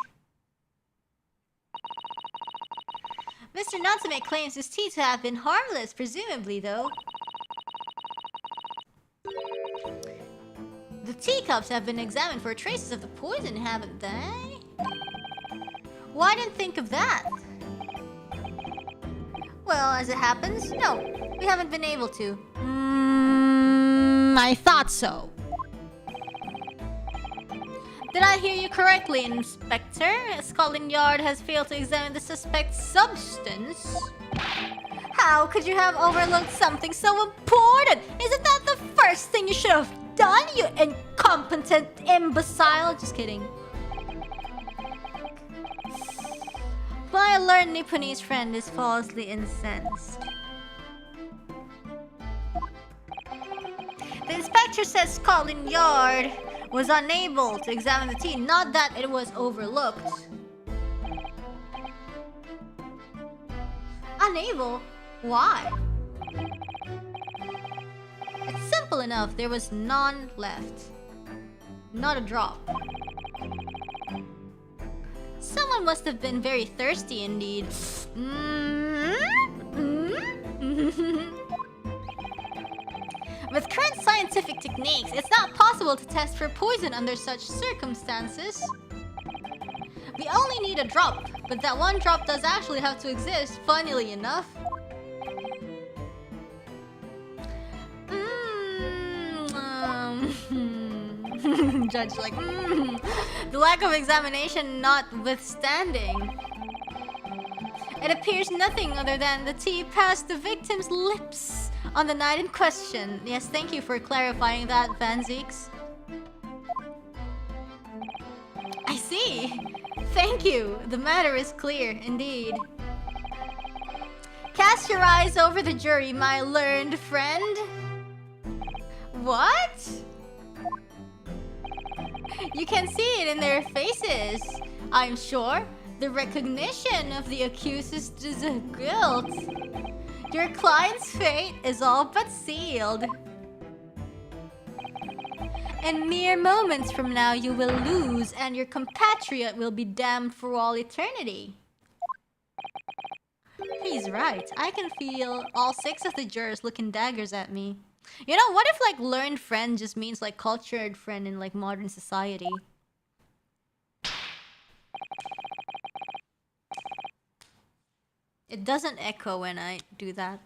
Mr. Natsume claims his tea to have been harmless, presumably, though. The teacups have been examined for traces of the poison, haven't they? Well, I didn't think of that. Well, as it happens, no. We haven't been able to. I thought so. Did I hear you correctly, Inspector? Scotland Yard has failed to examine the suspect's substance. How could you have overlooked something so important? Isn't that the first thing you should have done, you incompetent imbecile? Just kidding. My learned Nipponese friend is falsely incensed. The inspector says Scotland Yard was unable to examine the tea, not that it was overlooked. Unable? Why? It's simple enough. There was none left. Not a drop. Someone must have been very thirsty indeed. With current scientific techniques, it's not possible to test for poison under such circumstances. We only need a drop, but that one drop does actually have to exist, funnily enough. Judge like, The lack of examination notwithstanding, it appears nothing other than the tea passed the victim's lips on the night in question. Yes, thank you for clarifying that, Vanzeeks. I see. Thank you. The matter is clear, indeed. Cast your eyes over the jury, my learned friend. What? You can see it in their faces, I'm sure. The recognition of the accused's guilt. Your client's fate is all but sealed. In mere moments from now, you will lose, and your compatriot will be damned for all eternity. He's right. I can feel all 6 of the jurors looking daggers at me. You know, what if like learned friend just means like cultured friend in like modern society? It doesn't echo when I do that.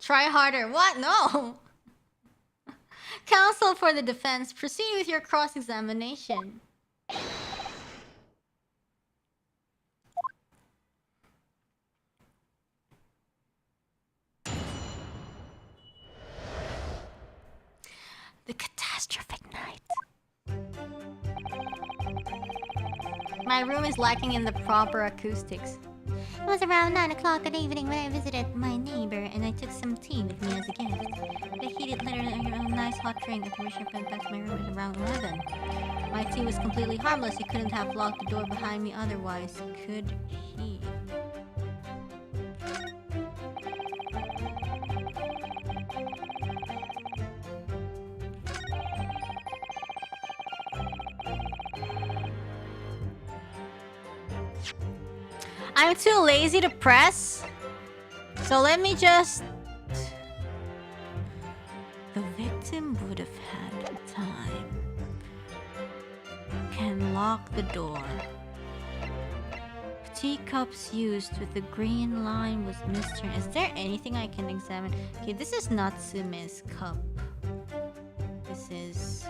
Try harder. What? No. Counsel for the defense, proceed with your cross-examination. The catastrophic night. My room is lacking in the proper acoustics. It was around 9 o'clock that evening when I visited my neighbor and I took some tea with me as a gift. The heated litter and a nice hot drink of which I went back to my room at around 11. My tea was completely harmless. He couldn't have locked the door behind me otherwise, could he? I'm too lazy to press, so let me just... The victim would have had time. Can lock the door. Teacups used with the green line was Mr. Is there anything I can examine? Okay, this is Natsume's cup. This is...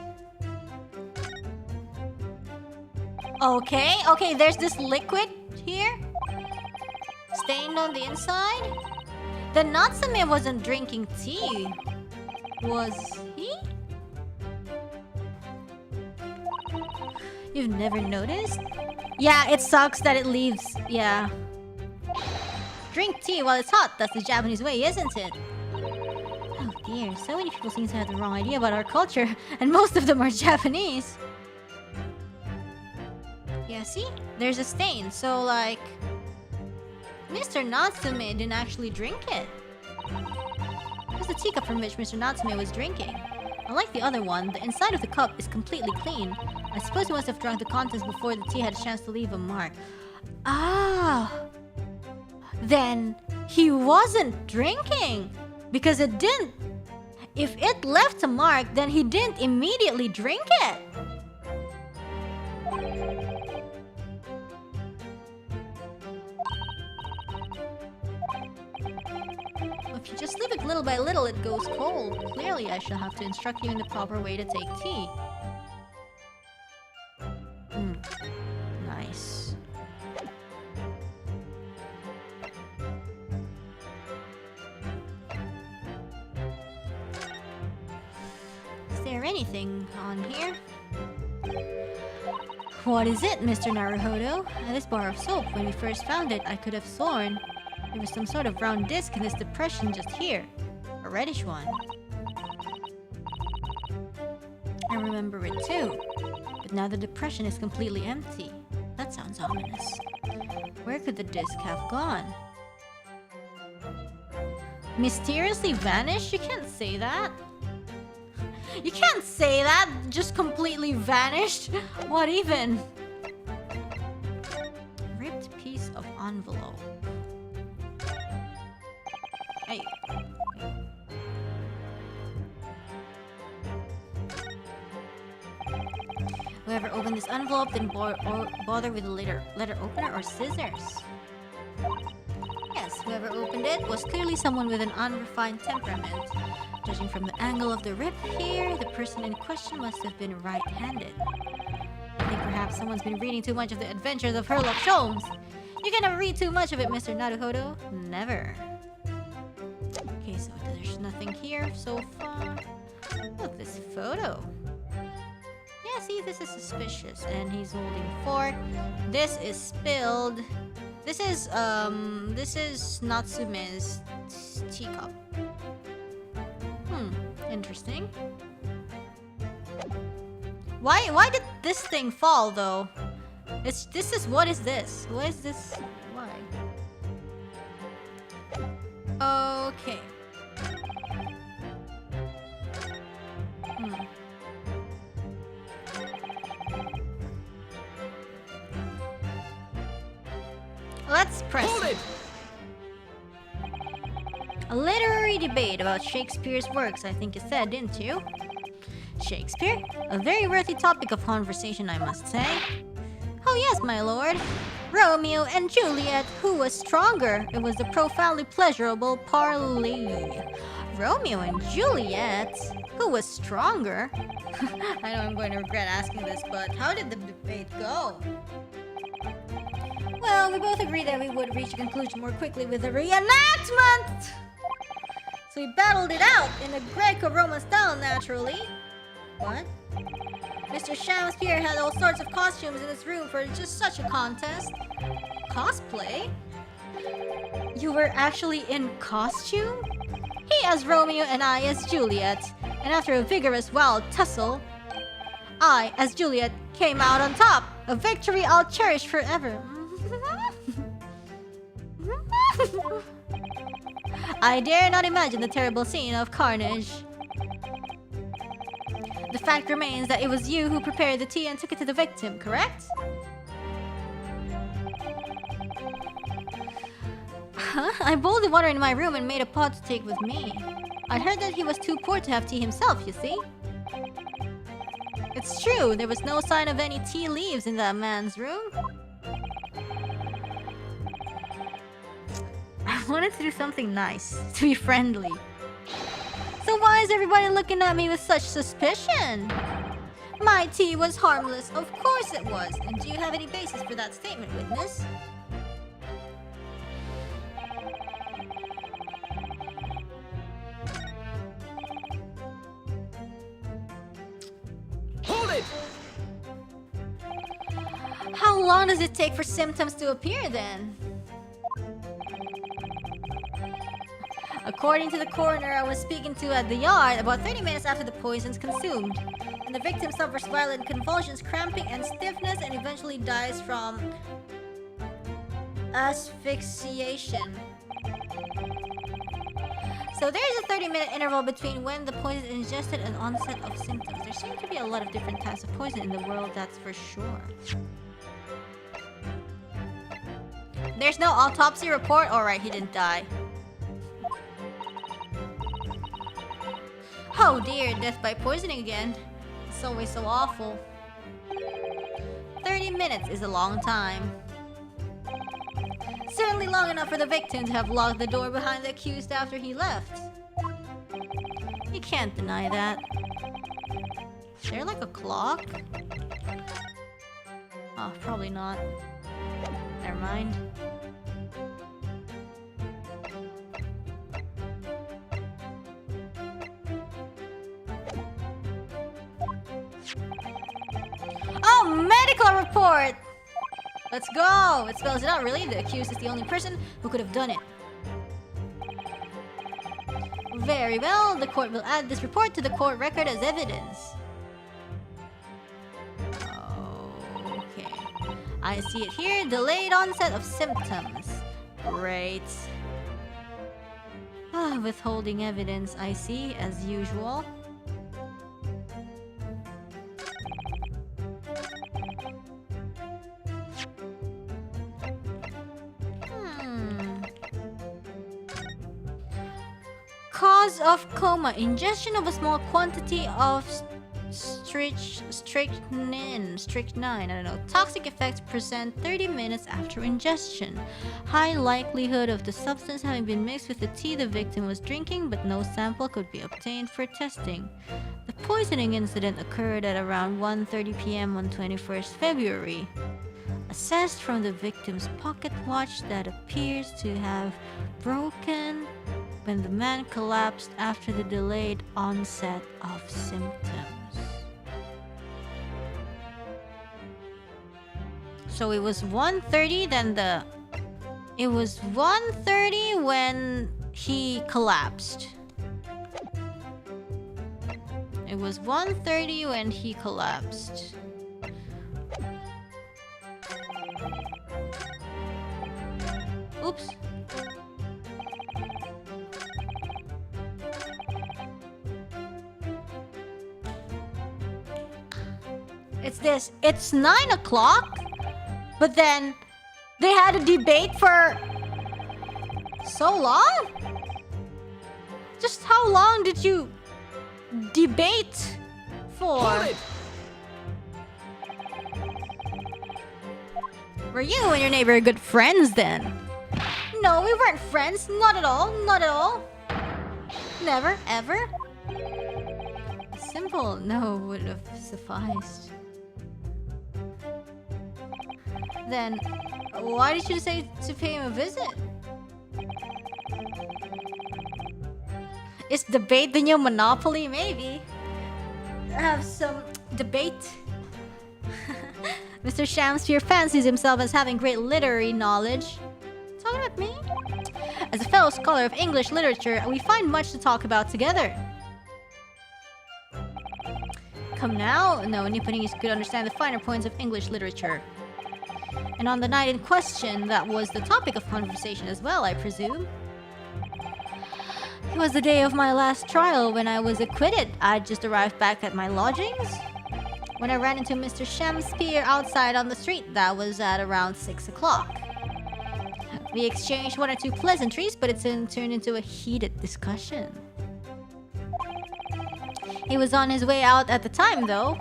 Okay, there's this liquid here. Stained on the inside? The Natsume wasn't drinking tea. Was he? You've never noticed? Yeah, it sucks that it leaves. Yeah. Drink tea while it's hot. That's the Japanese way, isn't it? Oh dear, so many people seem to have the wrong idea about our culture, and most of them are Japanese. Yeah, see? There's a stain, so like... Mr. Natsume didn't actually drink it. Here's the teacup from which Mr. Natsume was drinking. Unlike the other one, the inside of the cup is completely clean. I suppose he must have drunk the contents before the tea had a chance to leave a mark. Ah! Then he wasn't drinking! Because it didn't... If it left a mark, then he didn't immediately drink it! If you just leave it little by little, it goes cold. Clearly, I shall have to instruct you in the proper way to take tea. Nice. Is there anything on here? What is it, Mr. Naruhodo? This bar of soap. When we first found it, I could have sworn there was some sort of round disc in this depression just here. A reddish one. I remember it too. But now the depression is completely empty. That sounds ominous. Where could the disc have gone? Mysteriously vanished? You can't say that. You can't say that! Just completely vanished? What even? Ripped piece of envelope. Hey. Whoever opened this envelope didn't bother with a letter opener or scissors. Yes, whoever opened it was clearly someone with an unrefined temperament. Judging from the angle of the rip here, the person in question must have been right-handed. I think perhaps someone's been reading too much of the Adventures of Sherlock Holmes. You can never read too much of it, Mr. Naruhodo. Never. Okay, so there's nothing here so far. Look, this photo. Yeah, see, this is suspicious. And he's holding a fork. This is spilled. This is Natsume's teacup. Interesting. Why did this thing fall though? What is this? What is this? Why? Okay. Let's press it. A literary fiery debate about Shakespeare's works, I think you said, didn't you? Shakespeare? A very worthy topic of conversation, I must say. Oh yes, my lord. Romeo and Juliet, who was stronger? It was a profoundly pleasurable parley. Romeo and Juliet? Who was stronger? I know I'm going to regret asking this, but how did the debate go? Well, we both agreed that we would reach a conclusion more quickly with a reenactment! So we battled it out in the Greco-Roman style, naturally. What? Mr. Shamspierre had all sorts of costumes in his room for just such a contest. Cosplay? You were actually in costume? He as Romeo and I as Juliet. And after a vigorous wild tussle, I as Juliet came out on top. A victory I'll cherish forever. I dare not imagine the terrible scene of carnage. The fact remains that it was you who prepared the tea and took it to the victim, correct? Huh? I boiled the water in my room and made a pot to take with me. I heard that he was too poor to have tea himself, you see. It's true, there was no sign of any tea leaves in that man's room. I wanted to do something nice, to be friendly. So why is everybody looking at me with such suspicion? My tea was harmless, of course it was. And do you have any basis for that statement, witness? Hold it! How long does it take for symptoms to appear then? According to the coroner I was speaking to at the yard, about 30 minutes after the poison's consumed. And the victim suffers violent convulsions, cramping, and stiffness, and eventually dies from asphyxiation. So there's a 30-minute interval between when the poison is ingested and onset of symptoms. There seem to be a lot of different types of poison in the world, that's for sure. There's no autopsy report? Alright, he didn't die. Oh dear, death by poisoning again. It's always so awful. 30 minutes is a long time. Certainly long enough for the victim to have locked the door behind the accused after he left. You can't deny that. Is there like a clock? Oh, probably not. Never mind. Oh, medical report! Let's go! It spells it out, really. The accused is the only person who could have done it. Very well. The court will add this report to the court record as evidence. Okay. I see it here. Delayed onset of symptoms. Great. Withholding evidence, I see, as usual. Cause of coma: ingestion of a small quantity of strychnine. I don't know. Toxic effects present 30 minutes after ingestion. High likelihood of the substance having been mixed with the tea the victim was drinking, but no sample could be obtained for testing. The poisoning incident occurred at around 1:30 p.m. on 21st February. Assessed from the victim's pocket watch that appears to have broken when the man collapsed after the delayed onset of symptoms. So it was 1:30, then it was 1:30 when he collapsed. It was 1:30 when he collapsed. Oops. It's this. It's 9 o'clock, but then they had a debate for so long? Just how long did you debate for? Hold it! Were you and your neighbor good friends then? No, we weren't friends. Not at all. Not at all. Never, ever. A simple no would have sufficed. Then, why did you say to pay him a visit? Is debate the new monopoly? Maybe. Have some debate. Mr. Shamsphere fancies himself as having great literary knowledge. Talking about me? As a fellow scholar of English literature, we find much to talk about together. Come now? No, Nipponese could understand the finer points of English literature. And on the night in question, that was the topic of conversation as well, I presume. It was the day of my last trial when I was acquitted. I'd just arrived back at my lodgings when I ran into Mr. Shamsphere outside on the street. That was at around 6 o'clock. We exchanged one or two pleasantries, but it soon turned into a heated discussion. He was on his way out at the time, though,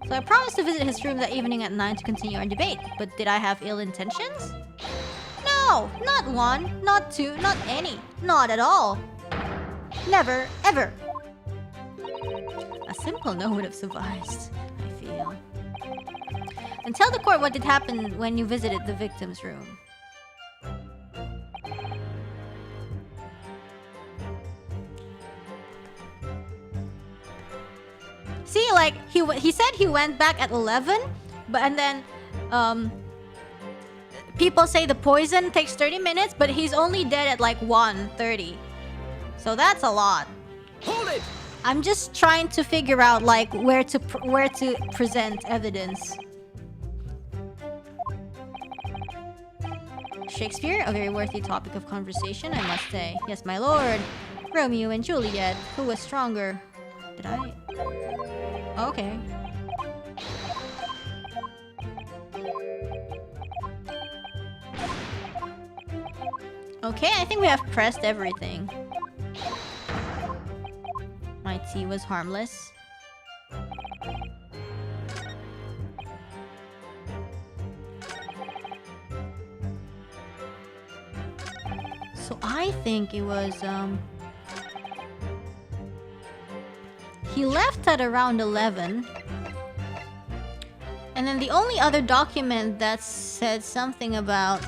so I promised to visit his room that evening at 9 to continue our debate. But did I have ill intentions? No, not one, not two, not any, not at all. Never, ever. A simple no would have sufficed, I feel. And tell the court what did happen when you visited the victim's room. See, like, he said he went back at 11, but and then people say the poison takes 30 minutes, but he's only dead at like 1:30. So that's a lot. Hold it! I'm just trying to figure out like where to present evidence. Shakespeare, a very worthy topic of conversation, I must say. Yes, my lord. Romeo and Juliet, who was stronger? Did I? Okay. Okay, I think we have pressed everything. My tea was harmless. So I think it was he left at around 11. And then the only other document that said something about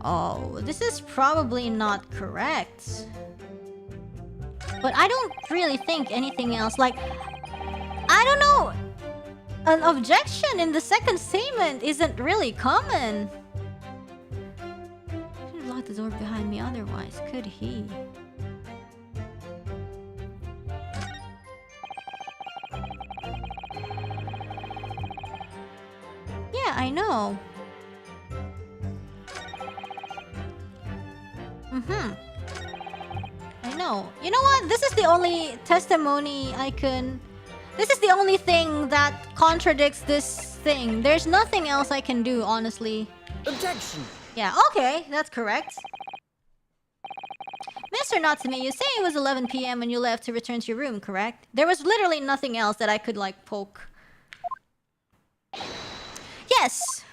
oh, this is probably not correct. But I don't really think anything else. Like, I don't know. An objection in the second statement isn't really common. Should have locked the door behind me otherwise, could he? Yeah, I know. I know. You know what? This is the only testimony I can... This is the only thing that contradicts this thing. There's nothing else I can do, honestly. Objection! Yeah, okay. That's correct. Mr. Natsume, you say it was 11 p.m. when you left to return to your room, correct? There was literally nothing else that I could, like, poke. Yes!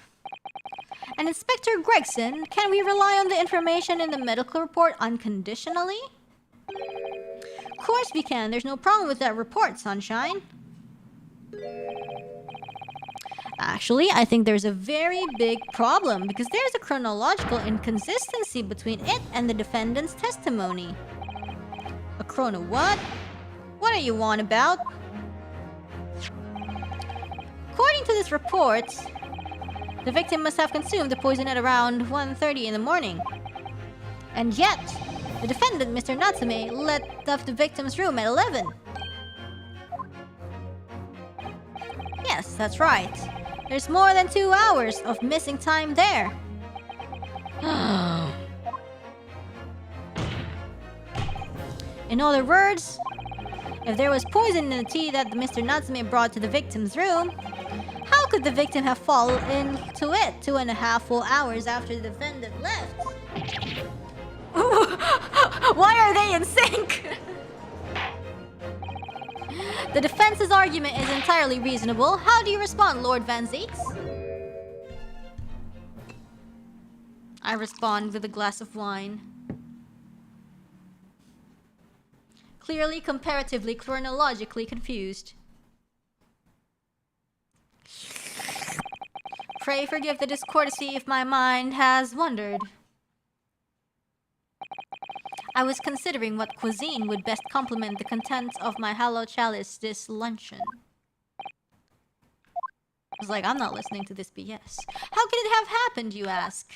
And Inspector Gregson, can we rely on the information in the medical report unconditionally? Of course we can. There's no problem with that report, Sunshine. Actually, I think there's a very big problem because there's a chronological inconsistency between it and the defendant's testimony. A chrono what? What are you on about? According to this report, the victim must have consumed the poison at around 1:30 in the morning. And yet, the defendant, Mr. Natsume, left the victim's room at 11. Yes, that's right. There's more than 2 hours of missing time there. In other words, if there was poison in the tea that Mr. Natsume brought to the victim's room, how How could the victim have fallen into it 2.5 full hours after the defendant left? Why are they in sync? The defense's argument is entirely reasonable. How do you respond, Lord Van Zeeks? I respond with a glass of wine. Clearly, comparatively, chronologically confused. Pray forgive the discourtesy if my mind has wandered. I was considering what cuisine would best complement the contents of my hollow chalice this luncheon. I was like, I'm not listening to this BS. How could it have happened, you ask?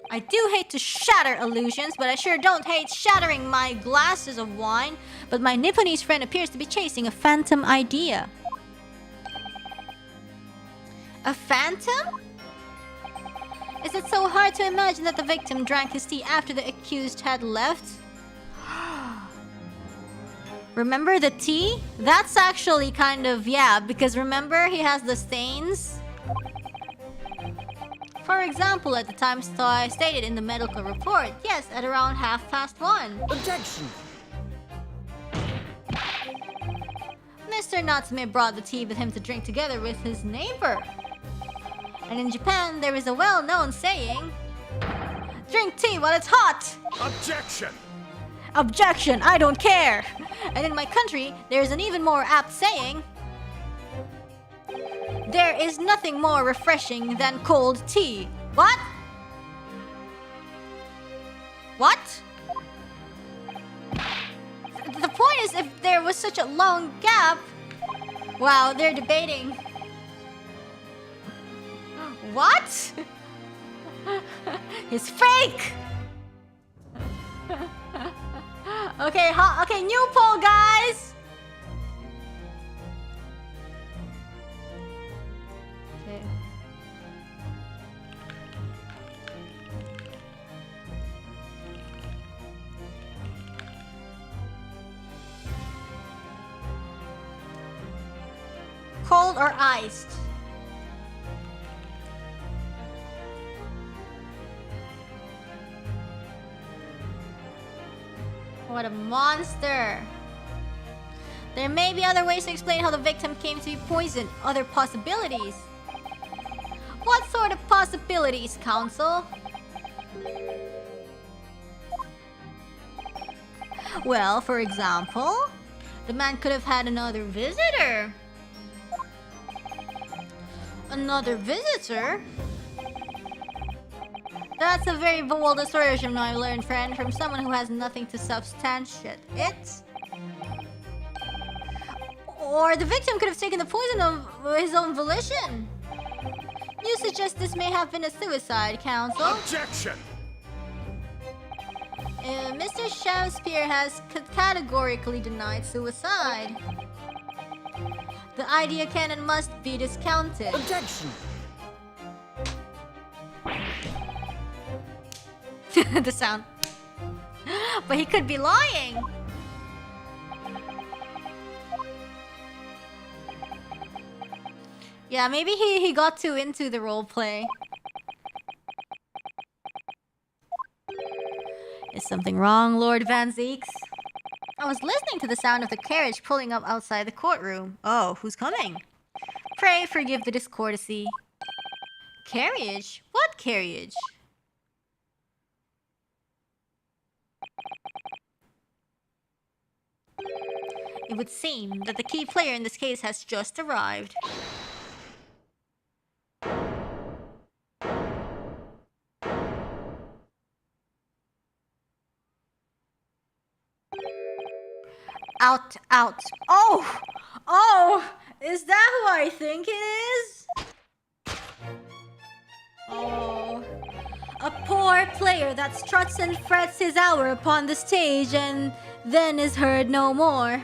I do hate to shatter illusions, but I sure don't hate shattering my glasses of wine. But my Nipponese friend appears to be chasing a phantom idea. A phantom? Is it so hard to imagine that the victim drank his tea after the accused had left? Remember the tea? That's actually kind of, yeah, because remember he has the stains? For example, at the time stated in the medical report, yes, at around 1:30. Objection! Mr. Natsume brought the tea with him to drink together with his neighbor. And in Japan, there is a well-known saying, drink tea while it's hot! Objection! Objection, I don't care! And in my country, there is an even more apt saying, there is nothing more refreshing than cold tea. What? What? The point is, if there was such a long gap... Wow, they're debating. What? He's fake! Okay, okay, new poll, guys! Okay. Cold or iced? What a monster! There may be other ways to explain how the victim came to be poisoned. Other possibilities. What sort of possibilities, Counsel? Well, for example, the man could have had another visitor. Another visitor? That's a very bold assertion, my learned friend, from someone who has nothing to substantiate it. Or the victim could have taken the poison of his own volition. You suggest this may have been a suicide, Counsel? Objection! Mr. Shakespeare has categorically denied suicide. The idea can and must be discounted. Objection! The sound. But he could be lying. Yeah, maybe he got too into the roleplay. Is something wrong, Lord Van Zeeks? I was listening to the sound of the carriage pulling up outside the courtroom. Oh, who's coming? Pray forgive the discourtesy. Carriage? What carriage? It would seem that the key player in this case has just arrived. Out, out. Oh! Oh! Is that who I think it is? Oh. A poor player that struts and frets his hour upon the stage and then is heard no more.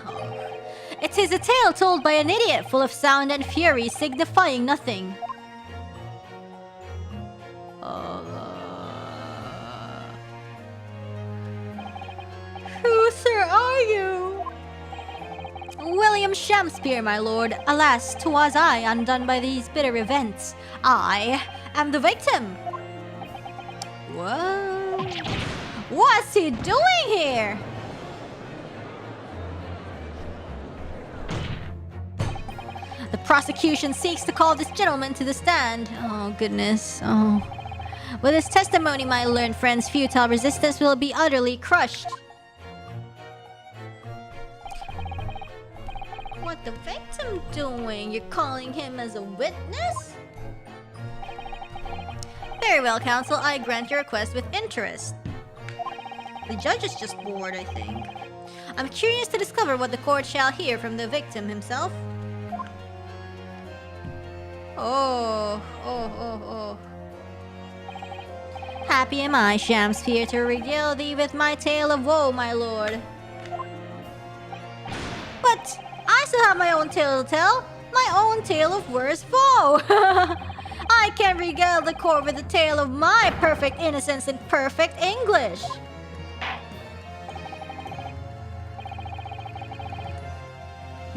Oh. It is a tale told by an idiot, full of sound and fury, signifying nothing. William Shakespeare, my lord. Alas, 'twas I, undone by these bitter events. I am the victim. What? What's he doing here? The prosecution seeks to call this gentleman to the stand. Oh, goodness. Oh. With his testimony, my learned friend's futile resistance will be utterly crushed. What the victim doing? You're calling him as a witness? Very well, counsel. I grant your request with interest. The judge is just bored, I think. I'm curious to discover what the court shall hear from the victim himself. Oh. Happy am I, Shakespeare, to regale thee with my tale of woe, my lord. But I still have my own tale to tell. My own tale of worst woe. I can regale the court with the tale of my perfect innocence in perfect English.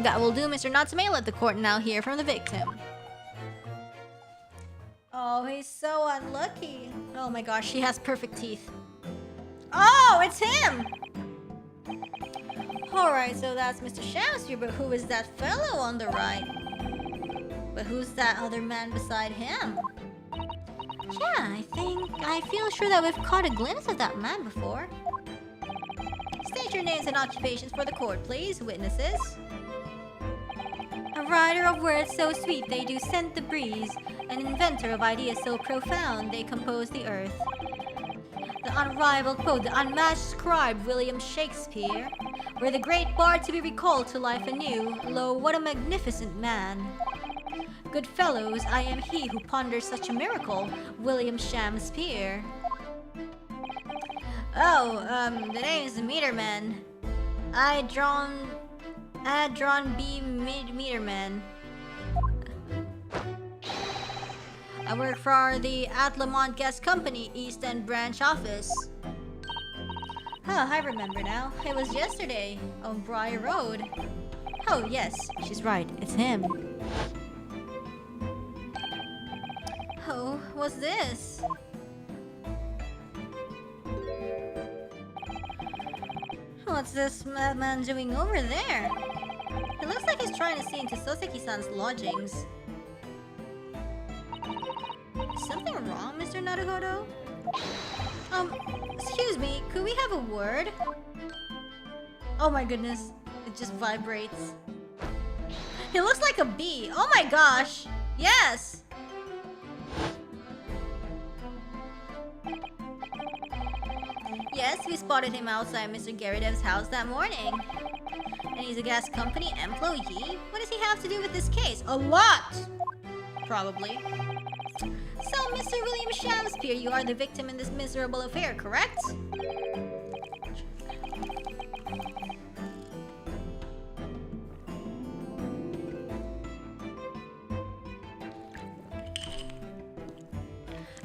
That will do, Mr. Natsume. Let the court now hear from the victim. Oh, he's so unlucky. Oh my gosh, he has perfect teeth. Oh, it's him! Alright, so that's Mr. Shakespeare, but who is that fellow on the right? But who's that other man beside him? Yeah, I feel sure that we've caught a glimpse of that man before. State your names and occupations for the court, please, witnesses. A writer of words so sweet they do scent the breeze, an inventor of ideas so profound they compose the earth. The unrivaled poet, the unmatched scribe William Shakespeare, were the great bard to be recalled to life anew. Lo, what a magnificent man! Good fellows, I am he who ponders such a miracle, William Shakespeare. Oh, the name is Meterman. Adron B. Meterman. I work for the Atlamont Gas Company East End branch office. Oh, I remember now. It was yesterday on Briar Road. Oh, yes, she's right. It's him. Oh, what's this? What's this man doing over there? It looks like he's trying to see into Soseki-san's lodgings. Is something wrong, Mr. Naruhodo? Excuse me, could we have a word? Oh my goodness, it just vibrates. He looks like a bee. Oh my gosh, yes! Yes, we spotted him outside Mr. Garadev's house that morning. And he's a gas company employee? What does he have to do with this case? A lot! Probably. So, Mr. William Shakespeare, you are the victim in this miserable affair, correct?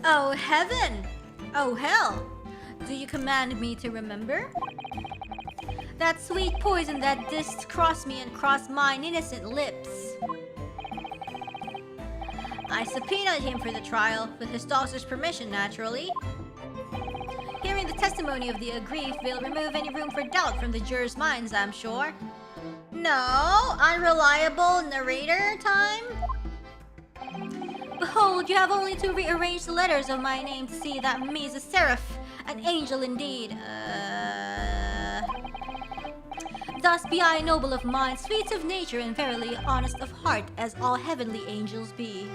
Oh, heaven! Oh, hell! Do you command me to remember? That sweet poison that didst cross me and cross mine innocent lips. I subpoenaed him for the trial, with his daughter's permission, naturally. Hearing the testimony of the aggrieved will remove any room for doubt from the jurors' minds, I'm sure. No, unreliable narrator time? Behold, you have only to rearrange the letters of my name to see that me is a seraph, an angel indeed. Thus be I noble of mind, sweet of nature, and verily honest of heart, as all heavenly angels be.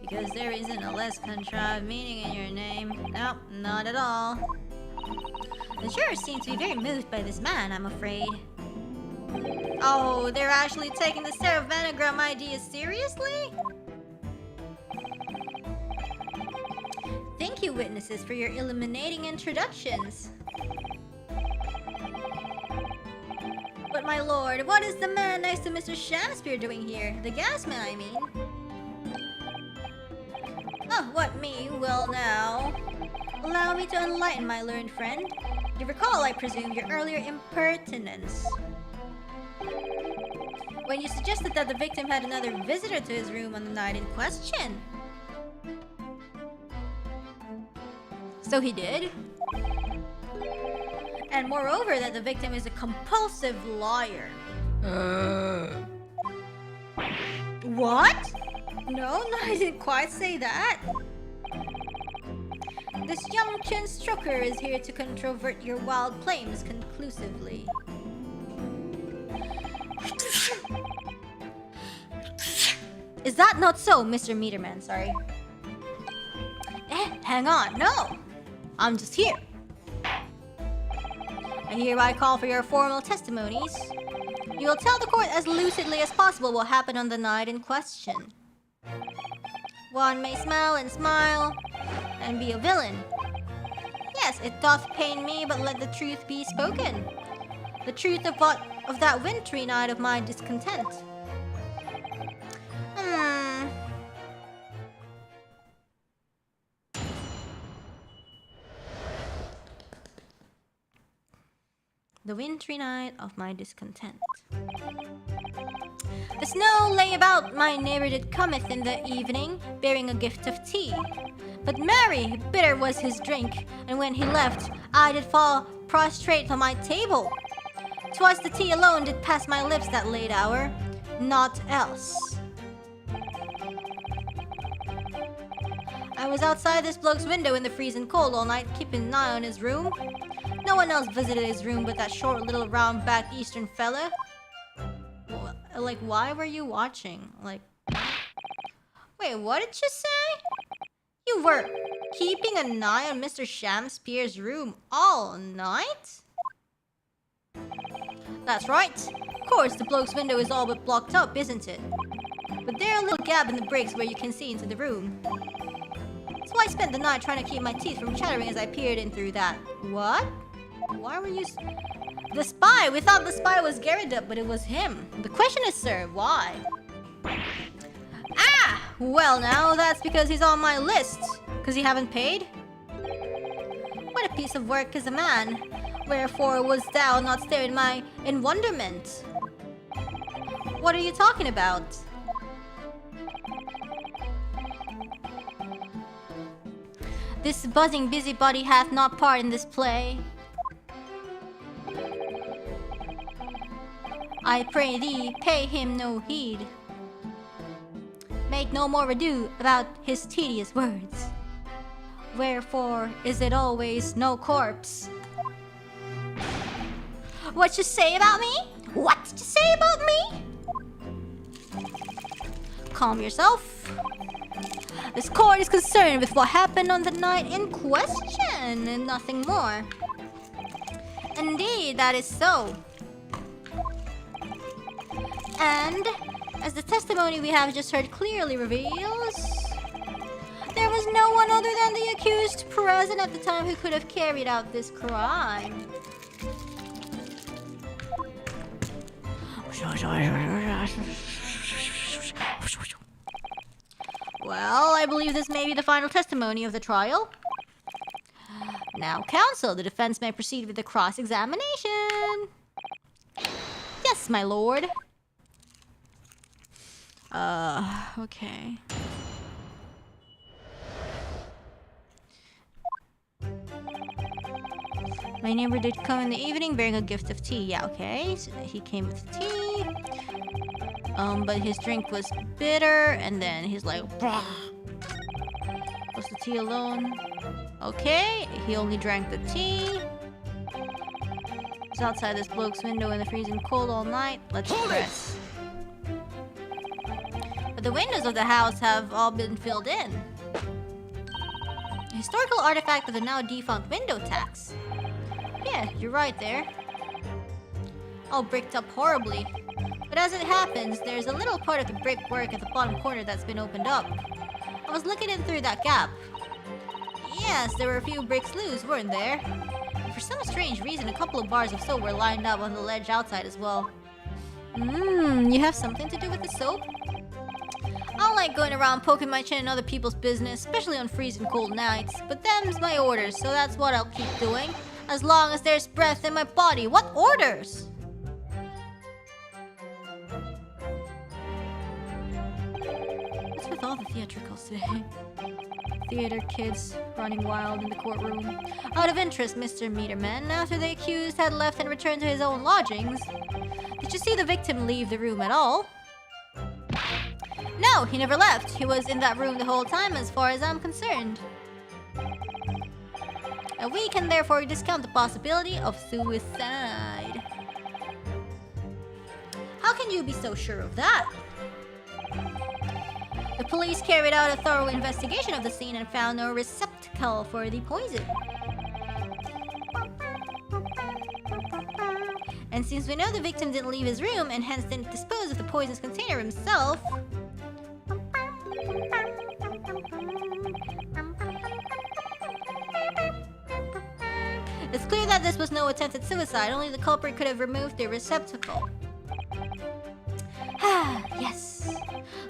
Because there isn't a less contrived meaning in your name. No, not at all. The jurors seem to be very moved by this man, I'm afraid. Oh, they're actually taking the seraph anagram idea seriously? Thank you, witnesses, for your illuminating introductions. But my lord, what is the man next to Mr. Shakespeare doing here? The gasman, I mean. Oh, what me? Well now... Allow me to enlighten my learned friend. You recall, I presume, your earlier impertinence. when you suggested that the victim had another visitor to his room on the night in question. So he did? And moreover, that the victim is a compulsive liar. What? No, I didn't quite say that. This young chin-stroker is here to controvert your wild claims conclusively. Is that not so, Mr. Meterman? Sorry. Hang on, no! I'm just here. I hereby call for your formal testimonies. You will tell the court as lucidly as possible what happened on the night in question. One may smell and smile, and be a villain. Yes, it doth pain me, but let the truth be spoken. The truth of that wintry night of my discontent. The wintry night of my discontent. The snow lay about my neighbor did cometh in the evening, bearing a gift of tea. But marry, bitter was his drink, and when he left, I did fall prostrate on my table. 'Twas the tea alone did pass my lips that late hour, naught else. I was outside this bloke's window in the freezing cold all night, keeping an eye on his room. No one else visited his room but that short little round-backed Eastern fella. Like, why were you watching? Like, wait, what did you say? You were keeping an eye on Mr. Shamspier's room all night? That's right. Of course, the bloke's window is all but blocked up, isn't it? But there's a little gap in the bricks where you can see into the room. So I spent the night trying to keep my teeth from chattering as I peered in through that. What? Why were you... The spy! We thought the spy was Gerrit, but it was him. The question is, sir, why? Ah! Well now, that's because he's on my list. Because he haven't paid? What a piece of work is a man. Wherefore wouldst thou not stare in wonderment? What are you talking about? This buzzing busybody hath not part in this play. I pray thee, pay him no heed. Make no more ado about his tedious words. Wherefore is it always no corpse? What you say about me? What did you say about me? Calm yourself. This court is concerned with what happened on the night in question and nothing more. Indeed, that is so. And, as the testimony we have just heard clearly reveals, there was no one other than the accused present at the time who could have carried out this crime. Well, I believe this may be the final testimony of the trial. Now, counsel, the defense may proceed with the cross-examination. Yes, my lord. Okay. My neighbor did come in the evening bearing a gift of tea. Yeah, okay. So he came with tea. But his drink was bitter, and then he's like, "Brah." Was the tea alone? Okay, he only drank the tea. He's outside this bloke's window in the freezing cold all night. Let's press. But the windows of the house have all been filled in. A historical artifact of the now defunct window tax. Yeah, you're right there. All bricked up horribly. But as it happens, there's a little part of the brickwork at the bottom corner that's been opened up. I was looking in through that gap. Yes, there were a few bricks loose, weren't there? And for some strange reason, a couple of bars of soap were lined up on the ledge outside as well. You have something to do with the soap? I don't like going around poking my chin in other people's business, especially on freezing cold nights. But them's my orders, so that's what I'll keep doing. As long as there's breath in my body. What orders? the theatricals today. Theater kids running wild in the courtroom. Out of interest, Mr. Meterman, after the accused had left and returned to his own lodgings, did you see the victim leave the room at all? No, he never left. He was in that room the whole time as far as I'm concerned. And we can therefore discount the possibility of suicide. How can you be so sure of that? The police carried out a thorough investigation of the scene and found no receptacle for the poison. And since we know the victim didn't leave his room and hence didn't dispose of the poisonous container himself, it's clear that this was no attempted suicide. Only the culprit could have removed the receptacle. Yes.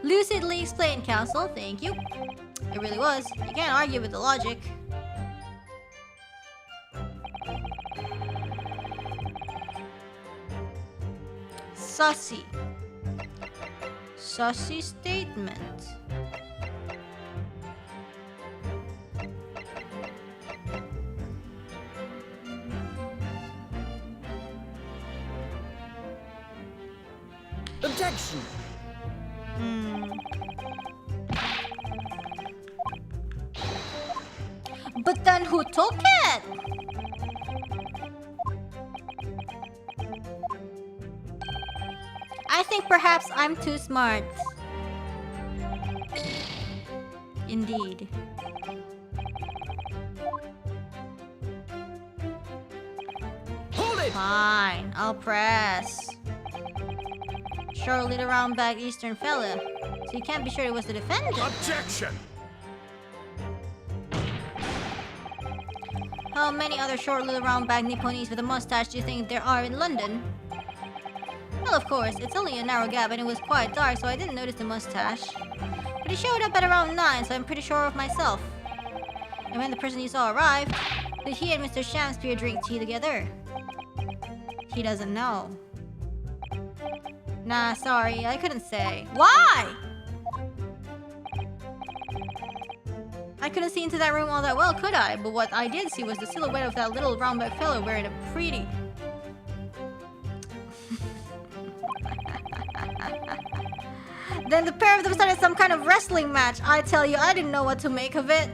Lucidly explained, counsel. Thank you. It really was. You can't argue with the logic. Sussy. Sussy statement. Objection! But then who took it? I think perhaps I'm too smart. Indeed. Hold it! Fine, I'll press. Short little round back Eastern fella. So you can't be sure it was the defendant. Objection! How many other short little round back Nipponese with a mustache do you think there are in London? Well, of course, it's only a narrow gap and it was quite dark, so I didn't notice the mustache. But he showed up at around 9, so I'm pretty sure of myself. And when the person you saw arrived, did he and Mr. Shamspeare drink tea together? He doesn't know. Nah, sorry, I couldn't say. Why? I couldn't see into that room all that well, could I? But what I did see was the silhouette of that little round-back fellow wearing a pretty... Then the pair of them started some kind of wrestling match. I tell you, I didn't know what to make of it.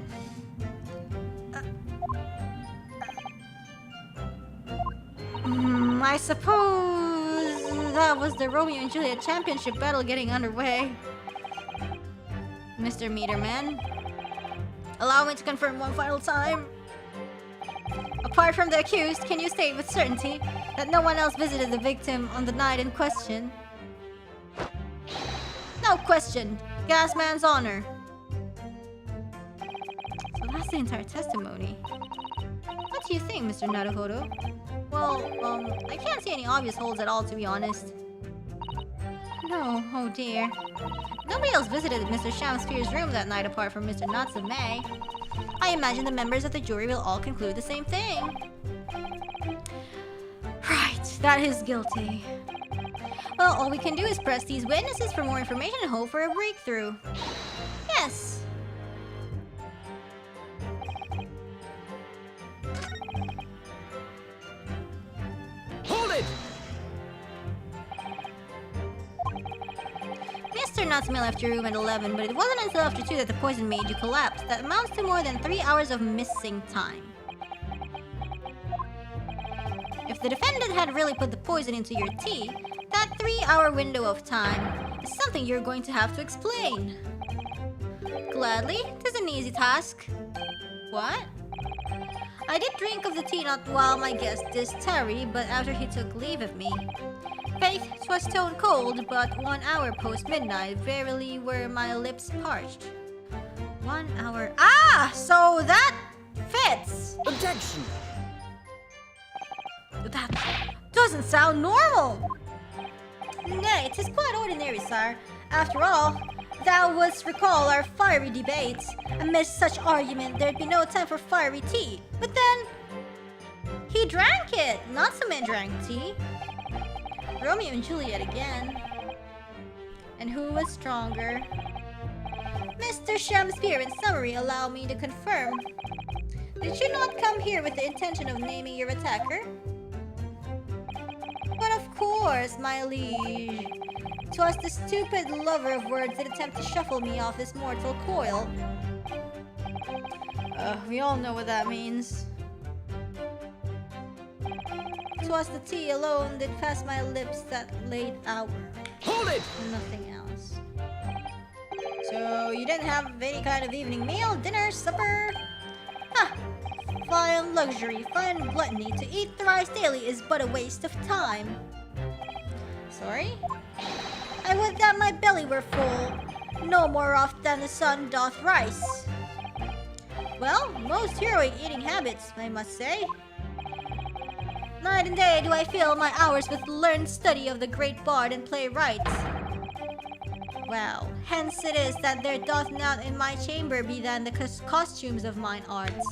I suppose that was the Romeo and Juliet championship battle getting underway. Mr. Meterman, allow me to confirm one final time. Apart from the accused, can you state with certainty that no one else visited the victim on the night in question? No question. Gasman's honor. So that's the entire testimony. What do you think, Mr. Naruhodo? Well, I can't see any obvious holes at all, to be honest. No, oh dear. Nobody else visited Mr. Shamspeare's room that night apart from Mr. Natsume. I imagine the members of the jury will all conclude the same thing. Right, that is guilty. Well, all we can do is press these witnesses for more information and hope for a breakthrough. Yes. Hold it! Mr. Natsume left your room at 11, but it wasn't until after 2 that the poison made you collapse. That amounts to more than 3 hours of missing time. If the defendant had really put the poison into your tea, that 3-hour window of time is something you're going to have to explain. Gladly, it is an easy task. What? I did drink of the tea not while my guest dysentery, but after he took leave of me. Faith, 'twas stone cold, but 1 hour post midnight, verily were my lips parched. 1 hour. Ah! So that fits! Objection! That doesn't sound normal! Nay, 'tis quite ordinary, sire. After all, thou wouldst recall our fiery debates. Amidst such argument, there'd be no time for fiery tea. But then, he drank it! Natsume drank tea. Romeo and Juliet again. And who was stronger? Mr. Shakespeare, in summary, allow me to confirm. Did you not come here with the intention of naming your attacker? But of course, my liege. 'Twas the stupid lover of words that attempt to shuffle me off this mortal coil. We all know what that means. 'Twas the tea alone that passed my lips that late hour. Hold it! Nothing else. So, you didn't have any kind of evening meal, dinner, supper? Huh. Fine luxury, fine gluttony. To eat thrice daily is but a waste of time. Sorry? I would that my belly were full, no more oft than the sun doth rise. Well, most heroic eating habits, I must say. Night and day do I fill my hours with learned study of the great bard and playwright. Well, hence it is that there doth not in my chamber be than the costumes of mine arts.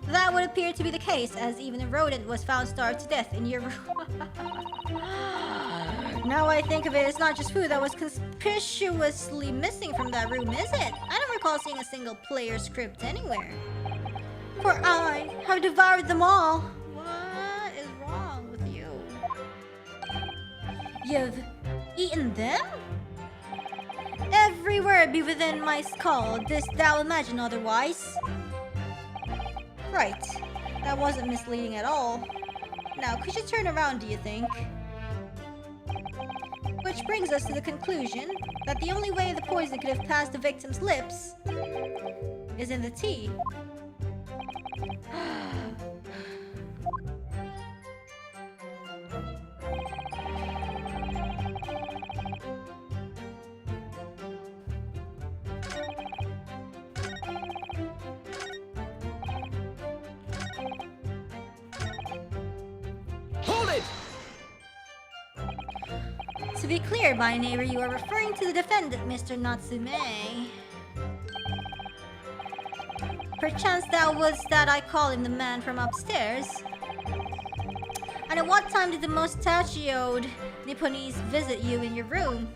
That would appear to be the case, as even a rodent was found starved to death in your room. Now I think of it, it's not just food that was conspicuously missing from that room, is it? I don't recall seeing a single player script anywhere. For I have devoured them all. What is wrong with you? You've eaten them? Every word be within my skull. Didst thou imagine otherwise? Right. That wasn't misleading at all. Now, could you turn around, do you think? Which brings us to the conclusion that the only way the poison could have passed the victim's lips is in the tea. Hold it! To be clear, my neighbor, you are referring to the defendant, Mr. Natsume. Perchance thou wouldst that I call him the man from upstairs? And at what time did the mustachioed Nipponese visit you in your room?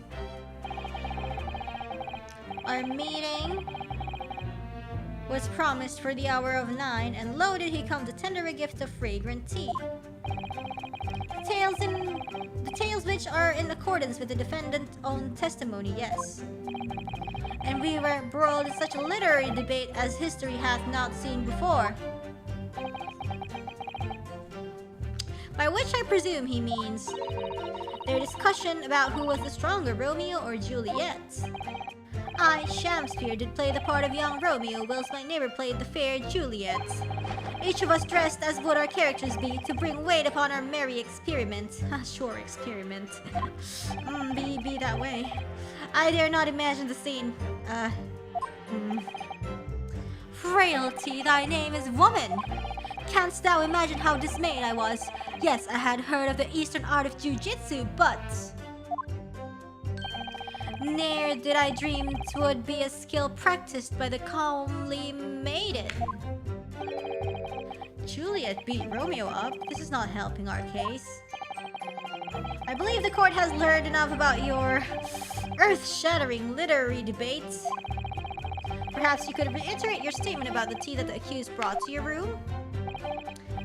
Our meeting was promised for the hour of 9, and lo did he come to tender a gift of fragrant tea. The tales which are in accordance with the defendant's own testimony, yes. And we were embroiled in such a literary debate as history hath not seen before. By which I presume he means their discussion about who was the stronger, Romeo or Juliet. I, Shakespeare, did play the part of young Romeo, whilst my neighbor played the fair Juliet. Each of us dressed as would our characters be, to bring weight upon our merry experiment. Sure, experiment. Be that way. I dare not imagine the scene. Frailty, thy name is woman. Canst thou imagine how dismayed I was? Yes, I had heard of the eastern art of jiu-jitsu, but ne'er did I dream 'twould be a skill practiced by the comely maiden. Juliet beat Romeo up. This is not helping our case. I believe the court has learned enough about your earth-shattering literary debates. Perhaps you could reiterate your statement about the tea that the accused brought to your room?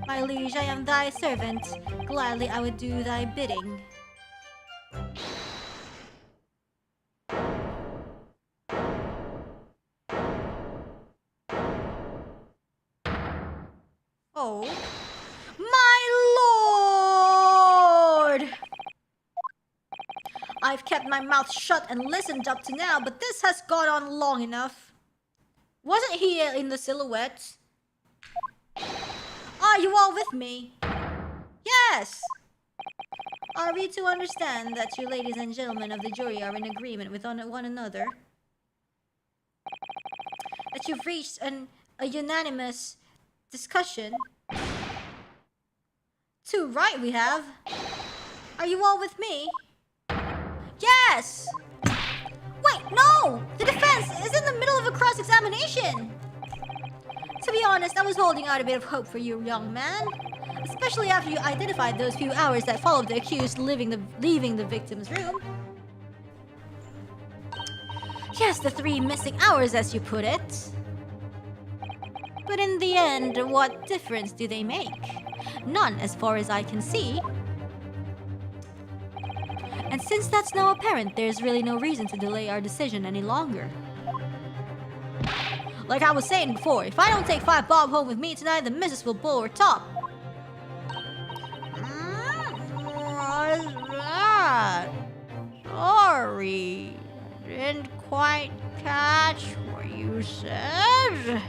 My liege, I am thy servant. Gladly I would do thy bidding. Oh, my lord! I've kept my mouth shut and listened up to now, but this has gone on long enough. Wasn't he in the silhouette? Are you all with me? Yes! Are we to understand that you ladies and gentlemen of the jury are in agreement with one another? That you've reached a unanimous discussion? Too right we have. Are you all with me? Yes! Wait, no! The defense is in the middle of a cross-examination! To be honest, I was holding out a bit of hope for you, young man. Especially after you identified those few hours that followed the accused leaving the victim's room. Yes, the 3 missing hours as you put it. But in the end, what difference do they make? None as far as I can see. And since that's now apparent, there's really no reason to delay our decision any longer. Like I was saying before, if I don't take 5 bob home with me tonight, the missus will blow her top. What is that? Sorry, didn't quite catch what you said.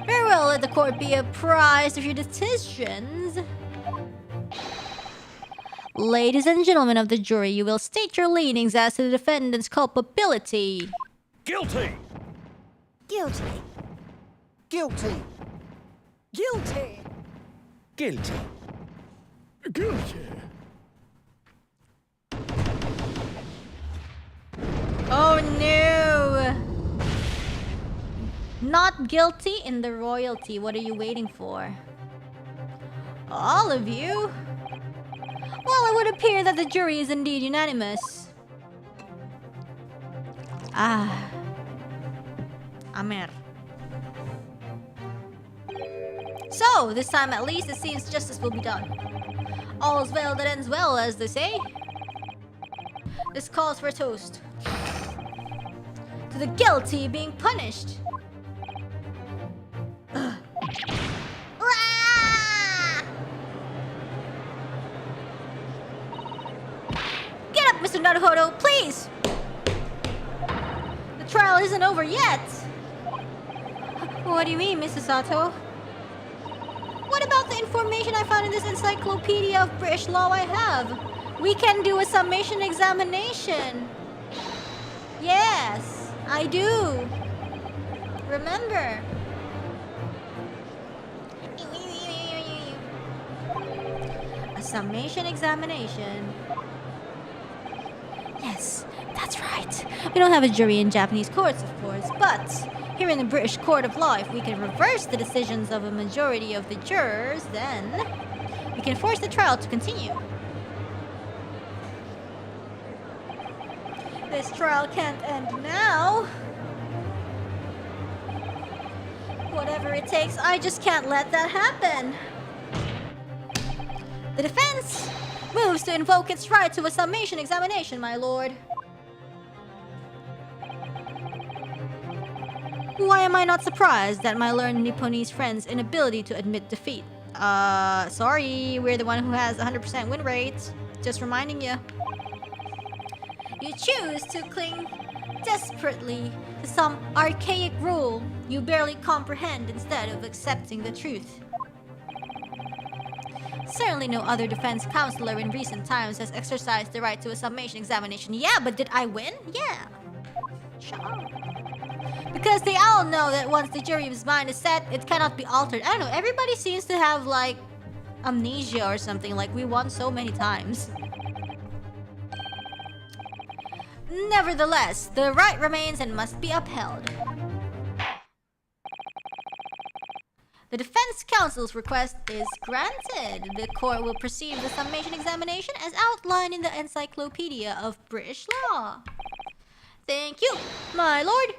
Very well, let the court be apprised of your decisions. Ladies and gentlemen of the jury, you will state your leanings as to the defendant's culpability. Guilty! Guilty. Guilty. Guilty. Guilty. Guilty. Oh no! Not guilty in the royalty. What are you waiting for? All of you? Well, it would appear that the jury is indeed unanimous. Amer. So, this time at least it seems justice will be done. All's well that ends well, as they say. This calls for a toast to the guilty being punished. Get up, Mr. Naruhodo, please! The trial isn't over yet! What do you mean, Mrs. Sato? What about the information I found in this encyclopedia of British law I have? We can do a summation examination. Yes, I do. Remember. A summation examination. Yes, that's right. We don't have a jury in Japanese courts, of course, but here in the British Court of Law, if we can reverse the decisions of a majority of the jurors, then we can force the trial to continue. This trial can't end now. Whatever it takes, I just can't let that happen. The defense moves to invoke its right to a summation examination, my lord. Why am I not surprised at my learned Nipponese friend's inability to admit defeat? Sorry, we're the one who has 100% win rate. Just reminding you. You choose to cling desperately to some archaic rule you barely comprehend instead of accepting the truth. Certainly no other defense counselor in recent times has exercised the right to a summation examination. Yeah, but did I win? Yeah. Sure. Because they all know that once the jury's mind is set, it cannot be altered. I don't know, everybody seems to have like amnesia or something, like we won so many times. Nevertheless, the right remains and must be upheld. The defense counsel's request is granted. The court will perceive the summation examination as outlined in the Encyclopedia of British Law. Thank you, my lord.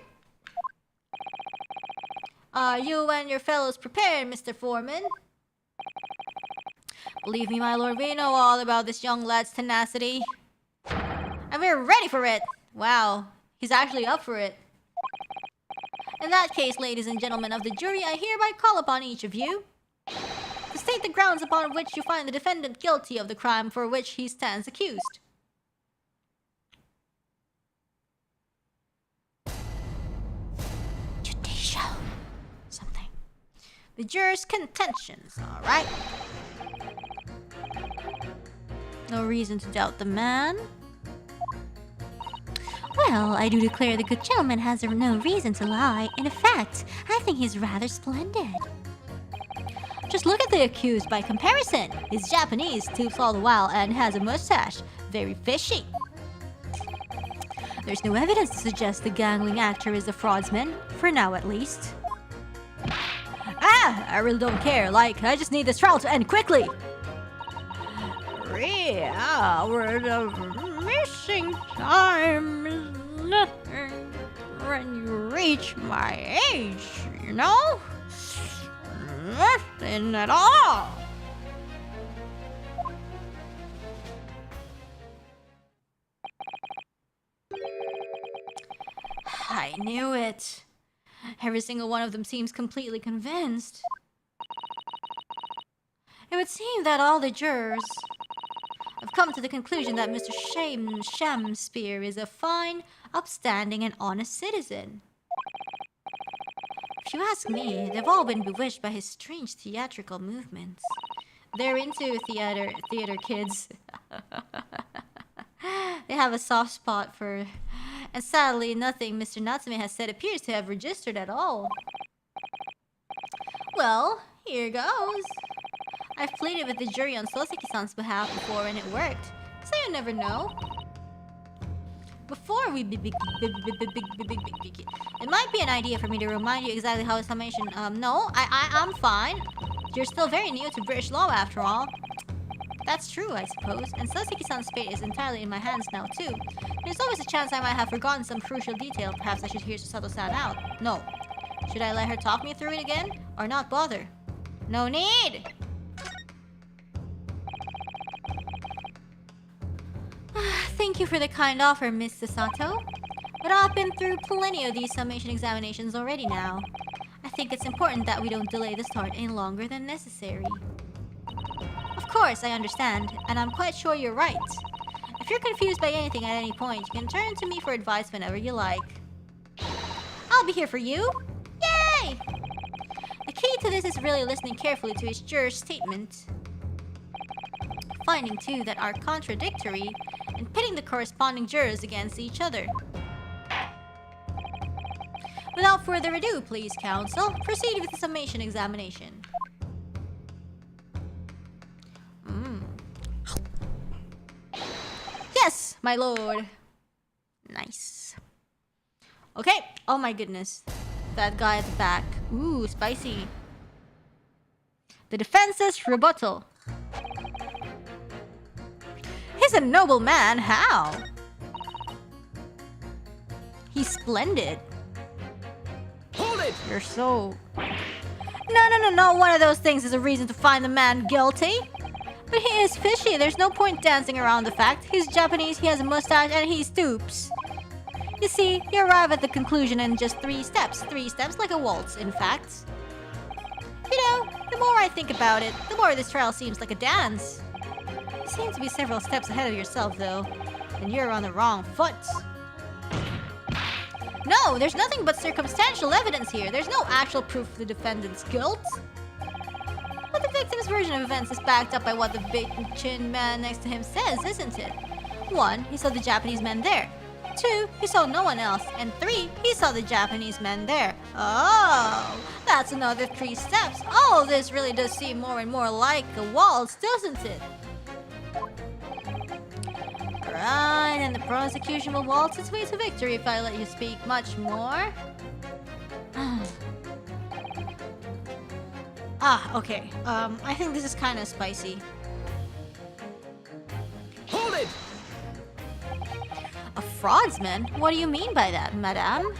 Are you and your fellows prepared, Mr. Foreman? Believe me, my lord, we know all about this young lad's tenacity. And we're ready for it! Wow, he's actually up for it. In that case, ladies and gentlemen of the jury, I hereby call upon each of you to state the grounds upon which you find the defendant guilty of the crime for which he stands accused. Judicial. Something. The jurors' contentions, alright? No reason to doubt the man. Well, I do declare the good gentleman has no reason to lie. In fact, I think he's rather splendid. Just look at the accused by comparison. He's Japanese, tooths all the while, and has a mustache. Very fishy. There's no evidence to suggest the gangling actor is a fraudman, for now at least. I really don't care. Like, I just need this trial to end quickly. 3 hours of missing time is nothing when you reach my age, you know? Nothing at all. I knew it. Every single one of them seems completely convinced. It would seem that all the jurors have come to the conclusion that Mr. Shamspeare is a fine, upstanding, and honest citizen. If you ask me, they've all been bewitched by his strange theatrical movements. They're into theater kids. They have a soft spot for... And sadly, nothing Mr. Natsume has said appears to have registered at all. Well, here goes. I've pleaded with the jury on Soseki-san's behalf before and it worked. So you never know. Before we it might be an idea for me to remind you exactly how a summation... No, I'm fine. You're still very new to British law after all. That's true, I suppose. And Soseki-san's fate is entirely in my hands now, too. There's always a chance I might have forgotten some crucial detail. Perhaps I should hear Susato-san out. No. Should I let her talk me through it again? Or not bother? No need! Thank you for the kind offer, Miss Susato. But I've been through plenty of these summation examinations already now. I think it's important that we don't delay the start any longer than necessary. Of course, I understand, and I'm quite sure you're right. If you're confused by anything at any point, you can turn to me for advice whenever you like. I'll be here for you! Yay! The key to this is really listening carefully to each juror's statement. Finding, too, that are contradictory, and pitting the corresponding jurors against each other. Without further ado, please, counsel, proceed with the summation examination. Yes, my lord. Nice. Okay. Oh my goodness. That guy at the back. Ooh, spicy. The defense's rebuttal. He's a noble man. How? He's splendid. Hold it! You're so... No. One of those things is a reason to find the man guilty. But he is fishy. There's no point dancing around the fact. He's Japanese, he has a mustache, and he stoops. You see, you arrive at the conclusion in just 3 steps. 3 steps like a waltz, in fact. You know, the more I think about it, the more this trial seems like a dance. You seem to be several steps ahead of yourself, though. And you're on the wrong foot. No, there's nothing but circumstantial evidence here. There's no actual proof of the defendant's guilt. But the victim's version of events is backed up by what the big chin man next to him says, isn't it? 1, he saw the Japanese men there. 2, he saw no one else. And 3, he saw the Japanese men there. Oh, that's another 3 steps. All this really does seem more and more like a waltz, doesn't it? Right, and the prosecution will waltz its way to victory if I let you speak much more. Okay. I think this is kind of spicy. Hold it! A fraudsman? What do you mean by that, madame?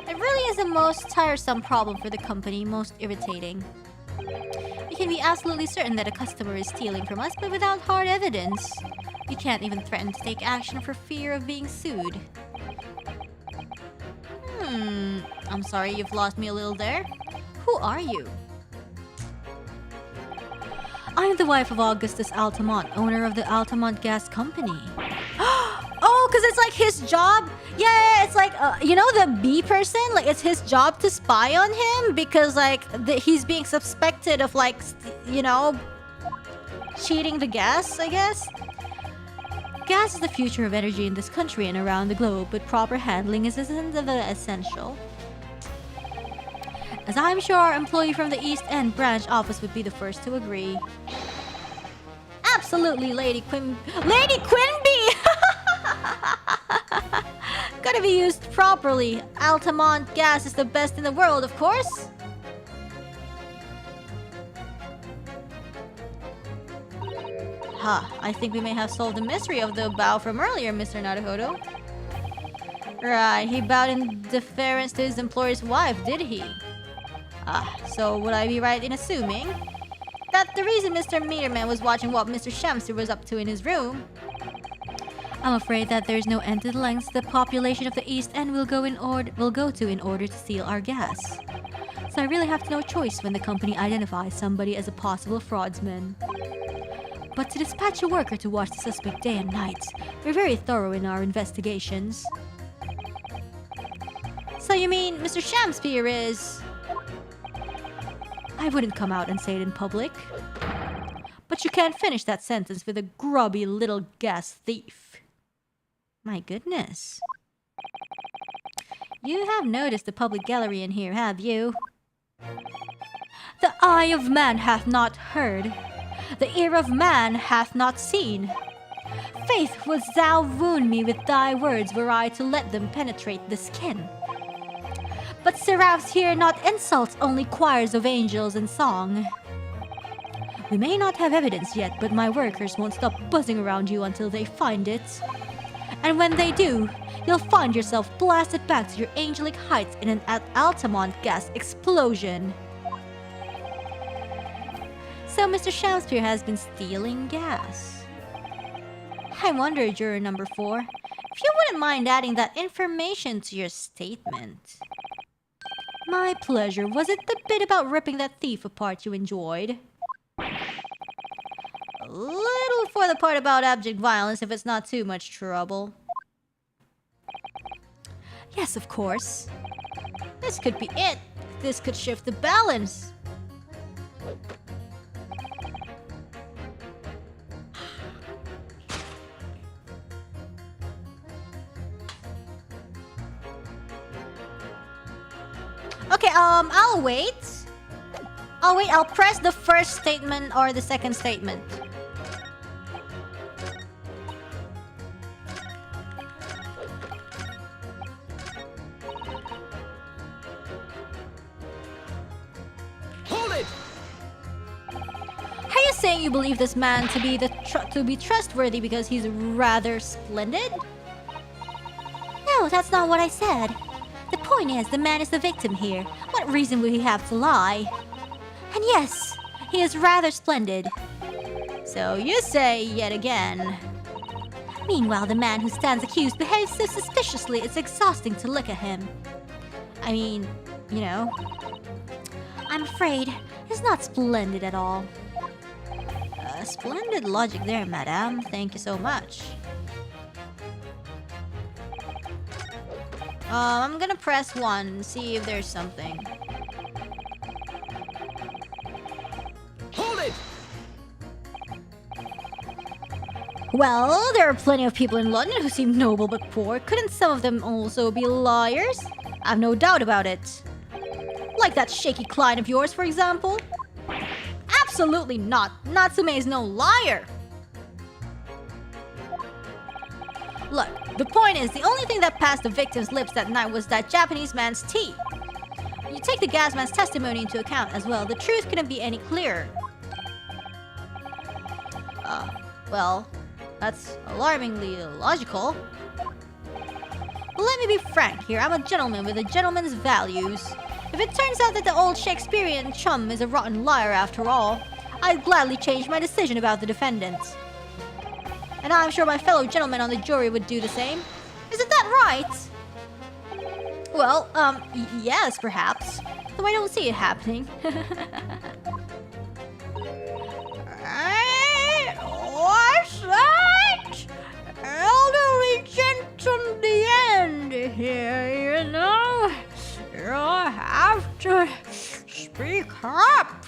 It really is the most tiresome problem for the company, most irritating. We can be absolutely certain that a customer is stealing from us, but without hard evidence. We can't even threaten to take action for fear of being sued. I'm sorry, you've lost me a little there. Who are you? I am the wife of Augustus Altamont, owner of the Altamont Gas Company. Oh, because it's like his job? Yeah, it's like, you know the bee person? Like, it's his job to spy on him because, like, he's being suspected of, like, you know, cheating the gas, I guess? Gas is the future of energy in this country and around the globe, but proper handling is essential. As I'm sure our employee from the East End branch office would be the first to agree. Absolutely, Lady Quimby! Gotta be used properly. Altamont gas is the best in the world, of course. I think we may have solved the mystery of the bow from earlier, Mr. Naruhodo. Right, he bowed in deference to his employer's wife, did he? So would I be right in assuming that the reason Mr. Meterman was watching what Mr. Shamster was up to in his room? I'm afraid that there's no end to the lengths the population of the East End will go to in order to steal our gas. So I really have no choice when the company identifies somebody as a possible fraudsman. But to dispatch a worker to watch the suspect day and night, we're very thorough in our investigations. So you mean Mr. Shamspeare is... I wouldn't come out and say it in public. But you can't finish that sentence with a grubby little gas thief. My goodness. You have noticed the public gallery in here, have you? The eye of man hath not heard. The ear of man hath not seen. Faith, wouldst thou wound me with thy words were I to let them penetrate the skin. But seraphs hear not insults, only choirs of angels and song. We may not have evidence yet, but my workers won't stop buzzing around you until they find it. And when they do, you'll find yourself blasted back to your angelic heights in an Altamont gas explosion. So Mr. Shamspeare has been stealing gas. I wonder, juror number 4, if you wouldn't mind adding that information to your statement. My pleasure. Was it the bit about ripping that thief apart you enjoyed? A little for the part about abject violence if it's not too much trouble. Yes, of course. This could be it. This could shift the balance. Okay, I'll wait. I'll press the first statement or the second statement. Hold it! Are you saying you believe this man to be trustworthy because he's rather splendid? No, that's not what I said. The point is, the man is the victim here. What reason would he have to lie? And yes, he is rather splendid. So you say yet again. Meanwhile, the man who stands accused behaves so suspiciously it's exhausting to look at him. I mean, you know. I'm afraid he's not splendid at all. Splendid logic there, madame. Thank you so much. I'm gonna press 1 and see if there's something. Hold it! Well, there are plenty of people in London who seem noble but poor. Couldn't some of them also be liars? I've no doubt about it. Like that shaky client of yours, for example? Absolutely not. Natsume is no liar. Look, the point is, the only thing that passed the victim's lips that night was that Japanese man's tea. You take the gas man's testimony into account as well, the truth couldn't be any clearer. Well, that's alarmingly illogical. But let me be frank here, I'm a gentleman with a gentleman's values. If it turns out that the old Shakespearean chum is a rotten liar after all, I'd gladly change my decision about the defendant. And I'm sure my fellow gentlemen on the jury would do the same. Isn't that right? Well, yes, perhaps. Though I don't see it happening. What's that? Elderly gent on the end here, you know? You'll have to speak up.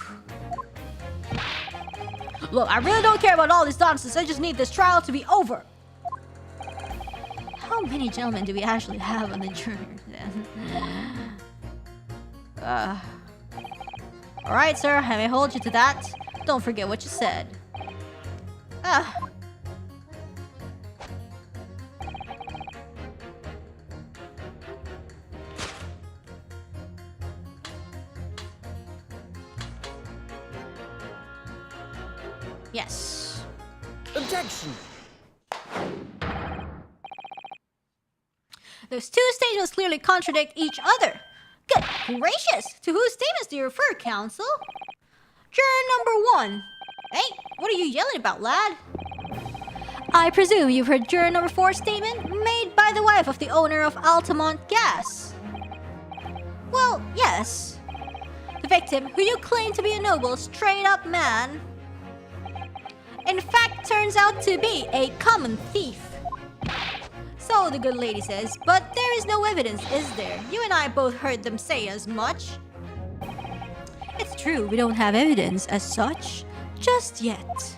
Look, I really don't care about all this nonsense. I just need this trial to be over. How many gentlemen do we actually have on the jury then? Alright, sir. I may hold you to that. Don't forget what you said. Ah. Yes. Objection! Those two statements clearly contradict each other. Good gracious! To whose statements do you refer, counsel? Juror number 1. Hey, what are you yelling about, lad? I presume you've heard juror number 4's statement made by the wife of the owner of Altamont Gas. Well, yes. The victim, who you claim to be a noble, straight-up man, in fact turns out to be a common thief. So the good lady says, but there is no evidence, is there? You and I both heard them say as much. It's true, we don't have evidence as such, just yet.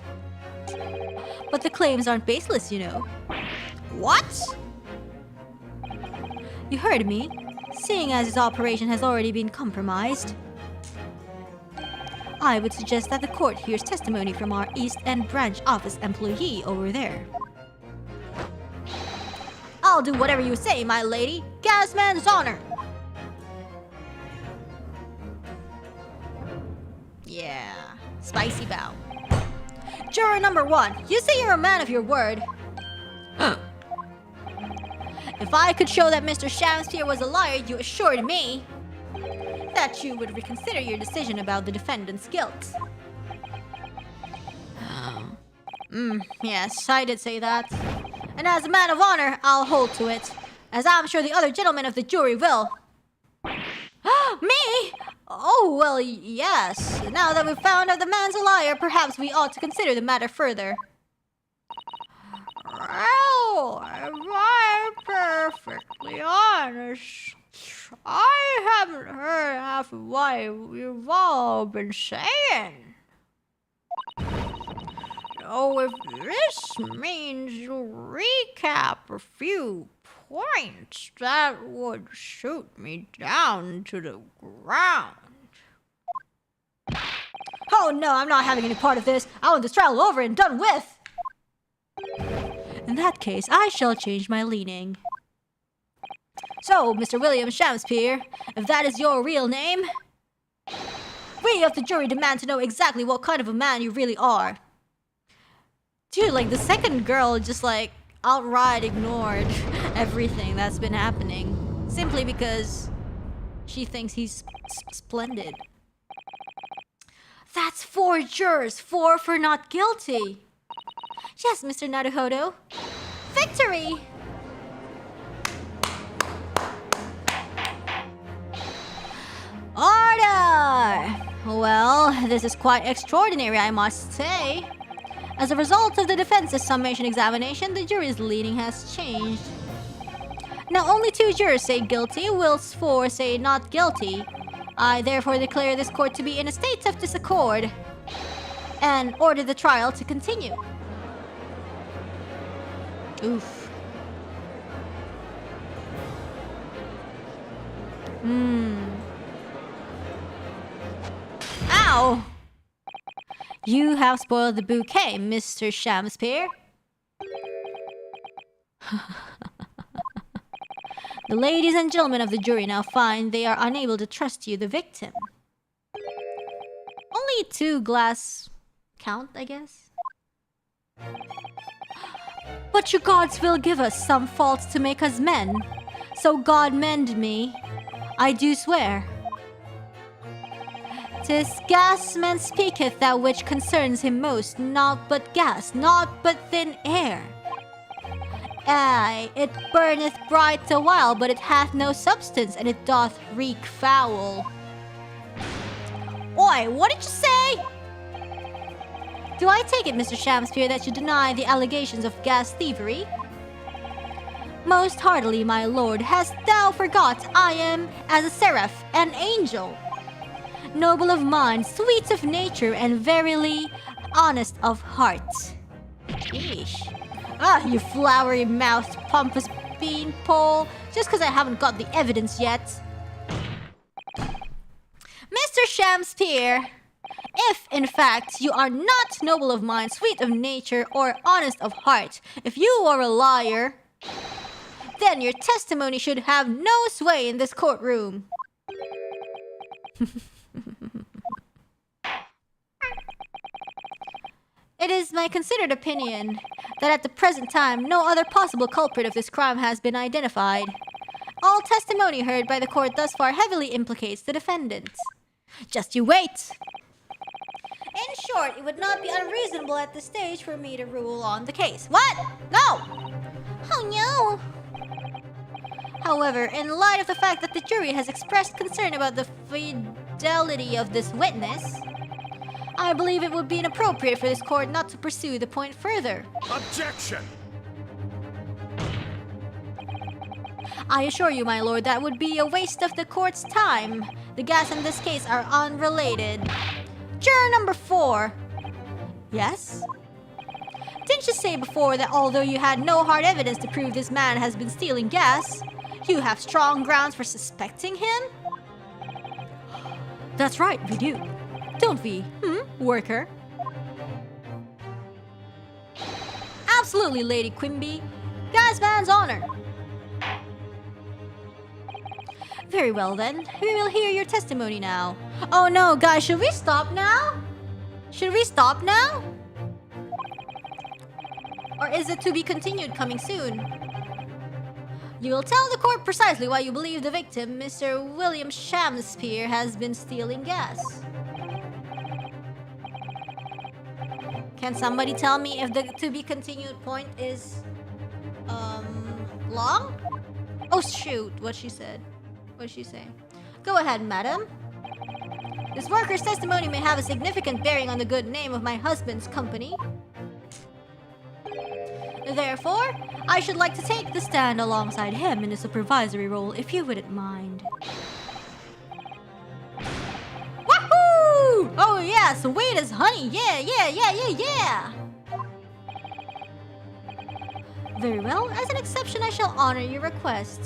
But the claims aren't baseless, you know. What? You heard me, seeing as his operation has already been compromised. I would suggest that the court hears testimony from our East End branch office employee over there. I'll do whatever you say, my lady. Gasman's honor. Yeah, spicy bow. Juror number 1, you say you're a man of your word. If I could show that Mr. Shamsphere was a liar, you assured me that you would reconsider your decision about the defendant's guilt. Yes, I did say that. And as a man of honor, I'll hold to it, as I'm sure the other gentlemen of the jury will. Me? Oh, well, yes. Now that we've found out the man's a liar, perhaps we ought to consider the matter further. Well, if I'm perfectly honest, I haven't heard half of what you've all been saying. So if this means you recap a few points, that would shoot me down to the ground. Oh no, I'm not having any part of this. I want this trial over and done with. In that case, I shall change my leaning. So, Mr. William Shamsphere, if that is your real name, we of the jury demand to know exactly what kind of a man you really are. Dude, like, the second girl just, like, outright ignored everything that's been happening. Simply because she thinks he's splendid. That's 4 jurors, 4 for not guilty. Yes, Mr. Naruhodo. Victory! Order! Well, this is quite extraordinary, I must say. As a result of the defense's summation examination, the jury's leaning has changed. Now only 2 jurors say guilty, whilst 4 say not guilty. I therefore declare this court to be in a state of disaccord and order the trial to continue. Oof. Ow! You have spoiled the bouquet, Mr. Shamsphere. The ladies and gentlemen of the jury now find they are unable to trust you, the victim. Only 2 glass count, I guess. But your gods will give us some faults to make us men. So God mend me, I do swear. 'Tis gas man speaketh that which concerns him most, naught but gas, naught but thin air. Aye, it burneth bright a while, but it hath no substance, and it doth reek foul. Oi, what did you say? Do I take it, Mr. Shamsphere, that you deny the allegations of gas thievery? Most heartily, my lord. Hast thou forgot I am as a seraph, an angel? Noble of mind, sweet of nature, and verily honest of heart. Sheesh. Ah, you flowery-mouthed, pompous beanpole. Just because I haven't got the evidence yet. Mr. Shamsphere, If, in fact, you are not noble of mind, sweet of nature, or honest of heart, if you are a liar, then your testimony should have no sway in this courtroom. It is my considered opinion that at the present time, no other possible culprit of this crime has been identified. All testimony heard by the court thus far heavily implicates the defendant. Just you wait! In short, it would not be unreasonable at this stage for me to rule on the case. What? No! Oh no! However, in light of the fact that the jury has expressed concern about the fidelity of this witness, I believe it would be inappropriate for this court not to pursue the point further. Objection! I assure you, my lord, that would be a waste of the court's time. The gas in this case are unrelated. Juror number 4. Yes? Didn't you say before that although you had no hard evidence to prove this man has been stealing gas, you have strong grounds for suspecting him? That's right, we do. Don't we, worker? Absolutely, Lady Quimby. Gasman's honor. Very well then, we will hear your testimony now. Oh no, guys, should we stop now? Should we stop now? Or is it to be continued coming soon? You will tell the court precisely why you believe the victim, Mr. William Shamspeare, has been stealing gas. Can somebody tell me if the to be continued point is long? Oh shoot, what she said. What did she say? Go ahead, madam. This worker's testimony may have a significant bearing on the good name of my husband's company. Therefore, I should like to take the stand alongside him in a supervisory role, if you wouldn't mind. Wahoo! Oh yeah, sweet as honey. Yeah. Very well, as an exception, I shall honor your request.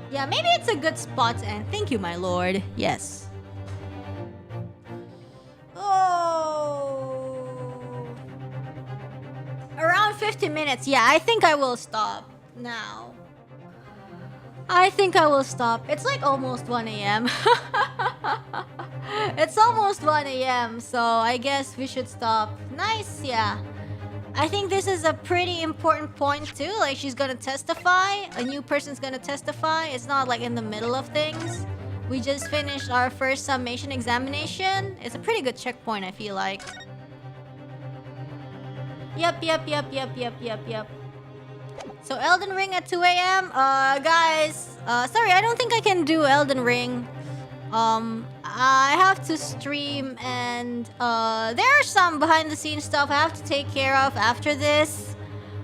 Yeah, maybe it's a good spot to end. Thank you, my lord. Yes. Oh. Around 50 minutes. Yeah, I think I will stop now. I think I will stop. It's like almost 1 a.m. It's almost 1 a.m. So I guess we should stop. Nice, yeah. I think this is a pretty important point too. Like, she's gonna testify. A new person's gonna testify. It's not like in the middle of things. We just finished our first summation examination. It's a pretty good checkpoint, I feel like. Yep. So Elden Ring at 2 a.m. Guys, sorry, I don't think I can do Elden Ring. I have to stream, and there are some behind the scenes stuff I have to take care of after this.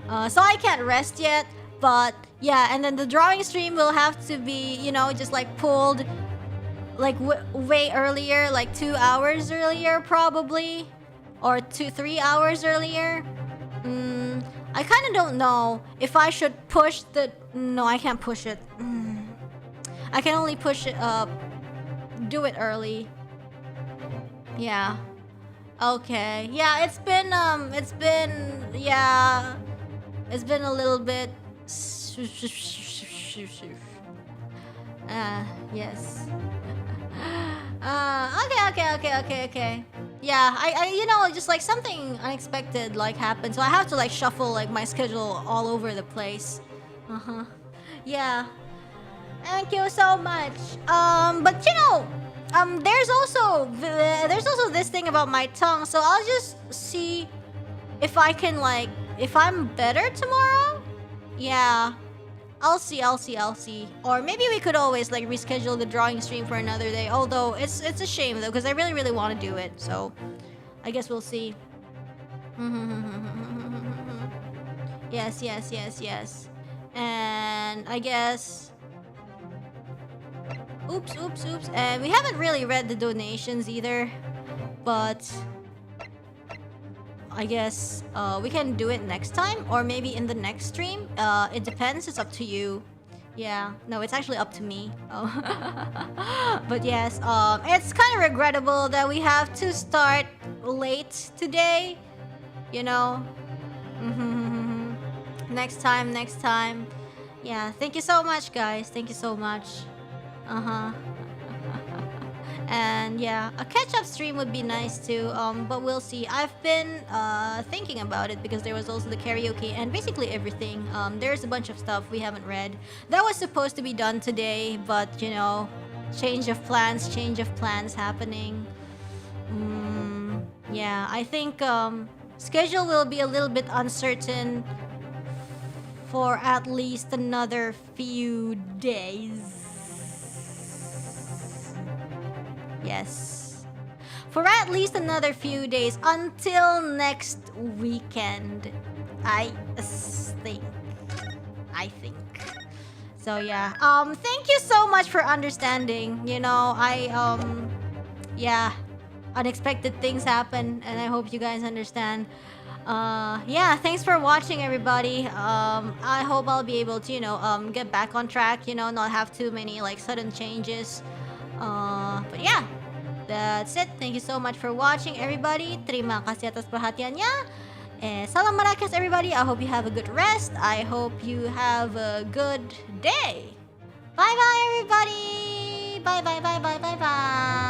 So I can't rest yet, but yeah, and then the drawing stream will have to be, you know, just like pulled like way earlier, like 2 hours earlier probably, or 3 hours earlier. I kind of don't know if I should push the... No, I can't push it. I can only push it up. Do it early. Yeah. Okay. Yeah, it's been a little bit... yes. Okay. Yeah, I you know, just like something unexpected like happened, so I have to like shuffle like my schedule all over the place. Yeah. Thank you so much. But you know, there's also this thing about my tongue, so I'll just see if I can like, if I'm better tomorrow. Yeah. I'll see. Or maybe we could always like reschedule the drawing stream for another day. Although it's a shame though, because I really want to do it. So I guess we'll see. Yes. And I guess... Oops. And we haven't really read the donations either. But... I guess we can do it next time, or maybe in the next stream. It depends. It's up to you. Yeah, no, it's actually up to me. Oh. But yes, it's kind of regrettable that we have to start late today. You know. Next time. Yeah, thank you so much, guys. Thank you so much. And yeah, a catch-up stream would be nice too, but we'll see. I've been thinking about it because there was also the karaoke and basically everything. There's a bunch of stuff we haven't read that was supposed to be done today, but you know, change of plans happening. Yeah, I think schedule will be a little bit uncertain for at least another few days. Yes. For at least another few days until next weekend. I think. So yeah. Thank you so much for understanding. You know, yeah, unexpected things happen and I hope you guys understand. Yeah, thanks for watching, everybody. I hope I'll be able to, you know, get back on track, you know, not have too many like sudden changes. But yeah, that's it. Thank you so much for watching, everybody. Terima kasih atas perhatiannya. Salam merakas, everybody. I hope you have a good rest. I hope you have a good day. Bye bye, everybody. Bye bye.